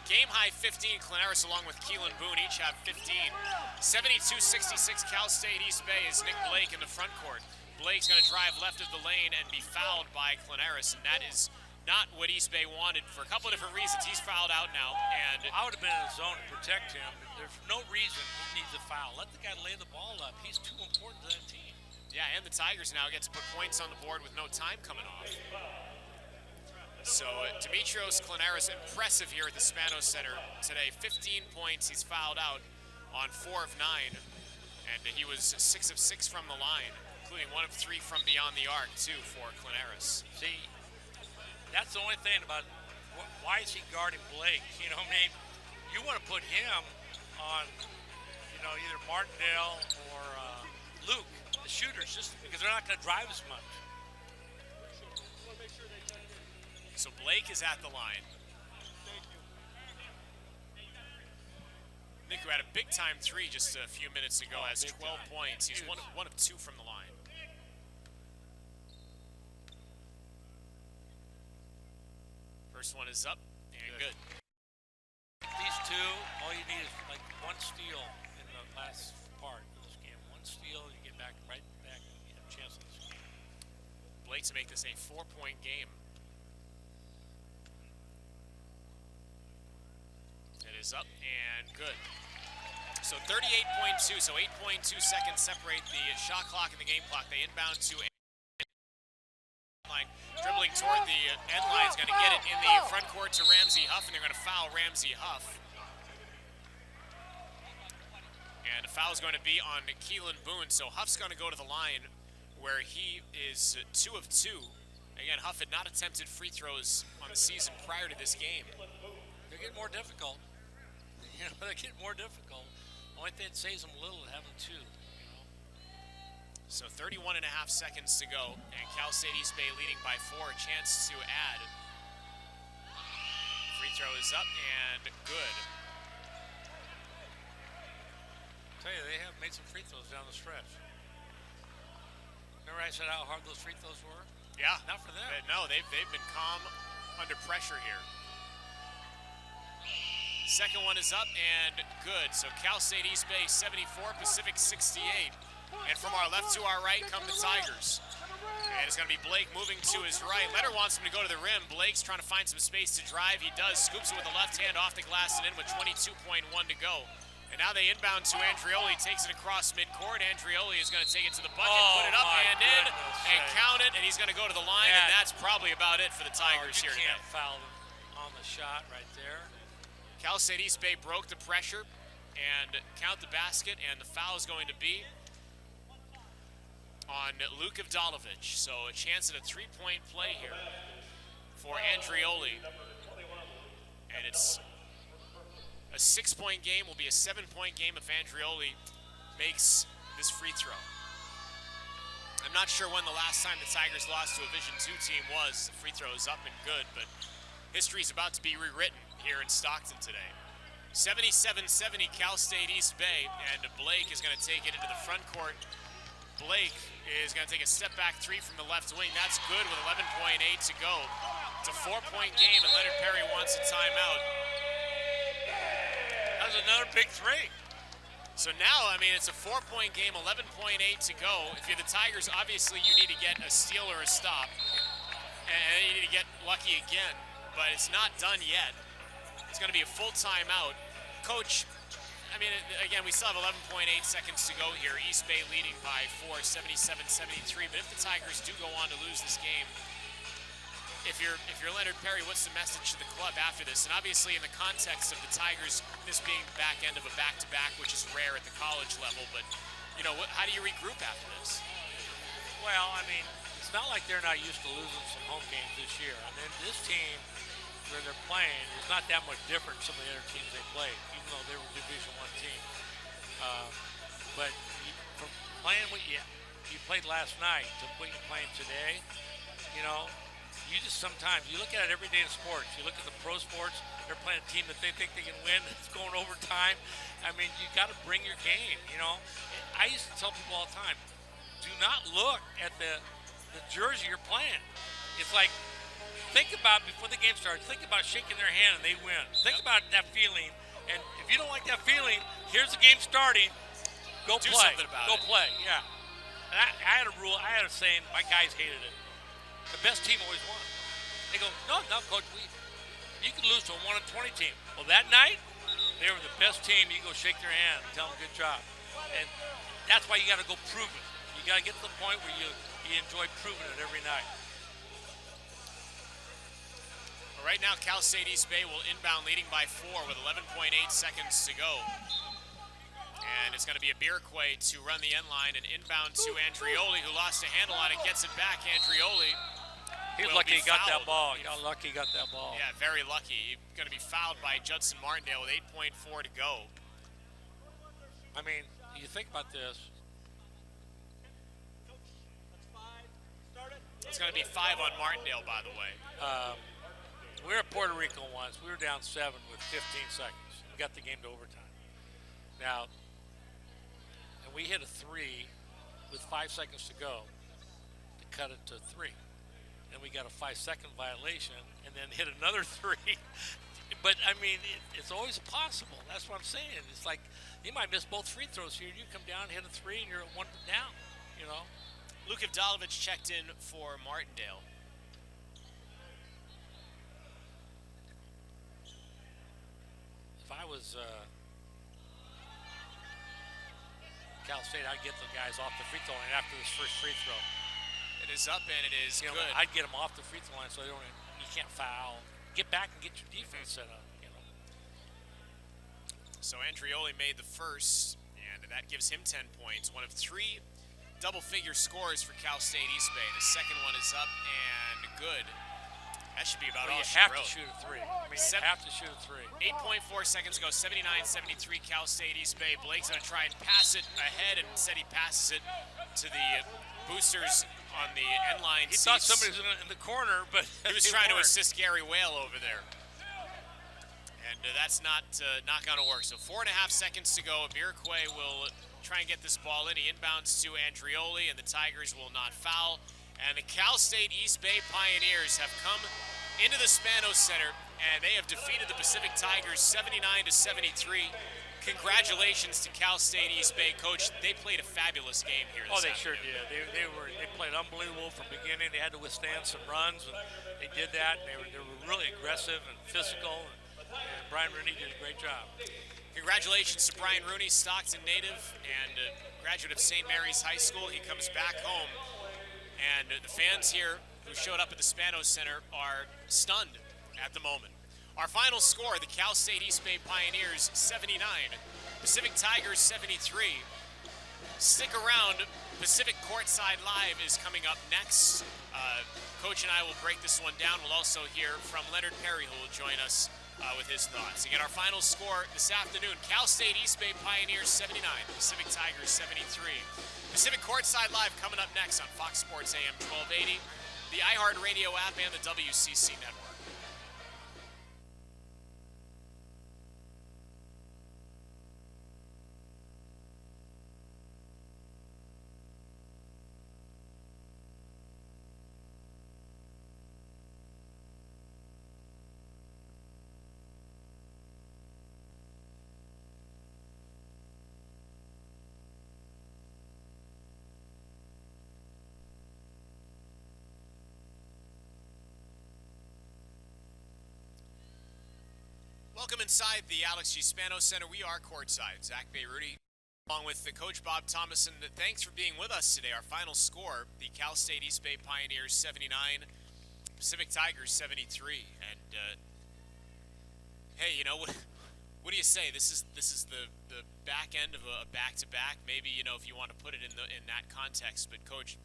game-high 15. Clinaris along with Keelan Boone each have 15. 72-66 Cal State East Bay is Nick Blake in the front court. Blake's going to drive left of the lane and be fouled by Clinaris, and that is not what East Bay wanted for a couple of different reasons. He's fouled out now, and I would have been in the zone to protect him. There's no reason he needs a foul. Let the guy lay the ball up. He's too important to that team. Yeah, and the Tigers now get to put points on the board with no time coming off. So Demetrios Clinaris, impressive here at the Spano Center today. 15 points. He's fouled out on 4 of 9. And he was 6 of 6 from the line, including 1 of 3 from beyond the arc, too, for Claneris. See, that's the only thing about why is he guarding Blake? You know what I mean? You want to put him on, you know, either Martindale or Luke, the shooters, just because they're not going to drive as much. So Blake is at the line. Nick, who had a big-time 3 just a few minutes ago, has 12 points. He's one of 2 from the line. First one is up and good. These two, all you need is like 1 steal in the last part of this game. 1 steal, you get back right back and you have a chance in this game. Blake to make this a 4-point game. It is up and good. So 38.2, so 8.2 seconds separate the shot clock and the game clock. They inbound to line, dribbling toward the end line. Is going to get it in the front court to Ramsey Huff, and they're going to foul Ramsey Huff. And a foul is going to be on Keelan Boone. So Huff's going to go to the line where he is 2 of 2. Again, Huff had not attempted free throws on the season prior to this game. They're getting more difficult. You know, they're getting more difficult. Only thing that saves them a little to have them 2. You know? So 31.5 seconds to go, and Cal State East Bay leading by 4. A chance to add. Free throw is up and good. Tell you, they have made some free throws down the stretch. Remember I said how hard those free throws were? Yeah. Not for them. No, they've been calm under pressure here. Second one is up and good. So Cal State East Bay 74, Pacific 68. And from our left to our right come the Tigers. And it's going to be Blake moving to his right. Leonard wants him to go to the rim. Blake's trying to find some space to drive. He does. Scoops it with the left hand off the glass and in with 22.1 to go. And now they inbound to Andrioli. Takes it across midcourt. Andrioli is going to take it to the bucket, put it up and in, and count it. And he's going to go to the line, and that's probably about it for the Tigers here today. You can't foul them on the shot right there. Cal State East Bay broke the pressure and count the basket, and the foul is going to be on Luke Avdalovic. So a chance at a 3-point play here for Andrioli. And it's a 6-point game, will be a 7-point game if Andrioli makes this free throw. I'm not sure when the last time the Tigers lost to a Division II team was. The free throw is up and good, but history's about to be rewritten here in Stockton today. 77-70 Cal State East Bay, and Blake is going to take it into the front court. Blake is going to take a step back 3 from the left wing. That's good with 11.8 to go. It's a 4-point game, and Leonard Perry wants a timeout. That was another big 3. So now, I mean, it's a 4-point game, 11.8 to go. If you're the Tigers, obviously you need to get a steal or a stop, and you need to get lucky again, but it's not done yet. It's going to be a full timeout. Coach, I mean, again, we still have 11.8 seconds to go here. East Bay leading by 4, 77-73. But if the Tigers do go on to lose this game, if you're Leonard Perry, what's the message to the club after this? And obviously in the context of the Tigers, this being the back end of a back-to-back, which is rare at the college level, but, you know, how do you regroup after this? Well, I mean, it's not like they're not used to losing some home games this year. I mean, this team, where they're playing, is not that much different from some of the other teams they played, even though they were a Division I team. But from playing what you played last night to what you're playing today, you know, you just sometimes, you look at it every day in sports. You look at the pro sports, they're playing a team that they think they can win. It's going overtime. I mean, you got to bring your game, you know. I used to tell people all the time, do not look at the jersey you're playing. It's like, think about, before the game starts, think about shaking their hand and they win. Think about that feeling. And if you don't like that feeling, here's the game starting. Go do play. Something about Go it. play, yeah. And I had a rule, I had a saying, my guys hated it. The best team always won. They go, no, coach, you can lose to a 1-20 team. Well, that night, they were the best team. You go shake their hand and tell them good job. And that's why you got to go prove it. You got to get to the point where you enjoy proving it every night. Well, right now, Cal State East Bay will inbound leading by 4 with 11.8 seconds to go. And it's going to be a Bierquay to run the end line and inbound to Andrioli, who lost a handle on it, gets it back. Andrioli. He's lucky he got that ball. He got lucky he got that ball. Yeah, very lucky. He's going to be fouled by Judson Martindale with 8.4 to go. I mean, you think about this. It's going to be 5 on Martindale, by the way. We were at Puerto Rico once. We were down 7 with 15 seconds. We got the game to overtime. Now, and we hit a 3 with 5 seconds to go to cut it to 3. And we got a 5-second violation and then hit another 3. But, I mean, it's always possible. That's what I'm saying. It's like you might miss both free throws here. You come down, hit a 3, and you're at 1 down, you know. Luke Avdalovic checked in for Martindale. If I was Cal State, I'd get the guys off the free throw line after this first free throw. It is up and it is good. I'd get them off the free throw line so you can't foul. Get back and get your defense set up. You know. So Andrioli made the first, and that gives him 10 points. One of 3 double-figure scores for Cal State East Bay. The second one is up and good. That should be about all she wrote. You have to shoot a 3. I mean, you have to shoot a 3. 8.4 seconds ago, 79-73 Cal State East Bay. Blake's going to try and pass it ahead, and instead he passes it to the boosters on the end line. He thought somebody was in the corner, but he was trying to assist Gary Whale over there. And that's not going to work. So 4.5 seconds to go. Bierquay will try and get this ball in. He inbounds to Andrioli, and the Tigers will not foul. And the Cal State East Bay Pioneers have come into the Spanos Center, and they have defeated the Pacific Tigers 79-73. Congratulations to Cal State East Bay, Coach. They played a fabulous game here this they afternoon. sure did. They played unbelievable from the beginning. They had to withstand some runs, and they did that. And they were really aggressive and physical, and Brian Rooney did a great job. Congratulations to Brian Rooney, Stockton native and graduate of St. Mary's High School. He comes back home, and the fans here who showed up at the Spanos Center are stunned at the moment. Our final score, the Cal State East Bay Pioneers 79, Pacific Tigers 73. Stick around, Pacific Courtside Live is coming up next. Coach and I will break this one down. We'll also hear from Leonard Perry, who will join us with his thoughts. Again, our final score this afternoon, Cal State East Bay Pioneers 79, Pacific Tigers 73. Pacific Courtside Live coming up next on Fox Sports AM 1280, the iHeart Radio app, and the WCC network. Welcome inside the Alex G. Spanos Center. We are courtside. Zach Bayruti, along with the coach Bob Thomason. Thanks for being with us today. Our final score: the Cal State East Bay Pioneers 79, Pacific Tigers 73. And hey, you know what do you say? This is the back end of a back-to-back. Maybe if you want to put it in that context. But Coach,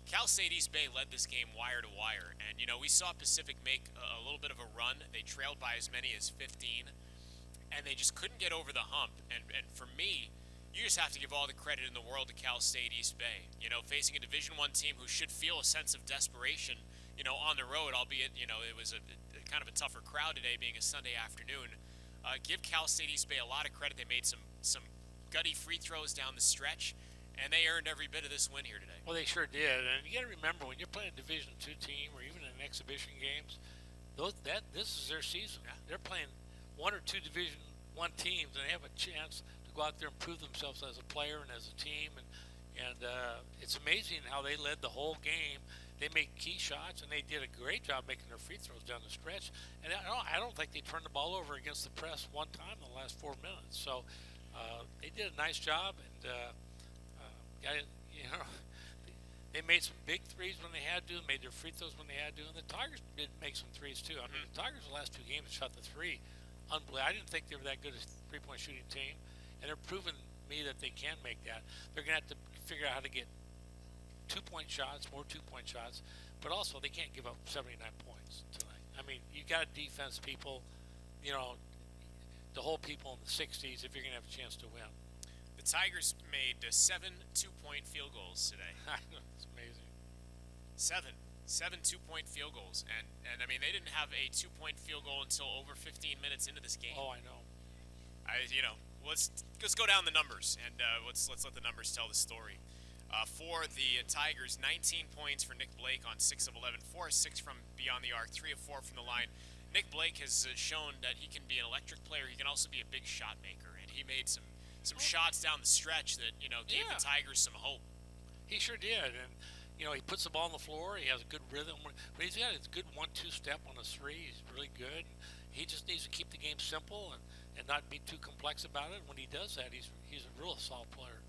Cal State East Bay led this game wire to wire, and we saw Pacific make a little bit of a run. They trailed by as many as 15, and they just couldn't get over the hump. And for me, you just have to give all the credit in the world to Cal State East Bay. Facing a Division I team who should feel a sense of desperation, on the road, albeit it was a kind of a tougher crowd today, being a Sunday afternoon. Give Cal State East Bay a lot of credit. They made some gutty free throws down the stretch, and they earned every bit of this win here today. Well, they sure did. And you got to remember, when you're playing a Division II team or even in exhibition games, this is their season. Yeah. They're playing 1 or 2 Division I teams, and they have a chance to go out there and prove themselves as a player and as a team. And it's amazing how they led the whole game. They made key shots, and they did a great job making their free throws down the stretch. And I don't think they turned the ball over against the press one time in the last 4 minutes. So they did a nice job, and they made some big threes when they had to, made their free throws when they had to, and the Tigers did make some threes too. I mean, the Tigers the last 2 games shot the 3. Unbelievable. I didn't think they were that good a three-point shooting team, and they're proving me that they can make that. They're going to have to figure out how to get 2-point shots, more 2-point shots, but also they can't give up 79 points tonight. I mean, you got to defense people, you know, to hold people in the 60s if you're going to have a chance to win. The Tigers made 7 2-point field goals today. It's amazing. Seven 2-point field goals, and I mean, they didn't have a 2-point field goal until over 15 minutes into this game. Oh, I know. Let's go down the numbers, and let's let the numbers tell the story. For the Tigers, 19 points for Nick Blake on 6 of 11, 4 of 6 from beyond the arc, 3 of 4 from the line. Nick Blake has shown that he can be an electric player. He can also be a big shot maker, and he made some shots down the stretch that gave the Tigers some hope. He sure did, and he puts the ball on the floor. He has a good rhythm. But he's got a good 1-2 step on his three. He's really good. He just needs to keep the game simple and not be too complex about it. When he does that, he's a real solid player.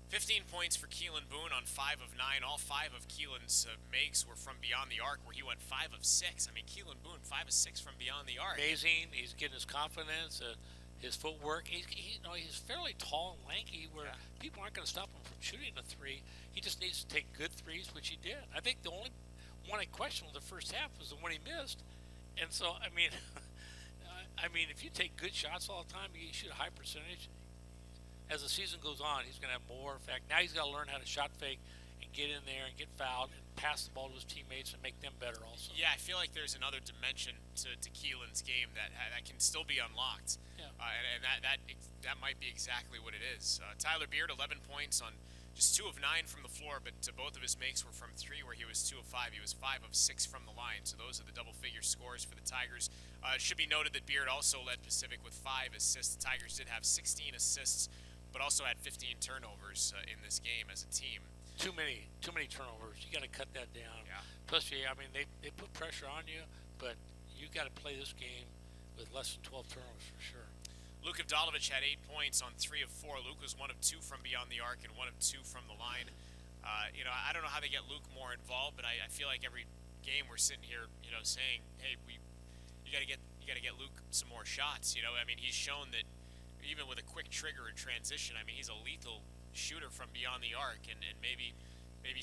15 points for Keelan Boone on 5 of 9. All 5 of Keelan's makes were from beyond the arc, where he went 5 of 6. I mean, Keelan Boone, 5 of 6 from beyond the arc. Amazing. He's getting his confidence, his footwork. He's fairly tall and lanky, where people aren't going to stop him from shooting a three. He just needs to take good threes, which he did. I think the only one I questioned in the first half was the one he missed. And so, I mean, if you take good shots all the time, you shoot a high percentage. As the season goes on, he's going to have more effect. Now he's got to learn how to shot fake and get in there and get fouled and pass the ball to his teammates and make them better also. Yeah, I feel like there's another dimension to Keelan's game that can still be unlocked. Yeah. And that might be exactly what it is. Tyler Beard, 11 points on just 2 of 9 from the floor, but both of his makes were from 3, where he was 2 of 5. He was 5 of 6 from the line. So those are the double-figure scores for the Tigers. It should be noted that Beard also led Pacific with 5 assists. The Tigers did have 16 assists, but also had 15 turnovers in this game as a team. Too many turnovers. You got to cut that down. Yeah. Plus, they put pressure on you, but you got to play this game with less than 12 turnovers for sure. Luke Avdalovich had 8 points on 3 of 4. Luke was 1 of 2 from beyond the arc and 1 of 2 from the line. I don't know how they get Luke more involved, but I feel like every game we're sitting here, saying, hey, you got to get Luke some more shots. I mean, he's shown that even with a quick trigger and transition, I mean, he's a lethal shooter from beyond the arc, and maybe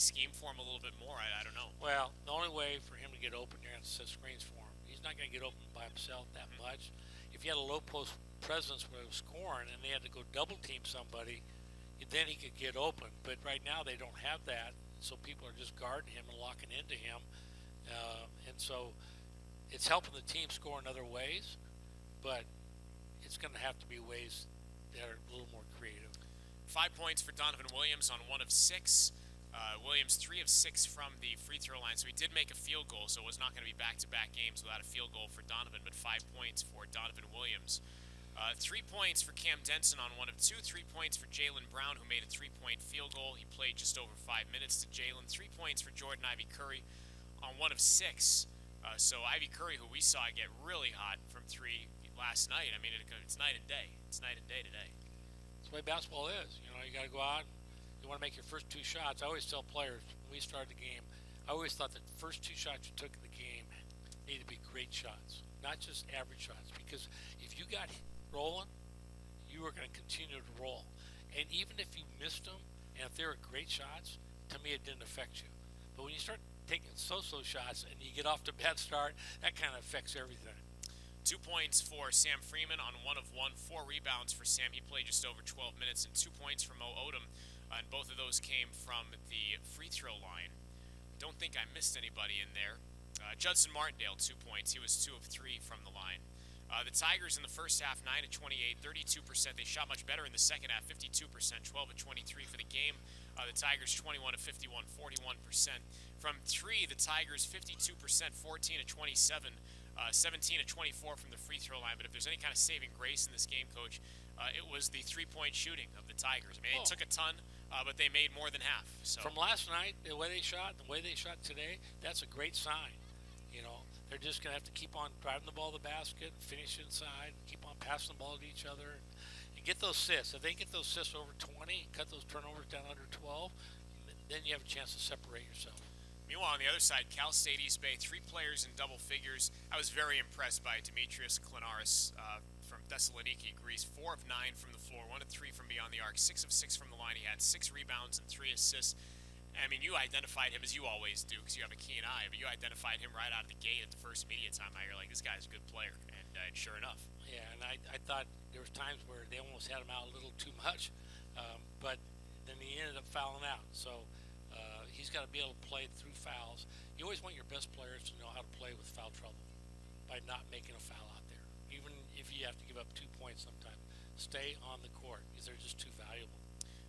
scheme for him a little bit more. I don't know. Well, the only way for him to get open, you're going to set screens for him. He's not going to get open by himself that much. If you had a low post presence where he was scoring and they had to go double team somebody, then he could get open. But right now they don't have that, so people are just guarding him and locking into him. And so it's helping the team score in other ways, but it's going to have to be ways that are a little more creative. 5 points for Donovan Williams on 1 of 6. Williams 3 of 6 from the free throw line, so he did make a field goal, so it was not going to be back-to-back games without a field goal for Donovan, but 5 points for Donovan Williams. 3 points for Cam Denson on 1 of 2. 3 points for Jaylen Brown, who made a 3-point field goal. He played just over 5 minutes to Jaylen. 3 points for Jordan Ivy Curry on 1 of 6. So Ivy Curry, who we saw get really hot from 3 last night, I mean, it's night and day. It's night and day today. That's the way basketball is. You got to go out. You want to make your first 2 shots. I always tell players when we started the game, I always thought the first 2 shots you took in the game needed to be great shots, not just average shots. Because if you got rolling, you were going to continue to roll. And even if you missed them, and if they were great shots, to me it didn't affect you. But when you start taking so-so shots and you get off to a bad start, that kind of affects everything. 2 points for Sam Freeman on 1 of 1. 4 rebounds for Sam. He played just over 12 minutes, and 2 points for Mo Odom. And both of those came from the free throw line. I don't think I missed anybody in there. Judson Martindale, 2 points. He was 2 of 3 from the line. The Tigers in the first half, 9 of 28, 32%. They shot much better in the second half, 52%, 12 of 23 for the game. The Tigers 21 of 51, 41%. From 3, the Tigers 52%, 14 of 27. 17 of 24 from the free throw line. But if there's any kind of saving grace in this game, Coach, it was the 3-point shooting of the Tigers. I mean, it took a ton, but they made more than half. So from last night, the way they shot today, that's a great sign. They're just going to have to keep on driving the ball to the basket, finish inside, keep on passing the ball to each other, and get those assists. If they get those assists over 20, cut those turnovers down under 12, then you have a chance to separate yourself. Meanwhile, on the other side, Cal State East Bay, 3 players in double figures. I was very impressed by Demetrius Klinaris, from Thessaloniki, Greece. 4 of 9 from the floor, 1 of 3 from beyond the arc, 6 of 6 from the line. He had 6 rebounds and 3 assists. I mean, you identified him as you always do because you have a keen eye, but you identified him right out of the gate at the first media time. You're like, this guy's a good player, and sure enough. Yeah, and I thought there was times where they almost had him out a little too much, but then he ended up fouling out. So he's got to be able to play through fouls. You always want your best players to know how to play with foul trouble by not making a foul out there. Even if you have to give up 2 points sometimes, stay on the court because they're just too valuable.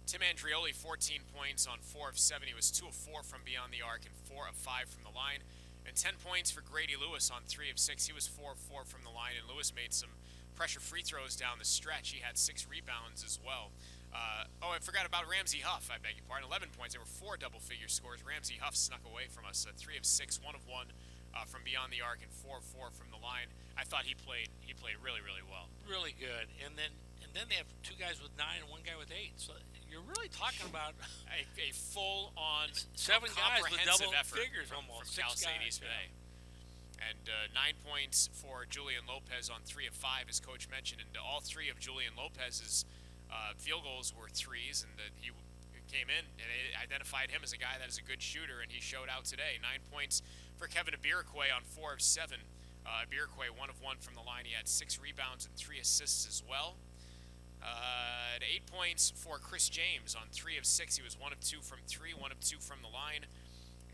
Tim Andrioli, 14 points on 4 of 7. He was 2 of 4 from beyond the arc and 4 of 5 from the line. And 10 points for Grady Lewis on 3 of 6. He was 4 of 4 from the line, and Lewis made some pressure free throws down the stretch. He had 6 rebounds as well. I forgot about Ramsey Huff, I beg your pardon. 11 points. There were 4 double-figure scores. Ramsey Huff snuck away from us. 3 of 6, 1 of 1 from beyond the arc, and 4 of 4 from the line. I thought he played really, really well. Really good. And then they have 2 guys with 9 and 1 guy with 8. So you're really talking about a full-on 7 guys with double effort figures from almost. Cal 6 State guys, East Bay. And 9 points for Julian Lopez on 3 of 5, as Coach mentioned. And all 3 of Julian Lopez's field goals were threes, and he came in and it identified him as a guy that is a good shooter, and he showed out today. 9 points for Kevin Abirikwe on 4 of 7. Abirikwe 1 of 1 from the line. He had 6 rebounds and 3 assists as well. 8 points for Chris James on 3 of 6. He was 1 of 2 from 3, 1 of 2 from the line.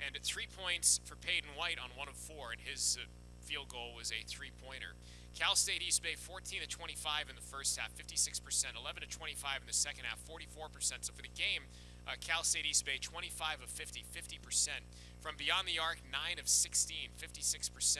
And 3 points for Peyton White on 1 of 4, and his field goal was a 3-pointer. Cal State East Bay 14 of 25 in the first half, 56%, 11 of 25 in the second half, 44%. So for the game, Cal State East Bay 25 of 50, 50%. From beyond the arc, 9 of 16, 56%.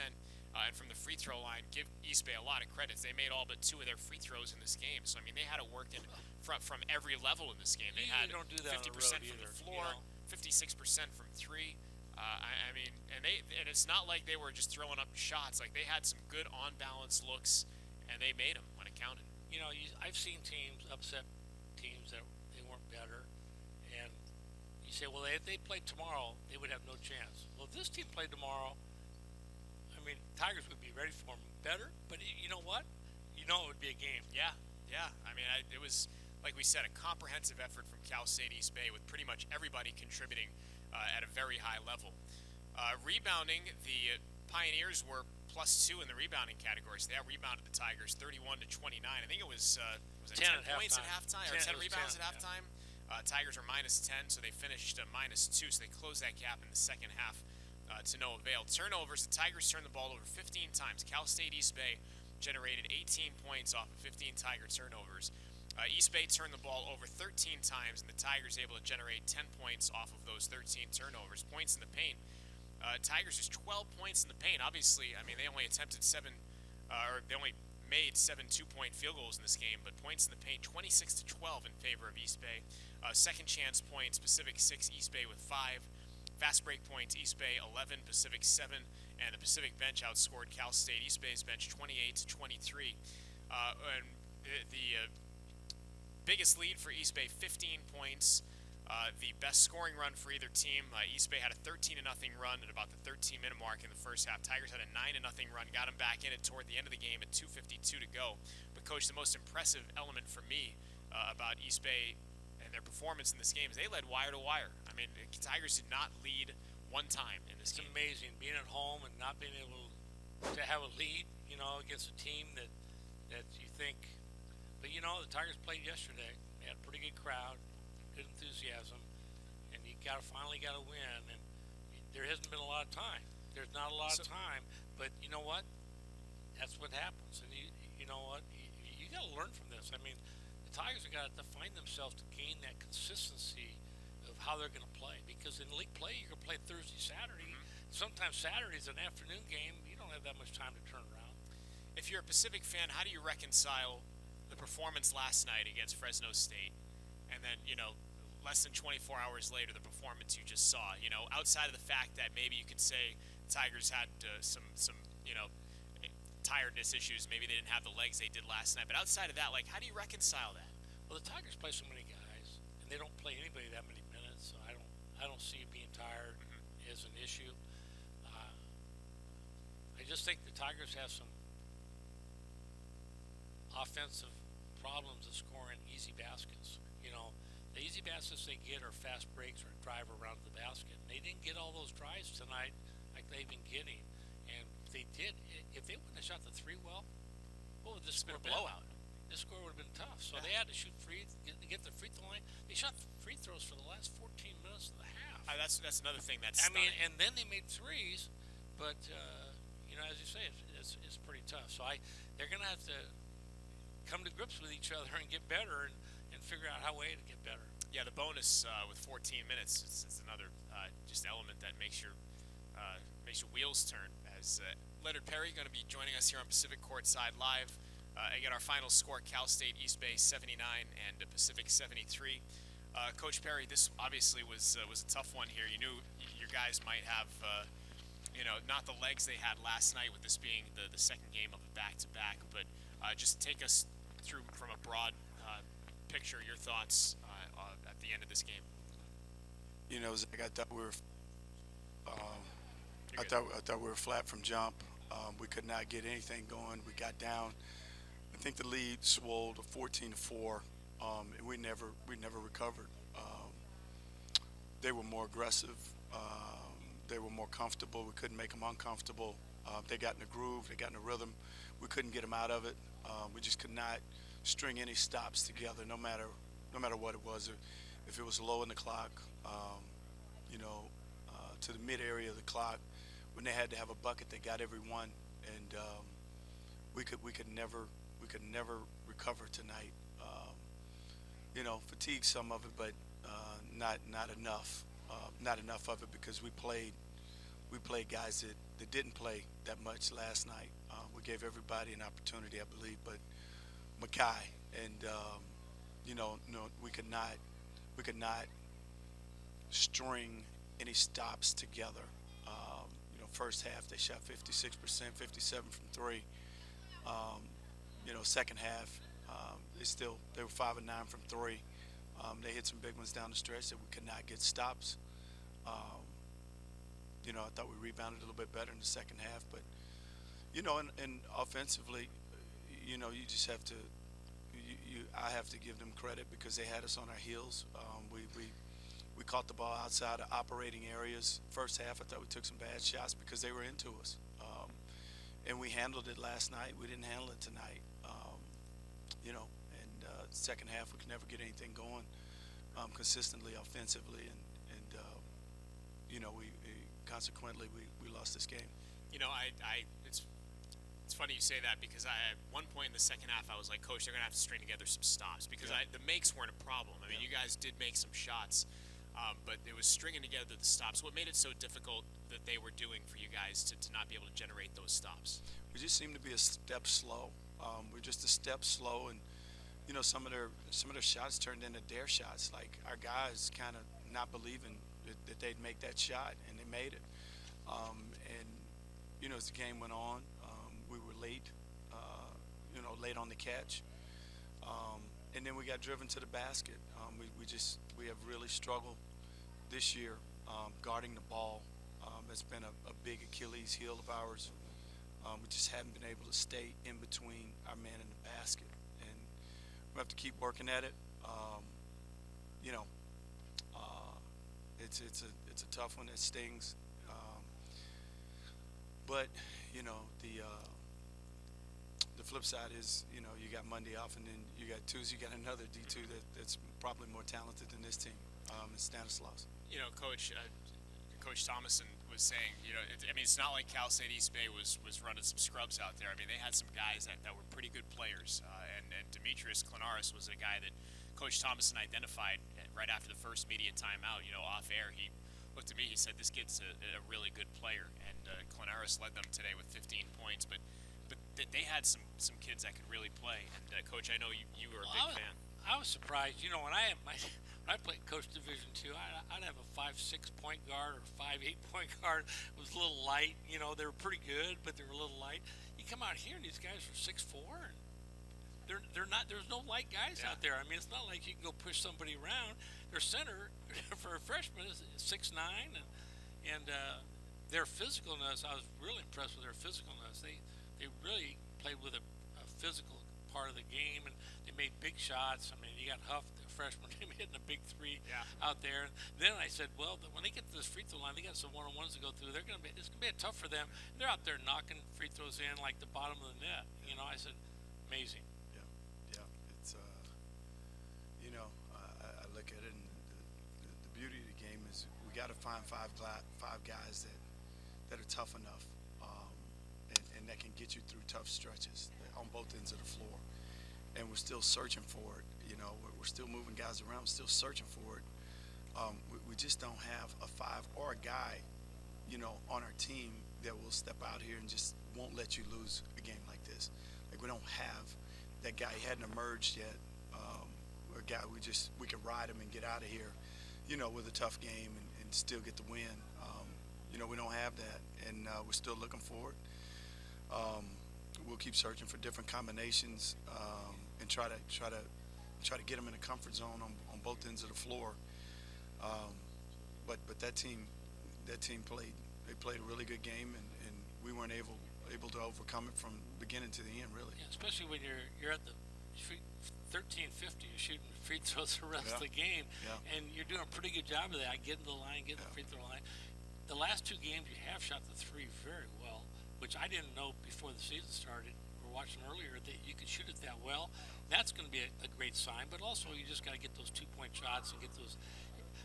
And from the free throw line, give East Bay a lot of credits. They made all but 2 of their free throws in this game. So, I mean, they had it worked in from every level in this game. They had 50% from the floor, 56% from 3. I mean, and it's not like they were just throwing up shots. Like, they had some good on-balance looks, and they made them when it counted. You know, I've seen teams upset teams that they weren't better, and you say, well, if they played tomorrow, they would have no chance. Well, if this team played tomorrow, I mean, Tigers would be ready for them better, but you know what? You know it would be a game. Yeah. I mean, it was, like we said, a comprehensive effort from Cal State East Bay with pretty much everybody contributing at a very high level. Rebounding, the Pioneers were +2 in the rebounding category, so they out-rebounded the Tigers 31 to 29. I think it was 10 points at halftime, or 10 rebounds at halftime. Tigers were -10, so they finished -2, so they closed that gap in the second half to no avail. Turnovers, the Tigers turned the ball over 15 times. Cal State East Bay generated 18 points off of 15 Tiger turnovers. East Bay turned the ball over 13 times, and the Tigers able to generate 10 points off of those 13 turnovers. Points in the paint. Tigers just 12 points in the paint. Obviously, I mean, they only attempted they only made 7 2-point field goals in this game, but points in the paint, 26 to 12 in favor of East Bay. Second chance points, Pacific 6, East Bay with 5. Fast break points, East Bay 11, Pacific 7, and the Pacific bench outscored Cal State. East Bay's bench 28 to 23. And the biggest lead for East Bay, 15 points. The best scoring run for either team. East Bay had a 13-0 run at about the 13-minute mark in the first half. Tigers had a 9-0 run, got them back in it toward the end of the game at 2:52 to go. But, Coach, the most impressive element for me about East Bay and their performance in this game is they led wire to wire. I mean, the Tigers did not lead one time in this game. It's amazing being at home and not being able to have a lead, you know, against a team that you think. But, you know, the Tigers played yesterday. They had a pretty good crowd, good enthusiasm, and you finally got to win. And there hasn't been a lot of time. There's not a lot of time, but you know what? That's what happens. And you know what? You got to learn from this. I mean, the Tigers have got to define themselves to gain that consistency of how they're going to play. Because in league play, you're going to play Thursday, Saturday. Sometimes Saturday's an afternoon game. You don't have that much time to turn around. If you're a Pacific fan, how do you reconcile the performance last night against Fresno State, and then, you know, less than 24 hours later, the performance you just saw? You know, outside of the fact that maybe you could say Tigers had some you know, tiredness issues, maybe they didn't have the legs they did last night, but outside of that, like, how do you reconcile that? Well, the Tigers play so many guys, and they don't play anybody that many minutes, so I don't see being tired as an issue. I just think the Tigers have some offensive problems of scoring easy baskets. You know, the easy baskets they get are fast breaks or a drive around the basket. And they didn't get all those drives tonight like they've been getting. And they did. If they wouldn't have shot the three well, what would this score been? Blowout. This score would have been tough. So they had to shoot free, get the free throw line. They shot free throws for the last 14 minutes of the half. That's another thing that's. I mean, and then they made threes, but you know, as you say, it's pretty tough. So they're gonna have to come to grips with each other and get better and figure out how way to get better. Yeah, the bonus with 14 minutes is another just element that makes your wheels turn. As Leonard Perry going to be joining us here on Pacific Courtside Live. Again, our final score: Cal State East Bay 79 and Pacific 73. Coach Perry, this obviously was a tough one here. You knew your guys might have, not the legs they had last night, with this being the second game of a back-to-back. But just take us through from a broad picture your thoughts at the end of this game. You know, Zach, I thought we were. I thought we were flat from jump. We could not get anything going. We got down. I think the lead swelled to 14-4, and we never recovered. They were more aggressive. They were more comfortable. We couldn't make them uncomfortable. They got in the groove. They got in the rhythm. We couldn't get them out of it. We just could not string any stops together, no matter what it was. If it was low in the clock, to the mid area of the clock, when they had to have a bucket, they got every one, and we could never recover tonight. Fatigue some of it, but not enough. Not enough of it, because we played guys that didn't play that much last night. We gave everybody an opportunity, I believe, but Mackay and we could not string any stops together. First half they shot 56%, 57 from three. Second half they were 5 of 9 from three. They hit some big ones down the stretch that we could not get stops. I thought we rebounded a little bit better in the second half, but and offensively, you just have to. I have to give them credit, because they had us on our heels. We caught the ball outside of operating areas. First half, I thought we took some bad shots because they were into us. And we handled it last night. We didn't handle it tonight. Second half, we could never get anything going consistently offensively. We consequently, we lost this game. It's funny you say that, because at one point in the second half I was like, Coach, they're going to have to string together some stops, because the makes weren't a problem. I mean, you guys did make some shots, but it was stringing together the stops. What made it so difficult that they were doing for you guys to not be able to generate those stops? We just seemed to be a step slow. We're just a step slow, and some of their shots turned into dare shots. Like, our guys kind of not believing that they'd make that shot, and they made it. As the game went on, we were late, late on the catch, and then we got driven to the basket. We have really struggled this year guarding the ball. It's been a big Achilles heel of ours. We just haven't been able to stay in between our man and the basket, and we have to keep working at it. It's a tough one. It stings. But the flip side is, you got Monday off, and then you got Tuesday. You got another D2 that's probably more talented than this team. It's Stanislaus. Coach Thomason was saying, it's not like Cal State East Bay was running some scrubs out there. I mean, they had some guys that were pretty good players, and Demetrius Klinaris was a guy that Coach Thomason identified right after the first media timeout. Off air, he looked at me. He said, "This kid's a really good player," and Klinaris led them today with 15 points. But they had some kids that could really play. And Coach, I know you were a big fan. I was surprised. When I played Coach Division II, I'd have a 5'6" point guard or 5'8" point guard. It was a little light. They were pretty good, but they were a little light. You come out here, and these guys are 6'4", and they're not. There's no light guys out there. I mean, it's not like you can go push somebody around. Their center for a freshman is 6'9", and their physicalness. I was really impressed with their physicalness. They really played with a physical part of the game, and they made big shots. I mean, you got Huff, the freshman, hitting a big three out there. Then I said, well, when they get to this free throw line, they got some one-on-ones to go through. It's gonna be tough for them. They're out there knocking free throws in like the bottom of the net. You know, I said, amazing. Yeah. It's you know, I look at it, and the beauty of the game is we got to find five guys that are tough enough, and that can get you through tough stretches on both ends of the floor. And we're still searching for it. You know, we're still moving guys around, still searching for it. We just don't have a five or a guy, you know, on our team that will step out here and just won't let you lose a game like this. Like, we don't have that guy. He hadn't emerged yet. A guy we could ride him and get out of here, you know, with a tough game and still get the win. You know, we don't have that, and we're still looking for it. We'll keep searching for different combinations and try to get them in a comfort zone on both ends of the floor. But that team played a really good game, and we weren't able to overcome it from beginning to the end, really. Yeah, especially when you're at the 13-50, you're shooting free throws the rest of the game, and you're doing a pretty good job of that, getting to the line, getting the free throw line. The last two games you have shot the three very well, which I didn't know before the season started. We were watching earlier that you could shoot it that well. That's going to be a great sign, but also you just got to get those 2-point shots and get those.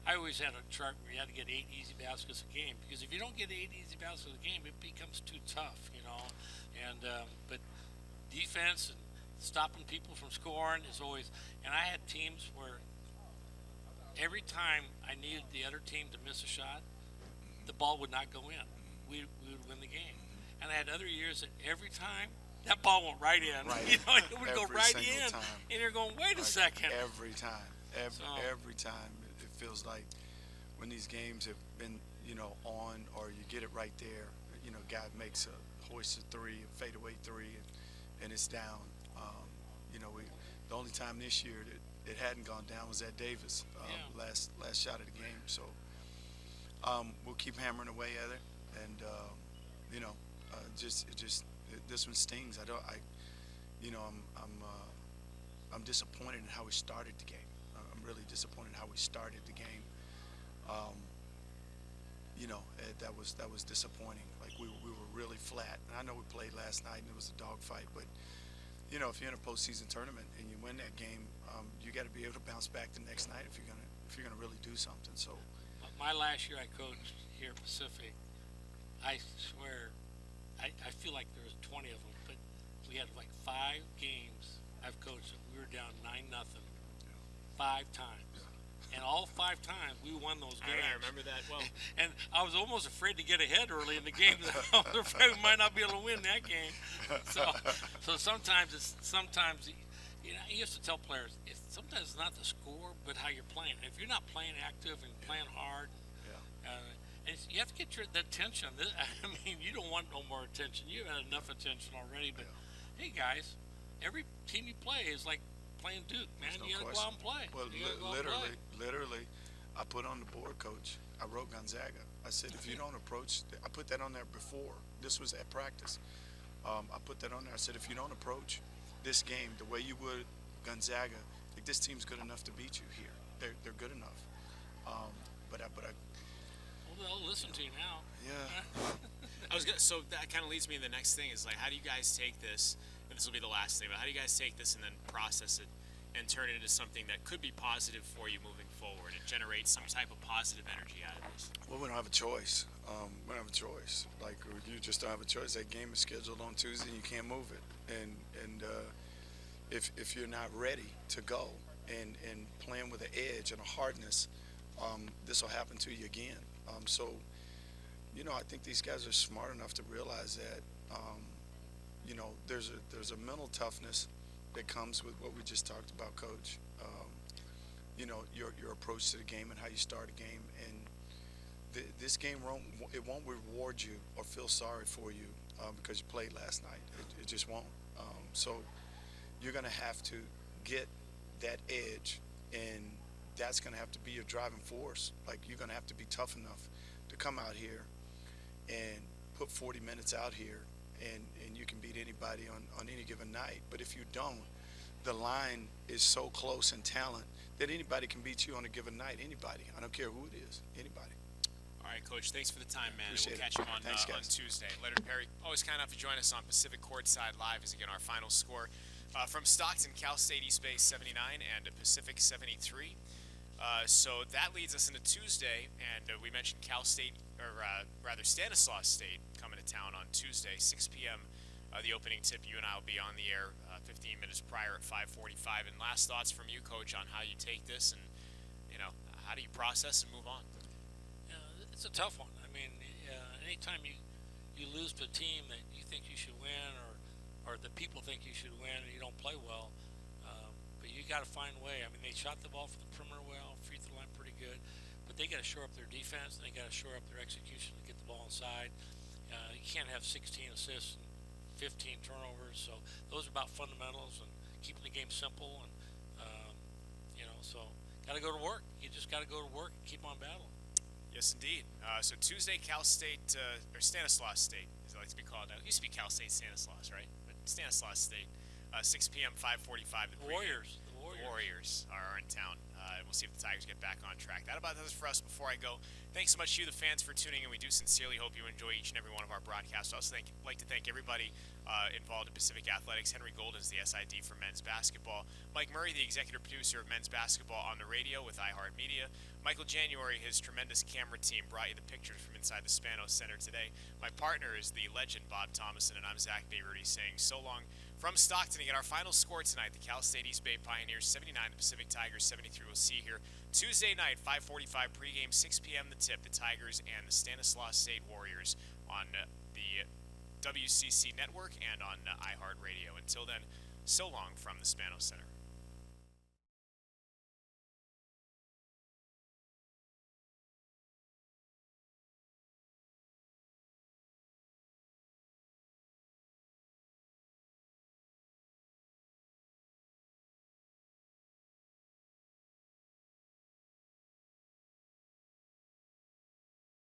I always had a chart where you had to get 8 easy baskets a game, because if you don't get 8 easy baskets a game, it becomes too tough, you know. And but defense and stopping people from scoring is always. And I had teams where every time I needed the other team to miss a shot, the ball would not go in. We would win the game. And I had other years that every time that ball went right in. Right. You know, it would go right in, and you're going, wait a second. Every time, every time, it feels like when these games have been, you know, on, or you get it right there. You know, guy makes a hoisted three, a fadeaway three, and it's down. You know, the only time this year that it hadn't gone down was at Davis, last shot of the game. So we'll keep hammering away at it, and you know, this one stings. I'm disappointed in how we started the game. I'm really disappointed in how we started the game. You know, that was disappointing. Like, we were really flat. And I know we played last night and it was a dogfight, but you know, if you're in a postseason tournament and you win that game, you got to be able to bounce back the next night if you're gonna really do something. So, my last year I coached here at Pacific, I swear, I feel like there was 20 of them, but we had like 5 games I've coached that we were down 9-0, 5 times. And all 5 times we won those games. I remember that well. And I was almost afraid to get ahead early in the game. I was afraid we might not be able to win that game. So sometimes you know, you used to tell players, sometimes it's not the score, but how you're playing. If you're not playing active and playing hard, and you have to get the attention. I mean, you don't want no more attention. You've had enough attention already. But hey, guys, every team you play is like playing Duke, man. You gotta go out and play. Well, literally, I put on the board, Coach. I wrote Gonzaga. I said, if you don't approach, I put that on there before. This was at practice. I put that on there. I said, if you don't approach this game the way you would Gonzaga, like, this team's good enough to beat you here. They're good enough. But I. Well, they'll listen to you now. Yeah. So that kind of leads me to the next thing is, like, how do you guys take this? And this will be the last thing, but how do you guys take this and then process it and turn it into something that could be positive for you moving forward and generate some type of positive energy out of this? Well, we don't have a choice. We don't have a choice. Like, you just don't have a choice. That game is scheduled on Tuesday, and you can't move it. And if you're not ready to go and playing with an edge and a hardness, this will happen to you again. So, you know, I think these guys are smart enough to realize that, you know, there's a mental toughness that comes with what we just talked about, Coach. You know, your approach to the game and how you start a game, and this game won't reward you or feel sorry for you because you played last night. It just won't. So you're going to have to get that edge, and that's going to have to be your driving force. Like, you're going to have to be tough enough to come out here and put 40 minutes out here, and you can beat anybody. anybody on any given night. But if you don't, the line is so close in talent that anybody can beat you on a given night. Anybody. I don't care who it is. Anybody. All right, Coach, thanks for the time, man. Appreciate We'll catch you on, Thanks, on Tuesday. Leonard Perry, always kind enough to join us on Pacific Courtside Live is, again, our final score from Stockton, Cal State East Bay 79 and Pacific 73. So that leads us into Tuesday, and we mentioned Cal State, or rather Stanislaus State, coming to town on Tuesday, 6 p.m. The opening tip. You and I will be on the air 15 minutes prior at 5:45. And last thoughts from you, Coach, on how you take this, and how do you process and move on? It's a tough one. I mean, anytime you lose to a team that you think you should win, or that people think you should win, and you don't play well, but you got to find a way. I mean, they shot the ball from the perimeter well, free throw line pretty good, but they got to shore up their defense, and they got to shore up their execution to get the ball inside. You can't have 16 assists and 15 turnovers, so those are about fundamentals and keeping the game simple, and so got to go to work. You just got to go to work and keep on battling. Yes, indeed. So Tuesday, Cal State, or Stanislaus State, as it likes to be called now. It used to be Cal State Stanislaus, right? But Stanislaus State, 6 p.m., 5:45. The Warriors are in town. We'll see if the Tigers get back on track. That about does it for us. Before I go, thanks so much to you, the fans, for tuning in. We do sincerely hope you enjoy each and every one of our broadcasts. I also like to thank everybody involved in Pacific Athletics. Henry Golden is the SID for men's basketball. Mike Murray, the executive producer of men's basketball on the radio with iHeartMedia. Michael January, his tremendous camera team, brought you the pictures from inside the Spanos Center today. My partner is the legend Bob Thomason, and I'm Zach Bayrudy saying so long from Stockton. Again, our final score tonight, the Cal State East Bay Pioneers 79, the Pacific Tigers 73. We'll see you here Tuesday night, 5:45 pregame, 6 p.m. the tip, the Tigers and the Stanislaus State Warriors on the WCC network and on iHeartRadio. Until then, so long from the Spanos Center.